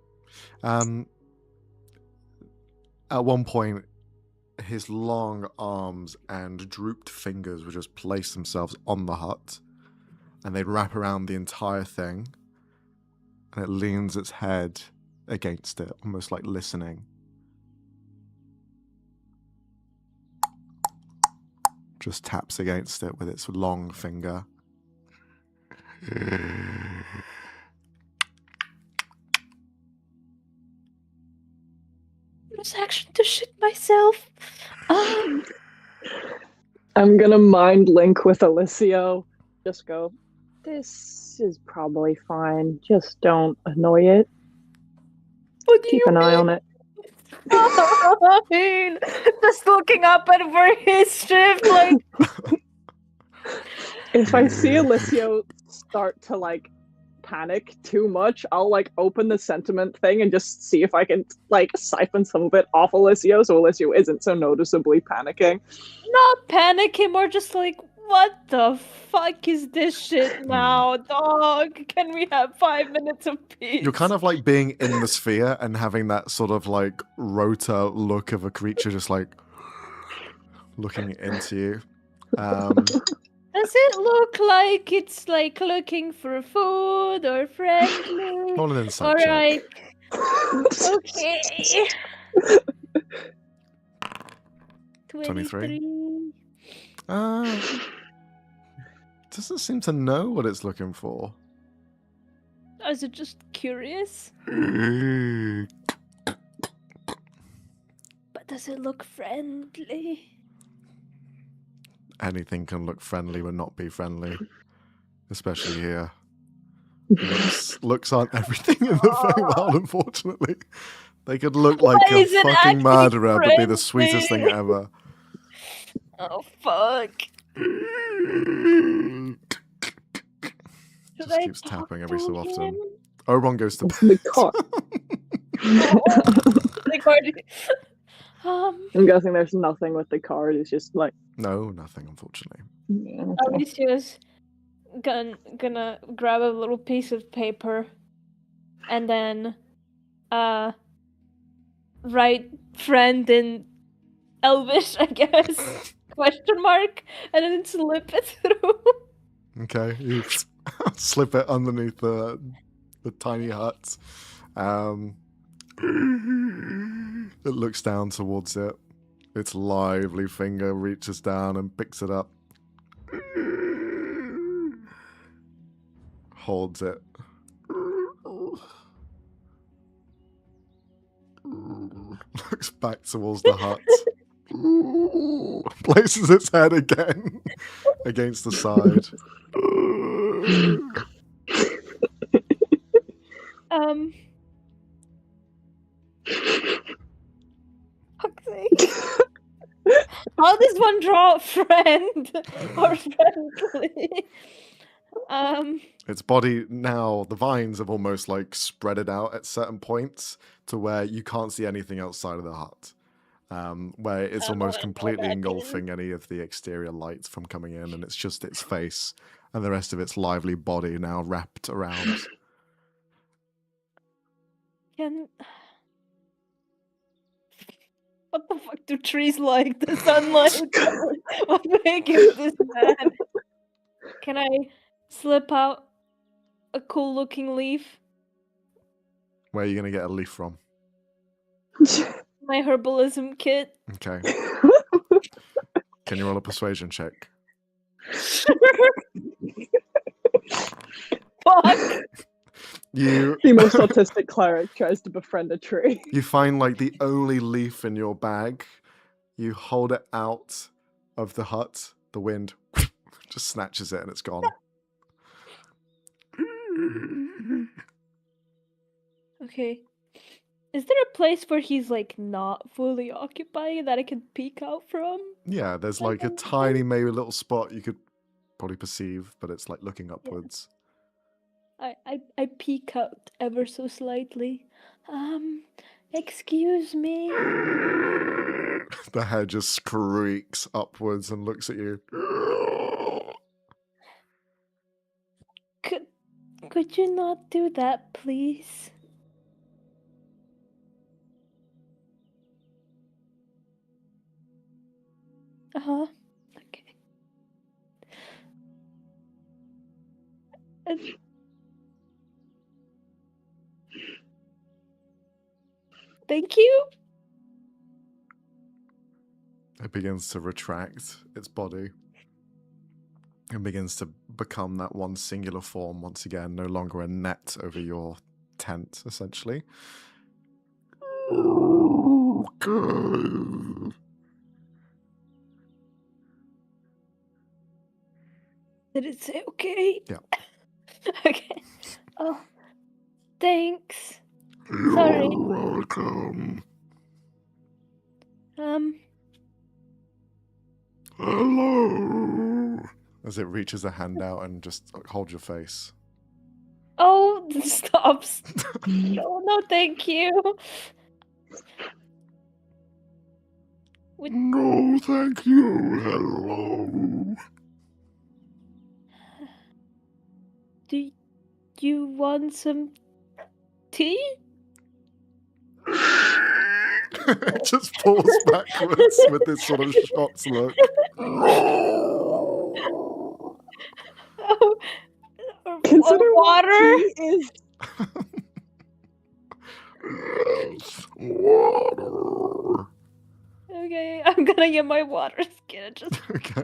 At one point, his long arms and drooped fingers would just place themselves on the hut, and they'd wrap around the entire thing, and it leans its head against it, almost like listening. Just taps against it with its long finger. Action to shit myself. I'm gonna mind link with Alicio. Just go, this this is probably fine. Just don't annoy it. What do Keep you an eye mean? on it. Fine. Just looking up at where his shift, like, If I see Alessio start to like panic too much, I'll like open the sentiment thing and just see if I can like siphon some of it off Alessio so Alessio isn't so noticeably panicking. not panicking, more just like, what the fuck is this shit now, dog? Can we have 5 minutes of peace? You're kind of like being in the sphere and having that sort of like rota look of a creature just like looking into you. Does it look like it's like looking for food or friendly? Roll an insight Or check. like, okay. 23. 23. Doesn't seem to know what it's looking for. Is it just curious? But does it look friendly? Anything can look friendly but not be friendly. Especially here. Looks aren't everything in the Feywild, unfortunately. They could look like Why a is it fucking acting murderer but be the sweetest thing friendly? ever. Oh, fuck. Should Just I keeps talk tapping every to so often. him? Oberon goes to The bed. car. Like, I'm guessing there's nothing with the card. It's just like No, nothing, unfortunately. okay. Alicia's gonna grab a little piece of paper and then write friend in Elvish, I guess, question mark, and then slip it through. Okay, you slip it underneath the tiny hut. It looks down towards it. Its lively finger reaches down and picks it up. Holds it. Looks back towards the hut. Places its head again against the side. Fuck's sake. How does one draw a friend or friendly? Its body now, the vines have almost like spread it out at certain points to where you can't see anything outside of the hut. Where it's almost completely engulfing any of the exterior lights from coming in, and it's just its face and the rest of its lively body now wrapped around. What the fuck do trees like? The sunlight? What make is this bad? Can I slip out a cool looking leaf? Where are you going to get a leaf from? My herbalism kit. Okay. Can you roll a persuasion check? Fuck! The most autistic cleric tries to befriend a tree. You find like the only leaf in your bag. You hold it out of the hut. The wind just snatches it and it's gone. Okay. Is there a place where he's like not fully occupied that I can peek out from? Yeah, there's like a tiny, maybe little spot you could probably perceive, but it's like looking upwards. I peek out ever so slightly. Excuse me. The head just screaks upwards and looks at you. Could you not do that, please? Uh-huh. Okay. Thank you. It begins to retract its body. It begins to become that one singular form once again, no longer a net over your tent, essentially. Did it say okay? Yeah. Okay. Oh, thanks. You're Sorry. welcome. Hello. As it reaches a hand out and just holds your face. Oh, stops. No, thank you. No, thank you. Hello. Do you want some tea? It just falls backwards with this sort of shocked look. Oh, Consider water? tea is. Yes, water. Okay, I'm gonna get my water skin. Just Okay.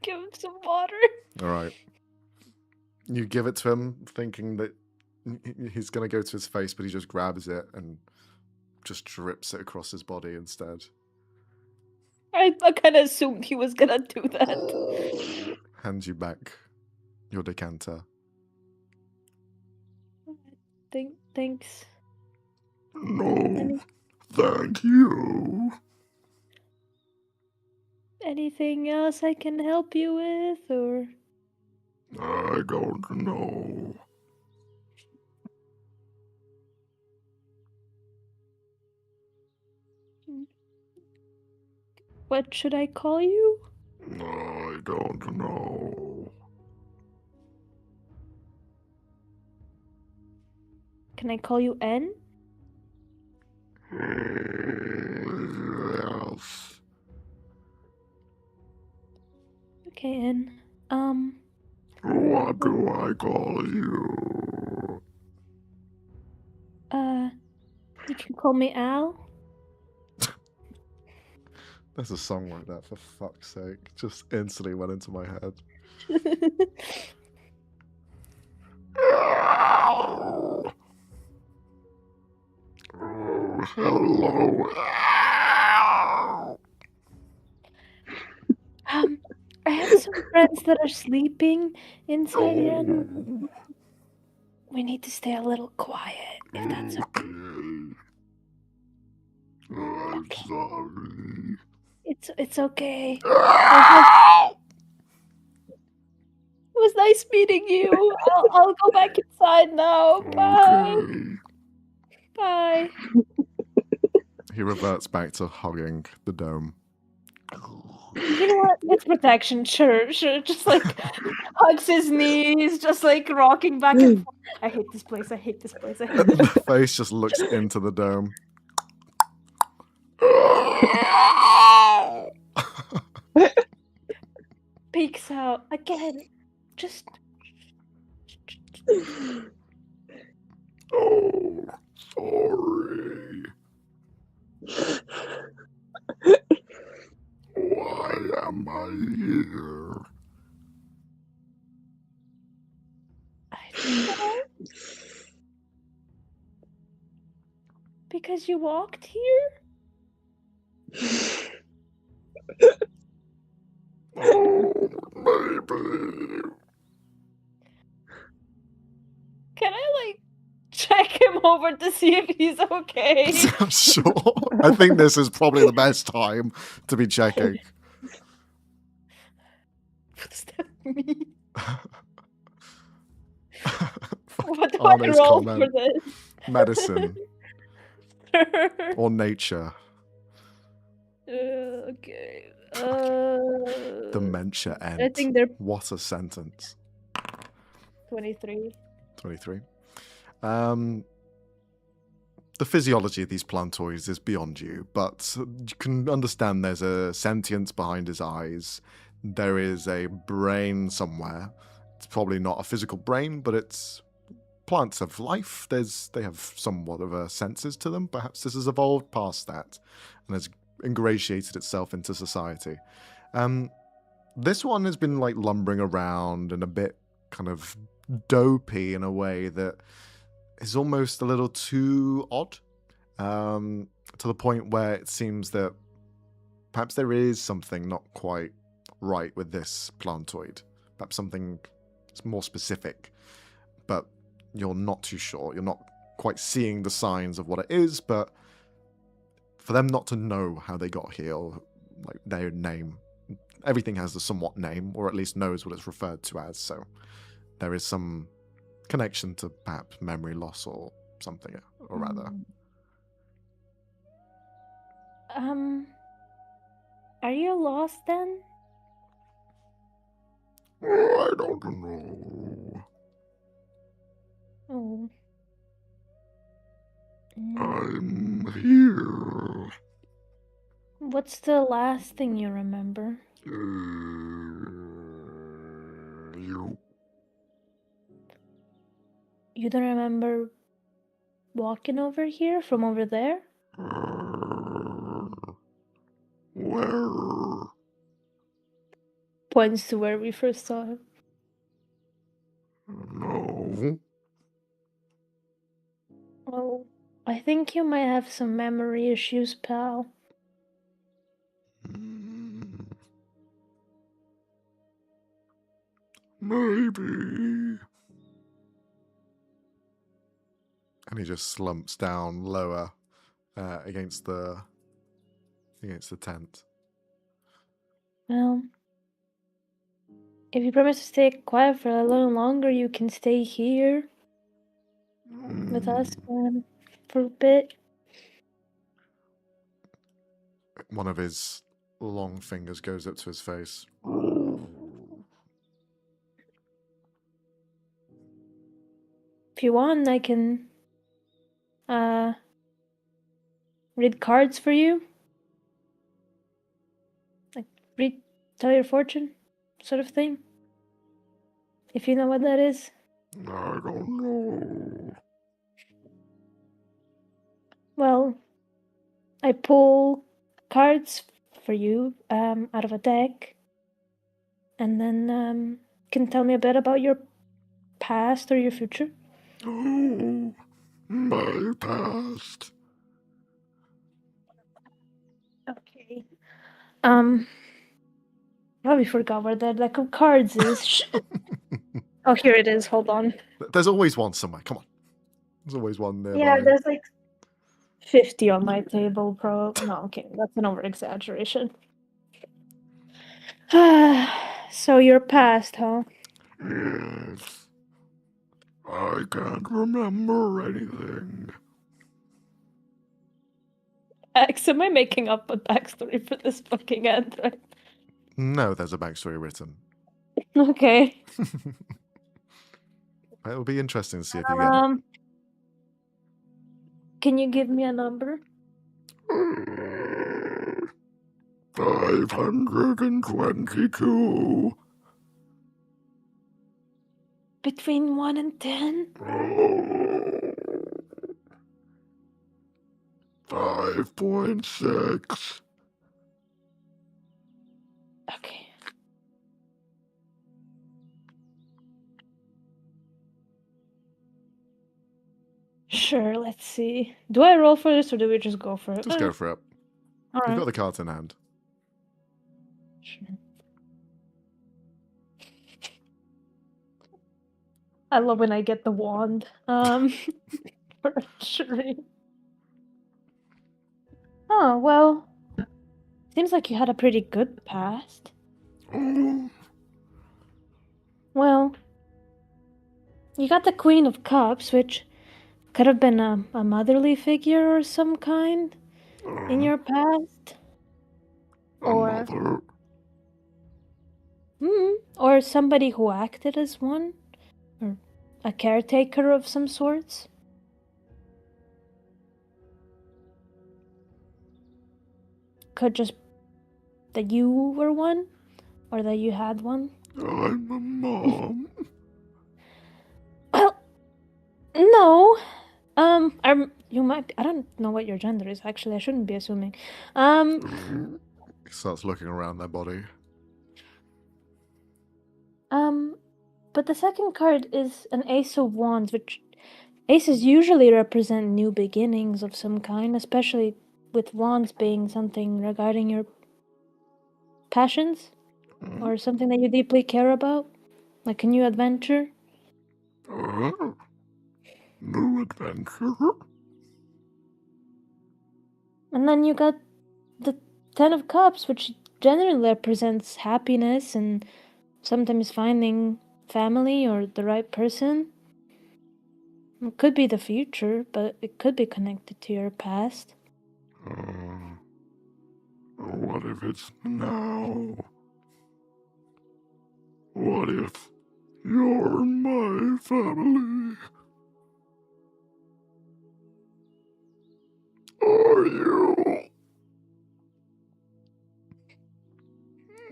give him some water. All right. You give it to him, thinking that he's going to go to his face, but he just grabs it and just drips it across his body instead. I kind of assumed he was gonna do that. Hands you back your decanter. Thanks. No, thank you. Anything else I can help you with, or? I don't know. What should I call you? I don't know. Can I call you N? Yes. Okay, N. What do I call you? You can call me Al. There's a song like that, for fuck's sake. Just instantly went into my head. Oh, hello. I have some friends that are sleeping inside here. Oh, We need to stay a little quiet, if that's okay. I'm sorry. It's okay. It was nice meeting you. I'll go back inside now. Bye. Okay. Bye. He reverts back to hugging the dome. You know what? It's protection. Sure. Just like hugs his knees, just like rocking back and forth. I hate this place. I hate this place. I hate And this the face just looks into the dome. Peeks out again. Just Oh, sorry. Why am I here? I don't know. Because you walked here? Oh, maybe. Can I like check him over to see if he's okay? Sure. I think this is probably the best time to be checking. What does that mean? What do I Arne's roll comment. for this? Medicine or nature. Okay. Dementia I end. think they're What a sentence. 23. 23. The physiology of these plantoids is beyond you, but you can understand there's a sentience behind his eyes. There is a brain somewhere. It's probably not a physical brain, but it's plants have life. They have somewhat of a senses to them. Perhaps this has evolved past that and has ingratiated itself into society. This one has been like lumbering around and a bit kind of dopey in a way that is almost a little too odd, to the point where it seems that perhaps there is something not quite right with this plantoid. Perhaps something It's more specific, but you're not too sure. You're not quite seeing the signs of what it is, but for them not to know how they got here, or like their name, everything has a somewhat name, or at least knows what it's referred to as, so there is some connection to perhaps memory loss or something, or rather. Are you lost then? I don't know. Oh. I'm here. What's the last thing you remember? You. You don't remember walking over here from over there? Where? Points to where we first saw him. No. Oh, I think you might have some memory issues, pal. Maybe. And he just slumps down lower against the tent. Well, if you promise to stay quiet for a little longer, you can stay here with us for a bit. One of his long fingers goes up to his face. If you want, I can read cards for you. Like tell your fortune sort of thing. If you know what that is. I don't know. Well, I pull cards for you out of a deck, and then can tell me a bit about your past or your future. Oh, my past. Okay. We forgot where that deck of cards is. Oh, here it is. Hold on. There's always one somewhere. Come on. There's always one nearby. Yeah, there's like 50 on my table, No, okay, that's an over-exaggeration. So your past, huh? Yes. I can't remember anything. X, am I making up a backstory for this fucking android? No, there's a backstory written. Okay. It'll be interesting to see if you get it. Can you give me a number? 522. Between 1 and 10? 5.6. Okay. Sure, let's see. Do I roll for this or do we just go for it? Just go for it. All You've right. got the cards in hand. Sure. I love when I get the wand. For sure. Oh, well. Seems like you had a pretty good past. Oh, Well, you got the Queen of Cups, which could have been a motherly figure or some kind in your past. Or mother. or somebody who acted as one. Or a caretaker of some sorts. Could just that you were one, or that you had one. I'm a mom. Well, no. You might. I don't know what your gender is. Actually, I shouldn't be assuming. He starts looking around their body. But the second card is an Ace of Wands, which aces usually represent new beginnings of some kind, especially with wands being something regarding your passions or something that you deeply care about. Like a new adventure? New adventure? And then you got the Ten of Cups, which generally represents happiness and sometimes finding family or the right person. It could be the future, but it could be connected to your past. What if it's now? What if you're my family? Are you?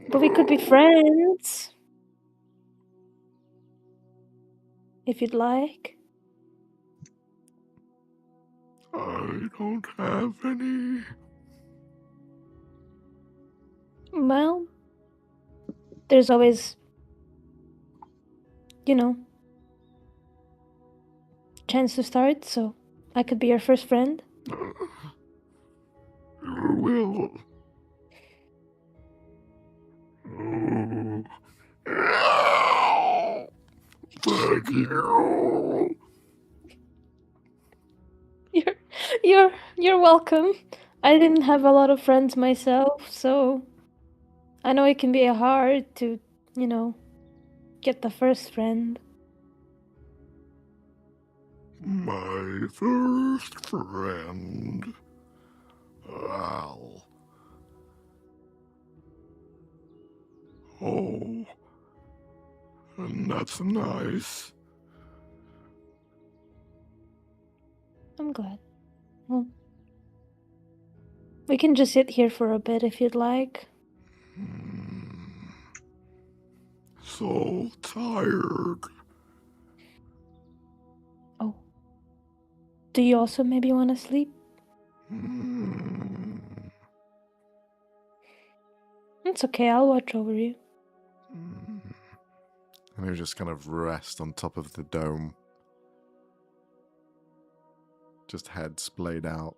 But we could be friends. If you'd like. I don't have any. Well, there's always, chance to start, so I could be your first friend. You will. Thank you. You're welcome. I didn't have a lot of friends myself, so I know it can be hard to, get the first friend. My first friend. Al. Oh. And that's nice. I'm glad. Well, we can just sit here for a bit if you'd like. So tired. Oh. Do you also maybe want to sleep? It's okay, I'll watch over you. And he'll just kind of rest on top of the dome. Just head splayed out.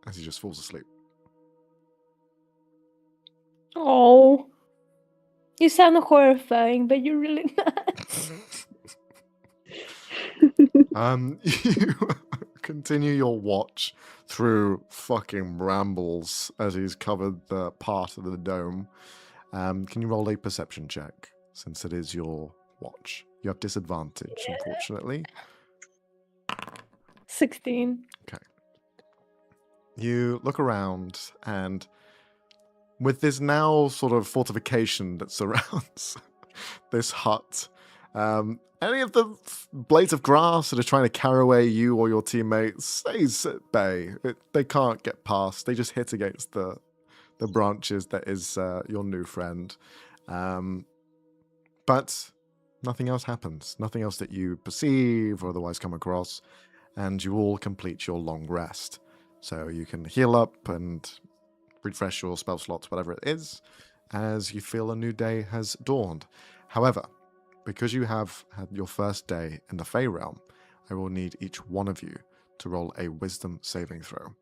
As he just falls asleep. Oh. You sound horrifying, but you're really not. You continue your watch through fucking brambles as he's covered the part of the dome. Can you roll a perception check, since it is your watch? You have disadvantage, unfortunately. 16. Okay. You look around, and with this now sort of fortification that surrounds this hut, any of the blades of grass that are trying to carry away you or your teammates stays at bay. They can't get past. They just hit against the branches that is your new friend. But nothing else happens. Nothing else that you perceive or otherwise come across. And you all complete your long rest. So you can heal up and refresh your spell slots, whatever it is, as you feel a new day has dawned. However, because you have had your first day in the Fey realm, I will need each one of you to roll a wisdom saving throw.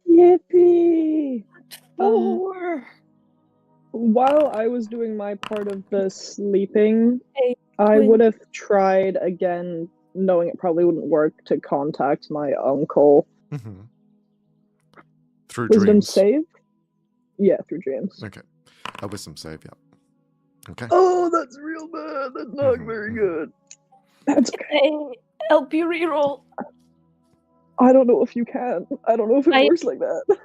Yippee! 4. While I was doing my part of the sleeping, Hey, I Quinn. would have tried again, knowing it probably wouldn't work, to contact my uncle. Mm-hmm. Through Wisdom dreams. save? Yeah, through dreams. Okay. A wisdom save, yeah. Okay. Oh, that's real bad. That's not very good. That's okay. Can I help you reroll? I don't know if you can. I don't know if it works like that.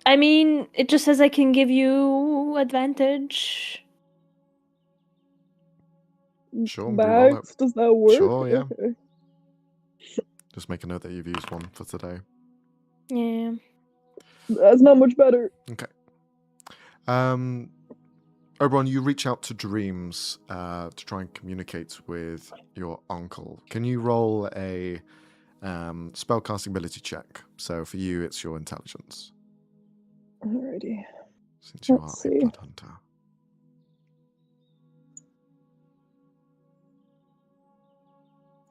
I mean, it just says I can give you advantage. Sure, reroll Max, it. does that work? Sure, yeah. Okay. Just make a note that you've used one for today. Yeah. That's not much better. Okay. Oberon, you reach out to Dreams to try and communicate with your uncle. Can you roll a spellcasting ability check? So for you, it's your intelligence. Alrighty. Since you Let's are a see. blood hunter.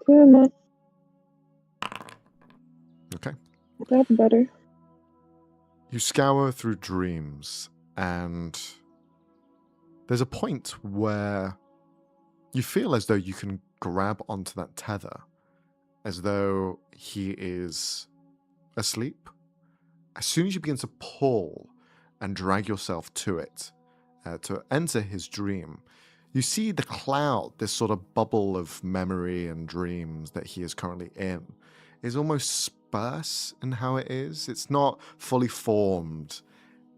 Come on. Okay. That's better. You scour through Dreams, and there's a point where you feel as though you can grab onto that tether, as though he is asleep. As soon as you begin to pull and drag yourself to it, to enter his dream, you see the cloud, this sort of bubble of memory and dreams that he is currently in, is almost sparse in how it is. It's not fully formed,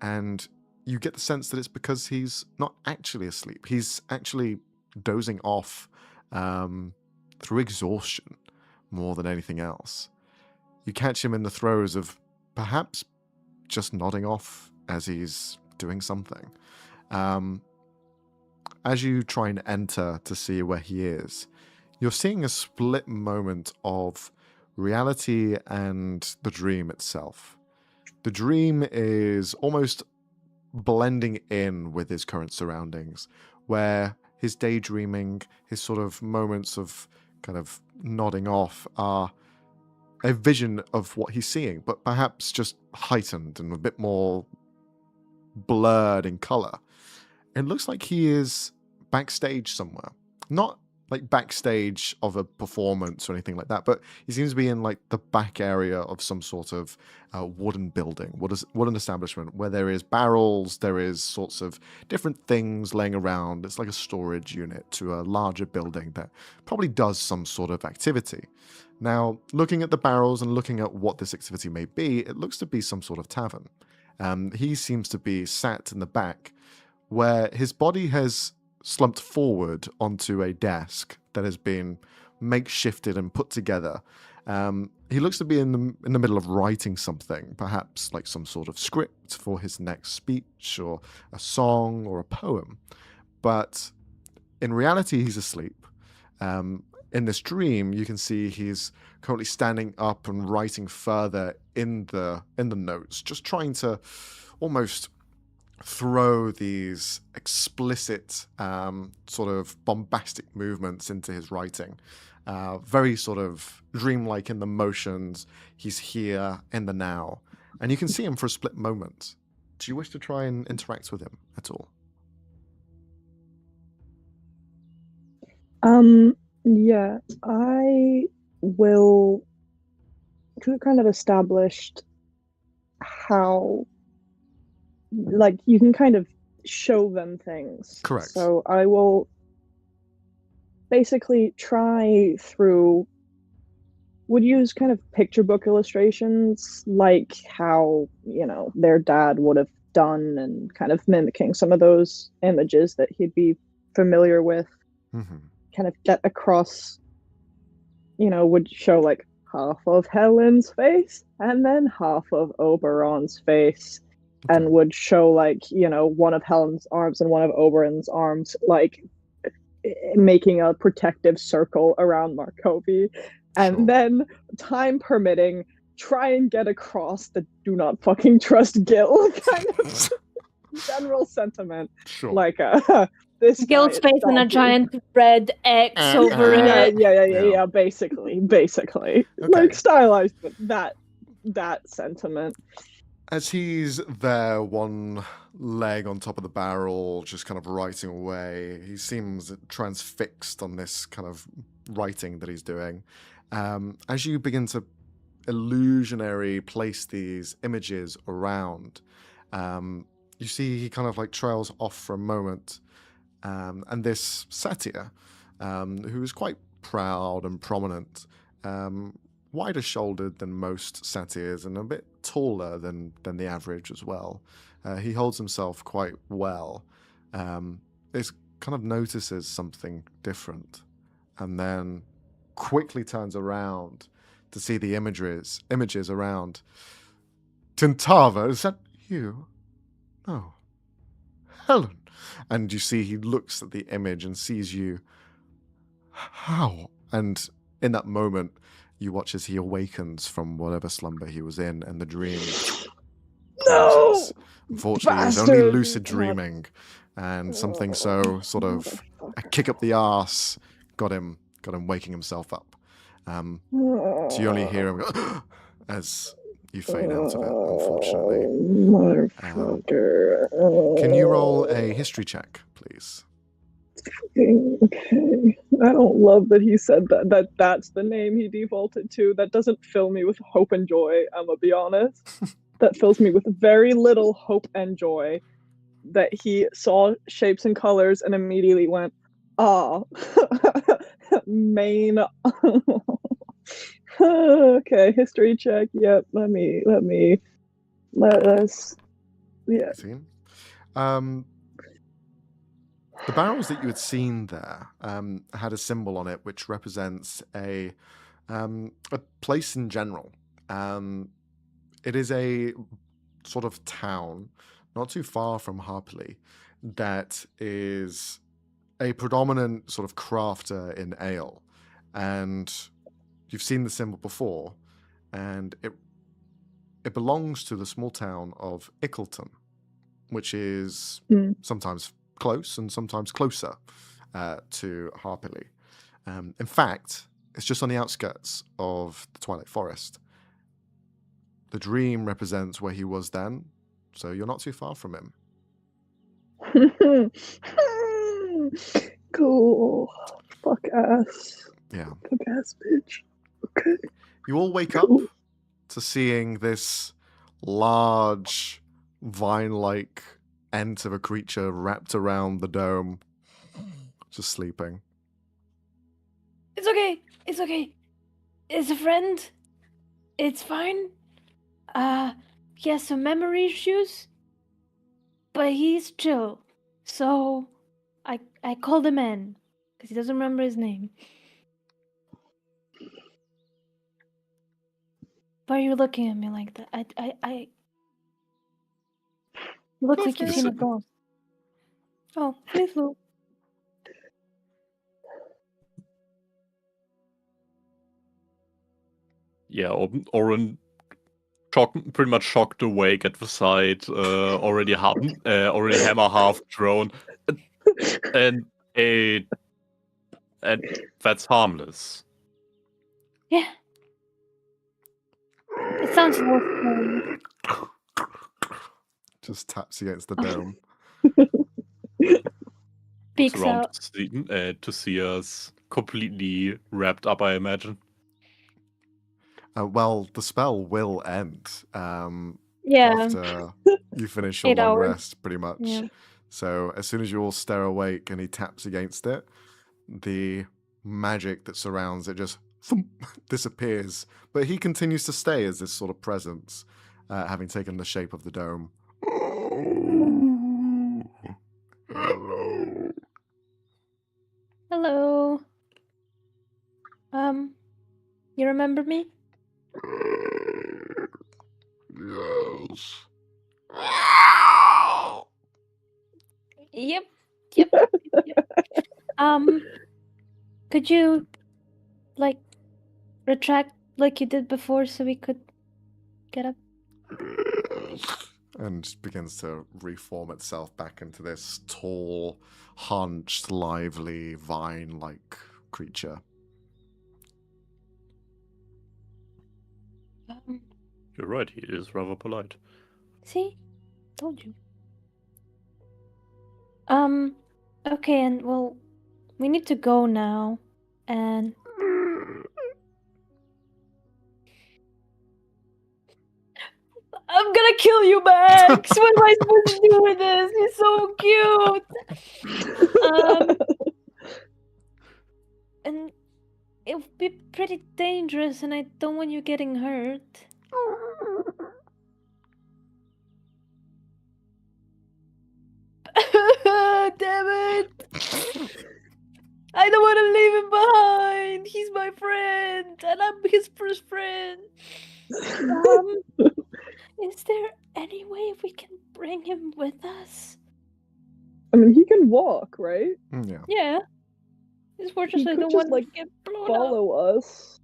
and you get the sense that it's because he's not actually asleep. He's actually dozing off through exhaustion more than anything else. You catch him in the throes of perhaps just nodding off as he's doing something. As you try and enter to see where he is, you're seeing a split moment of reality and the dream itself. The dream is almost blending in with his current surroundings, where his daydreaming, his sort of moments of kind of nodding off are a vision of what he's seeing, but perhaps just heightened and a bit more blurred in color. It looks like he is backstage somewhere. Not like backstage of a performance or anything like that, but he seems to be in like the back area of some sort of wooden building, wooden establishment, where there is barrels, there is sorts of different things laying around. It's like a storage unit to a larger building that probably does some sort of activity. Now, looking at the barrels and looking at what this activity may be, it looks to be some sort of tavern. He seems to be sat in the back, where his body has slumped forward onto a desk that has been makeshifted and put together. He looks to be in the middle of writing something, perhaps like some sort of script for his next speech or a song or a poem. But in reality, he's asleep. In this dream, you can see he's currently standing up and writing further in the notes, just trying to almost throw these explicit sort of bombastic movements into his writing. Very sort of dreamlike in the motions. He's here in the now. And you can see him for a split moment. Do you wish to try and interact with him at all? Yeah, I will kind of established how, like, you can kind of show them things. Correct. So I will basically try through, would use kind of picture book illustrations, like how, their dad would have done, and kind of mimicking some of those images that he'd be familiar with. Mm-hmm. Kind of get across, would show like half of Helen's face and then half of Oberon's face. Okay. And would show like, one of Helen's arms and one of Oberon's arms, like making a protective circle around Markovi. And sure. Then, time permitting, try and get across the do not fucking trust Gil kind of general sentiment. Sure. Like, this Gil's face and a giant red X over it. Yeah. Basically, okay. Like stylized, but that sentiment. As he's there, one leg on top of the barrel, just kind of writing away, he seems transfixed on this kind of writing that he's doing. As you begin to illusionary place these images around, you see he kind of like trails off for a moment. And this satyr, who is quite proud and prominent, wider shouldered than most satyrs and a bit taller than the average as well. He holds himself quite well. Is kind of notices something different, and then quickly turns around to see the images around. Tintava, is that you? No. Helen. And you see he looks at the image and sees you. How? And in that moment, you watch as he awakens from whatever slumber he was in, and the dream closes. Unfortunately, it was only lucid dreaming, and something so sort of a kick up the arse got him waking himself up. So you only hear him go, as You fade out of it, unfortunately. Motherfucker. Can you roll a history check, please? Okay. I don't love that he said that's the name he defaulted to. That doesn't fill me with hope and joy, I'm gonna be honest. That fills me with very little hope and joy that he saw shapes and colors and immediately went, main. Okay, history check. Yep, let's yeah. 18. The barrels that you had seen there had a symbol on it which represents a place in general. It is a sort of town not too far from Harpley that is a predominant sort of crafter in ale, and you've seen the symbol before, and it belongs to the small town of Ickleton, which is sometimes close and sometimes closer to Harpily. In fact, it's just on the outskirts of the Twilight Forest. The dream represents where he was then, so you're not too far from him. Cool. Fuck ass. Yeah. Fuck ass bitch. Okay. You all wake up to seeing this large, vine-like ent of a creature wrapped around the dome, just sleeping. It's okay. It's okay. It's a friend. It's fine. He has some memory issues, but he's chill. So I called him in because he doesn't remember his name. Why are you looking at me like that? I you look like you've seen a ghost. Oh, please look. Yeah, Oren pretty much shocked awake at the sight, already hammer half drawn, and that's harmless. Yeah. It sounds more Just taps against the dome. Peeks around out. to see us completely wrapped up, I imagine. Well, the spell will end Yeah. after you finish your 8 long hours. rest, pretty much. Yeah. So as soon as you all stare awake and he taps against it, the magic that surrounds it just disappears. But he continues to stay as this sort of presence, having taken the shape of the dome. Hello. Hello. You remember me? Yes. Yep. Could you retract like you did before so we could get up? And begins to reform itself back into this tall, hunched, lively, vine-like creature. You're right, he is rather polite. See? Told you. Okay, and well, we need to go now, and I'm gonna kill you, Max! What am I supposed to do with this? He's so cute! And it would be pretty dangerous, and I don't want you getting hurt. Damn it! I don't want to leave him behind. He's my friend, and I'm his first friend. Is there any way we can bring him with us? I mean, he can walk, right? Yeah. Yeah. It's more just He I could don't just, want to get blown follow us.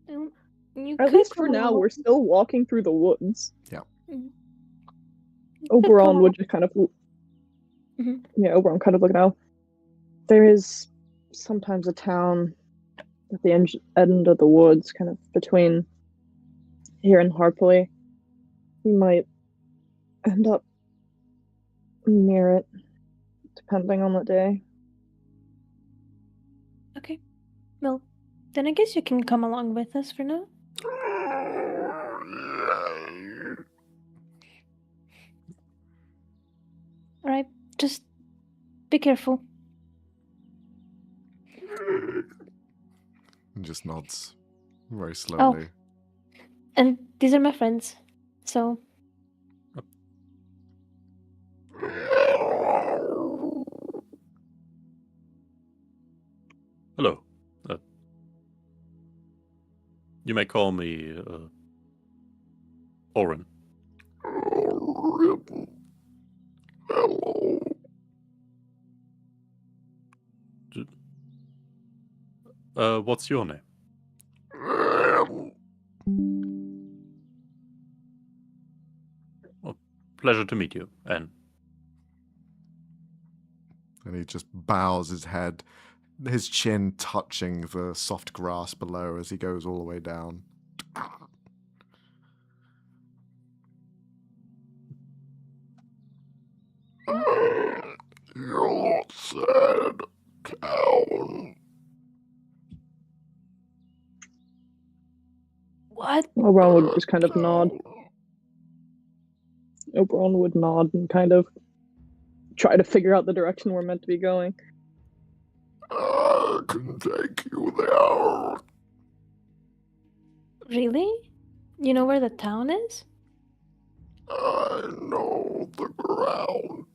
up. You At could least for now, follow. we're still walking through the woods. Yeah. You could Oberon follow. would just kind of... Mhm. Yeah, Oberon kind of looking out. There is sometimes a town at the end of the woods, kind of between here in Harpley. We might end up near it, depending on the day. Okay. Well, then I guess you can come along with us for now. Alright, just be careful. And just nods very slowly. And these are my friends. So Hello. You may call me Oren. Hello. What's your name? Well, pleasure to meet you, Anne. And he just bows his head, his chin touching the soft grass below as he goes all the way down. You're not sad, town. what? Oberon would just kind of nod. Oberon would nod and kind of try to figure out the direction we're meant to be going. I can take you there. Really? You know where the town is? I know the ground.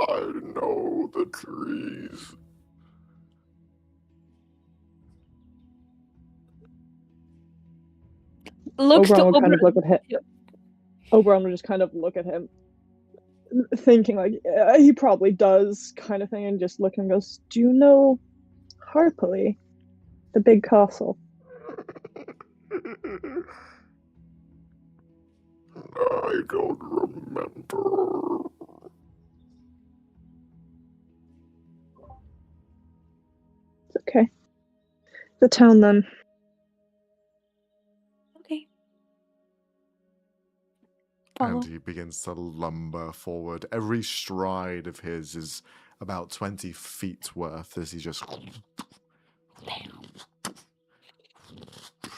I know the trees. Looks Oberon to would kind of Oberon. look at him. Oberon would just kind of look at him, thinking like, yeah, he probably does, kind of thing, and just look and goes, "Do you know Harpley, the big castle?" I don't remember. It's okay. The town then. Okay. Follow. And he begins to lumber forward. Every stride of his is about 20 feet worth as he just...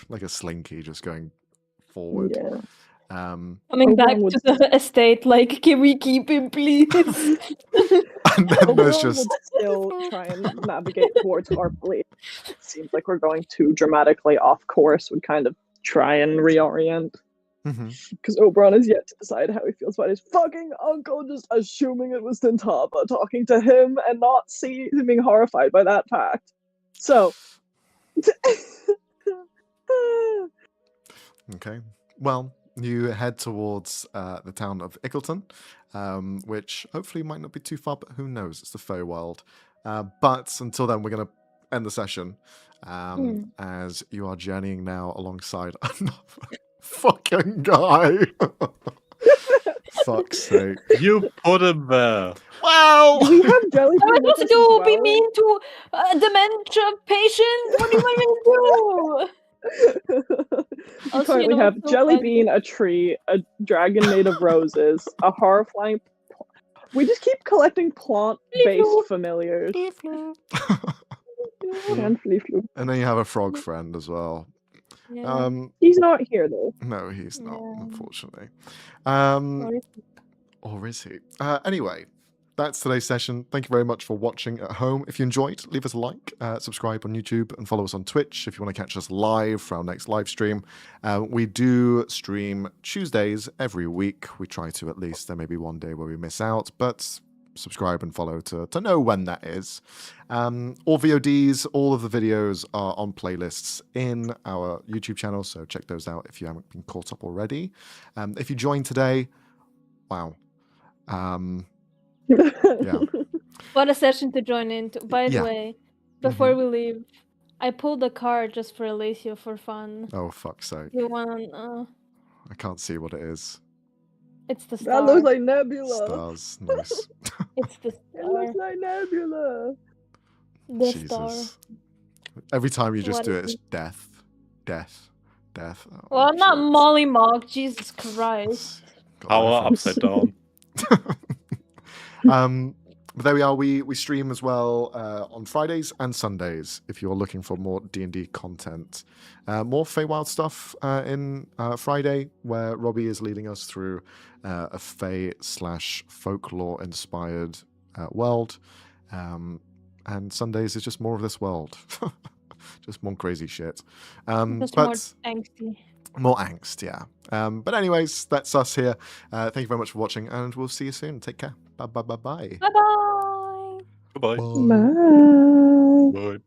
like a slinky just going forward. Yeah. Coming back Oberon would- to the estate, like, can we keep him, please? And then there's Oberon just... would still try and navigate towards Harpley. It seems like we're going too dramatically off course. Would kind of try and reorient. Mhm. Because Oberon is yet to decide how he feels about his fucking uncle, just assuming it was Tintaba talking to him and not seeming horrified by that fact. So... Okay. Well, you head towards the town of Ickleton, which hopefully might not be too far, but who knows? It's the Feywild. But until then, we're going to end the session as you are journeying now alongside another fucking guy. Fuck's sake. You put him there. Wow! Do we have jellyfish? Am I supposed to be mean to a dementia patient? What do you want me to do? We Also, currently have it's so jelly fun. bean, a tree, a dragon made of roses, a horrifying. We just keep collecting plant-based Fleeflu. familiars. And Fleeflu. And then you have a frog friend as well. Yeah. He's not here though. No, he's not, Yeah. unfortunately. Or- Or is he? Anyway, that's today's session. Thank you very much for watching at home. If you enjoyed, leave us a like, subscribe on YouTube, and follow us on Twitch if you want to catch us live for our next live stream. We do stream Tuesdays every week. We try to at least. There may be one day where we miss out, but subscribe and follow to know when that is. All VODs, all of the videos are on playlists in our YouTube channel, so check those out if you haven't been caught up already. If you joined today, wow. Yeah. What a session to join into. By the Yeah. way, before we leave, I pulled a card just for Alicia for fun. Oh, fuck's sake. You want? I can't see what it is. It's the That star. looks like Nebula. Stars. Nice. It's the It star. looks like Nebula. The star. Jesus. Every time you just What do is it, it's it? death. Death. death. Oh, Well, not shit. Molly Mog, Jesus Christ. Got Power reference. upside down. But there we are. We stream as well on Fridays and Sundays if you're looking for more D&D content. More Feywild stuff in Friday, where Robbie is leading us through a Fey/folklore inspired world. And Sundays is just more of this world. Just more crazy shit. Just but more angsty. more angst, yeah. But anyways, that's us here. Thank you very much for watching, and we'll see you soon. Take care. Bye. Bye-bye. Goodbye. Bye. Bye.